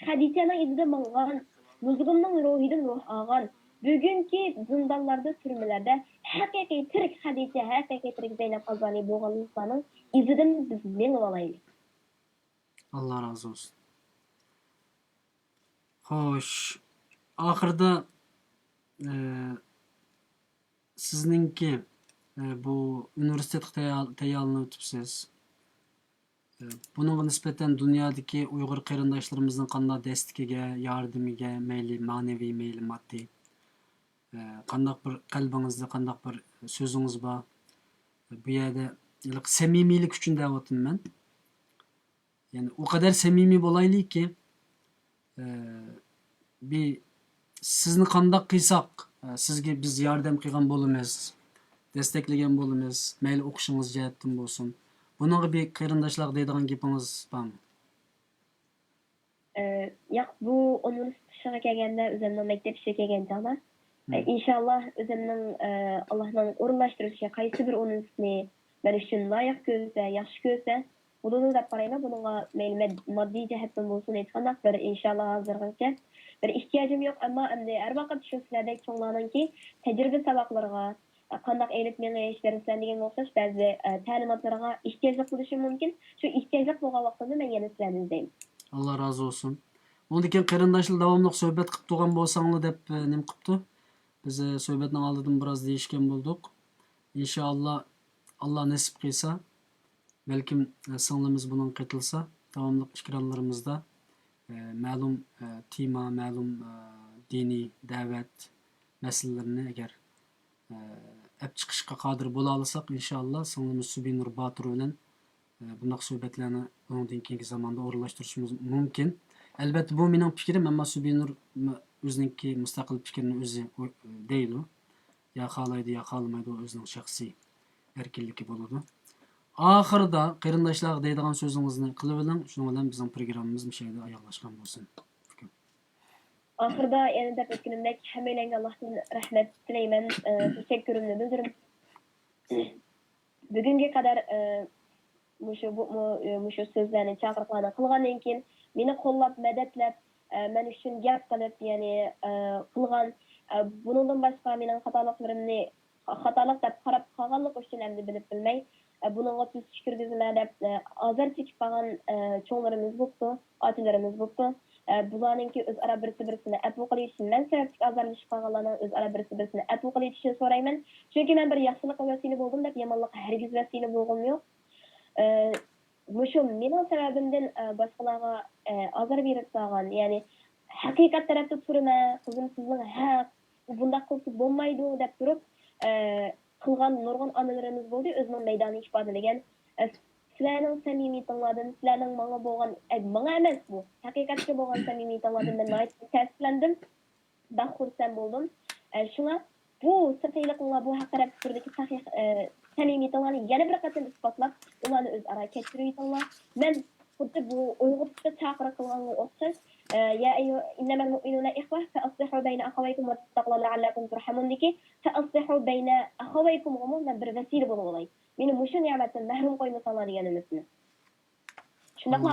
Speaker 4: Hadice'nin izide mangan, Nuzug'un ruhidin ruh ağan. Bugünkü zindanlarda, türmelerde hakiki Türk Hadice, hakiki Türk Zeynep Kazani boğalıklarının izidin biz men olaylı.
Speaker 3: Allah razı olsun. Xo'sh, oxirida sizninki bu universitetga tayyorlanib o'tibsiz. Bununla nisbeten dünyadaki Uyghur qarindoshlarımızın qanday destegiga, yordamiga, mayli ma'naviy, mayli moddiy, qanday bir qalbingizda qanday bir so'zingiz bor. Bu yerda samimiylik uchun deyapman men. Yani o kadar samimiy bo'laylikki, bir sizni qanday qilsak, sizga biz yordam qilgan bo'lamiz, desteklegan bo'lamiz, mayli o'qishingiz jihatdan bo'lsin. Bununla bir qarindoshlar deydigan gapingiz bormi?
Speaker 4: Yo'q, bu universitetga kelganda o'zimning maktabga kelgan chog'da inshaalloh o'zimning Allohning o'rinlashtirishiga qaysi bir universitetni men uchun loyiq ko'rsa, yaxshi ko'rsa, bunu deb qarayman. Bunga mayli moddiy jihatdan bo'lsin, hech qanday bir inshaalloh hozirgacha bir ehtiyojim yo'q, ammo endi har vaqt shu sizlardek cho'nglarninki tajriba saboqlariga qandaq elib menish darslarga o'xshash ba'zi ta'limotlarga ehtiyojli bo'lishi mumkin. Shu ehtiyojli bo'lgan vaqtda men yana sizlarni izlayman.
Speaker 3: Allah razı olsun. Ondan keyin qarindoshlar davomli suhbat qilib turgan bo'lsanglar deb nim qilibdi. Biz suhbatning oldidan biroz deyishgan bo'ldik. İnşallah Allah nasip qilsa, balkim singlimiz bunun qetilsa, davomli ekranlarimizda ma'lum tema, ma'lum diniy da'vat masalalarini agar ep chiqishga qodir bo'la olsak, inshaalloh singlimiz Subinur Botir bilan bunday suhbatlarni undan keyingi zamonda o'rinlashtirishimiz mumkin. Albatta bu mening fikrim, ammo Subinur o'ziniki mustaqil fikrini o'zi deydi. Ya xohlaydi, ya xohlamaydi, o'zining shaxsiy erkinligi bo'ladi. Oxirida qarindoshlar deydigan so'zingizni qilib oling, shuning bilan bizning programmamiz bu yerda oyoqlashgan bo'lsin.
Speaker 4: Ahırda yani dep etkinimdek hemmeylenge Allah'tan rahmet dileymen, teşekkürümü bildiririm. Bugünkü kadar muşu sözlerini çağırıqlarını qılgandan keyin meni qo'llab, medetlep, men üçün gap qilib, yani qılgan, bundan başqa mening xatoliqlarimni xatolik deb qarab qolganlik uchun endi bilib bilmay, buningga siz shukr deb azar chekib qolgan cho'nglarimiz bo'pti, otalarimiz bo'pti. Bularninki o'zaro birisi-birisini afu qilish uchun men sababli azarlashib qolganlarning o'zaro birisi-birisini afu qilish uchun so'rayman. Chunki men bir yaxshilikqa vasila bo'ldim deb yomonlikqa hargiz vasila bo'lgim yo'q. Mushu mening sababimdan boshqalarga azar berib qolgan, ya'ni haqiqat tarafda turma, qizim sizning haq, bunday qilsa bo'lmaydi deb turib qilgan nurg'un onalarimiz bo'ldi, o'zining maydonini ifodalagan. Sizlarning samimiyatinglardan, sizlarning menga bo'lgan, menga emas bu, haqiqatga bo'lgan samimiyatinglardan men ta'sirlandim, xursand bo'ldim. Shunga bu safiyliqlar, bu haqida turdagi sahih samimiyatinglarni yana bir qatam isbotlab, ularni o'zaro kechiraytinglar. Men xuddi bu Uyg'urcha chaqiriq qilganga o'xshash, ya innamal mu'minuna ikhwa fa aslihu bayna akhawaykum wattaqulloha la'allakum turhamun deki, fa aslihu bayna akhawaykum men bir vasila bo'lib olay. Meni mushu ne'matdan mahrum qo'ymasanlar degan umidni. Shundaqla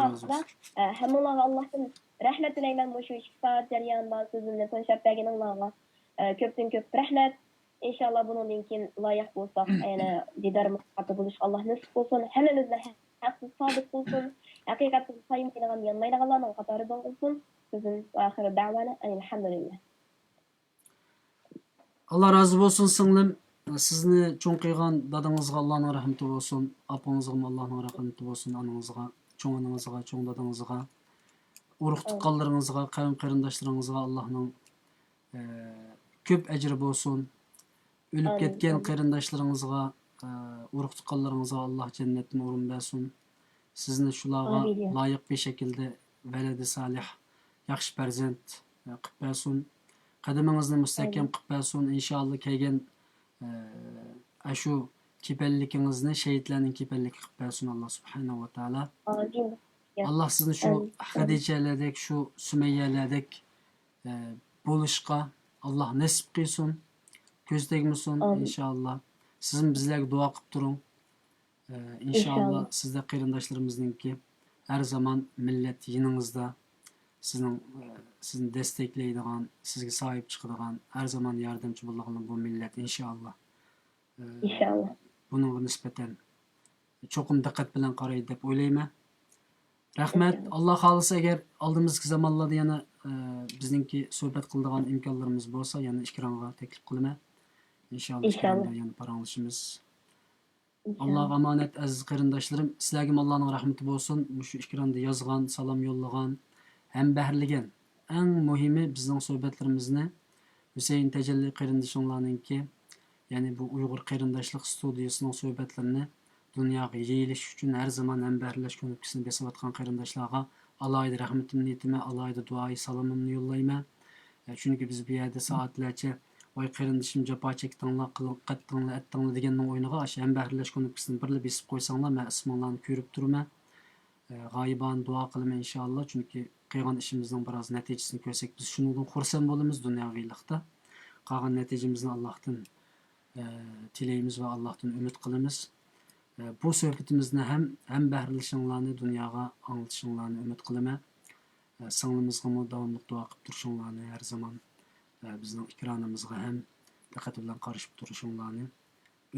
Speaker 4: hammalarga Allohdan rahmat tilayman. Mushu shifat jarayonida so'zimni to'shab berganinglarga ko'pdan ko'p rahmat. İnşallah bundan keyin loyiq bo'lsak, yana didor muhabbat bo'lish Alloh nasib qilsin. Hammamizni haqsiz sodiq qilsin. Haqiqatga qoyilmaydigan, yanmaydiganlarning qatorida bo'lsin. Sizin oxiri da'vana alhamdulillah.
Speaker 3: Allah razı olsun singlim. Sizni cho'ng qilgan dadangizga Allohning rahmati bo'lsin, opangizga Allohning rahmati bo'lsin, onangizga, cho'ng onangizga, cho'ng dadangizga, urug' tuqqanlaringizga, qavm qarindoshlaringizga Allohning ko'p ajri bo'lsin. Ölüp ketken qarindoshlaringizga, urug' tuqqanlaringizga Alloh jannatdan o'rin bersin. Sizni shularga loyiq bir şekilde veledi salih, yaxshi farzand qilib bersin. Qadamingizni mustahkam qilib bersin. İnşallah kelgan shu kepelligingizni shahidlarning kepelligi qilib bersin Alloh subhanahu va taolo.
Speaker 4: Amin.
Speaker 3: Allah sizni shu Hadichalardek, shu Sumayyalardek bo'lishga Alloh nasib qilsin. Göz tegmesin inşallah. Sizin bizlerge dua qilib turing. İnşallah sizde qarindoshlarimizningki her zaman millet yiningizda, sizni desteklaydigan, sizga sahip chiqadigan, her zaman yordamchi bo'ladigan bu millet inşallah.
Speaker 4: İnşallah.
Speaker 3: Bununla nisbeten cho'qim diqqat bilan qaraydi deb o'ylayman. Rahmat. Allah xolisa agar oldimizgi zamonlarda yana bizningki suhbat qiladigan imkonlarimiz bo'lsa, yana ekronga taklif qilaman. İnşallah yani paranlaşımız. Allah'a emanet aziz qarindoshlarım. Sizlarga Allohning rahmati bo'lsin. Shu ekranda yozgan, salom yo'llagan, ham bahrilagan. Eng muhimi bizning suhbatlarimizni Hüseyin Tecelli qarindoshlarninki, ya'ni bu Uyg'ur qarindoshlik studiyasining suhbatlarini dunyoga yayilish uchun har zaman ham bahrilash ko'nikisini besayotgan qarindoshlarga alohida rahmatimni aytaman, alohida duoyi salomimni yo'llayman. Chunki biz bu yerda soatlarcha Vay qarindishim jafo chekdinglar, qatdinglar, etdinglar deganning o'yiniga o'sha ham bahrilash ko'nikisini birla besib qo'ysanglar, men isminglarni ko'rib turman. G'oyiban duo qilaman inshaalloh, chunki qilgan ishimizning biroz natijasini ko'rsak, biz shundan xursand bo'lamiz dunyoviylikda. Qolgan natijamizni Allohdan tilaymiz va Allohdan umid qilamiz. Bu suhbatimizni ham bahrilashinglarni dunyoga anglatishinglarni umid qilaman. Singlimizga davomli duo qilib turishinglarni har zaman bizning ekranimizga ham diqqat bilan qarashib turishinglarni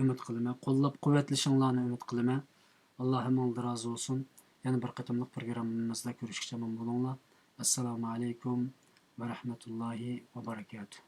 Speaker 3: umid qilaman. Qo'llab quvvatlashinglarni umid qilaman. Alloh hammadan rozi bo'lsin. Yana bir qatimliq programmamizda ko'rishgacha bo'linglar. Assalomu alaykum va rahmatullohi va barakatuh.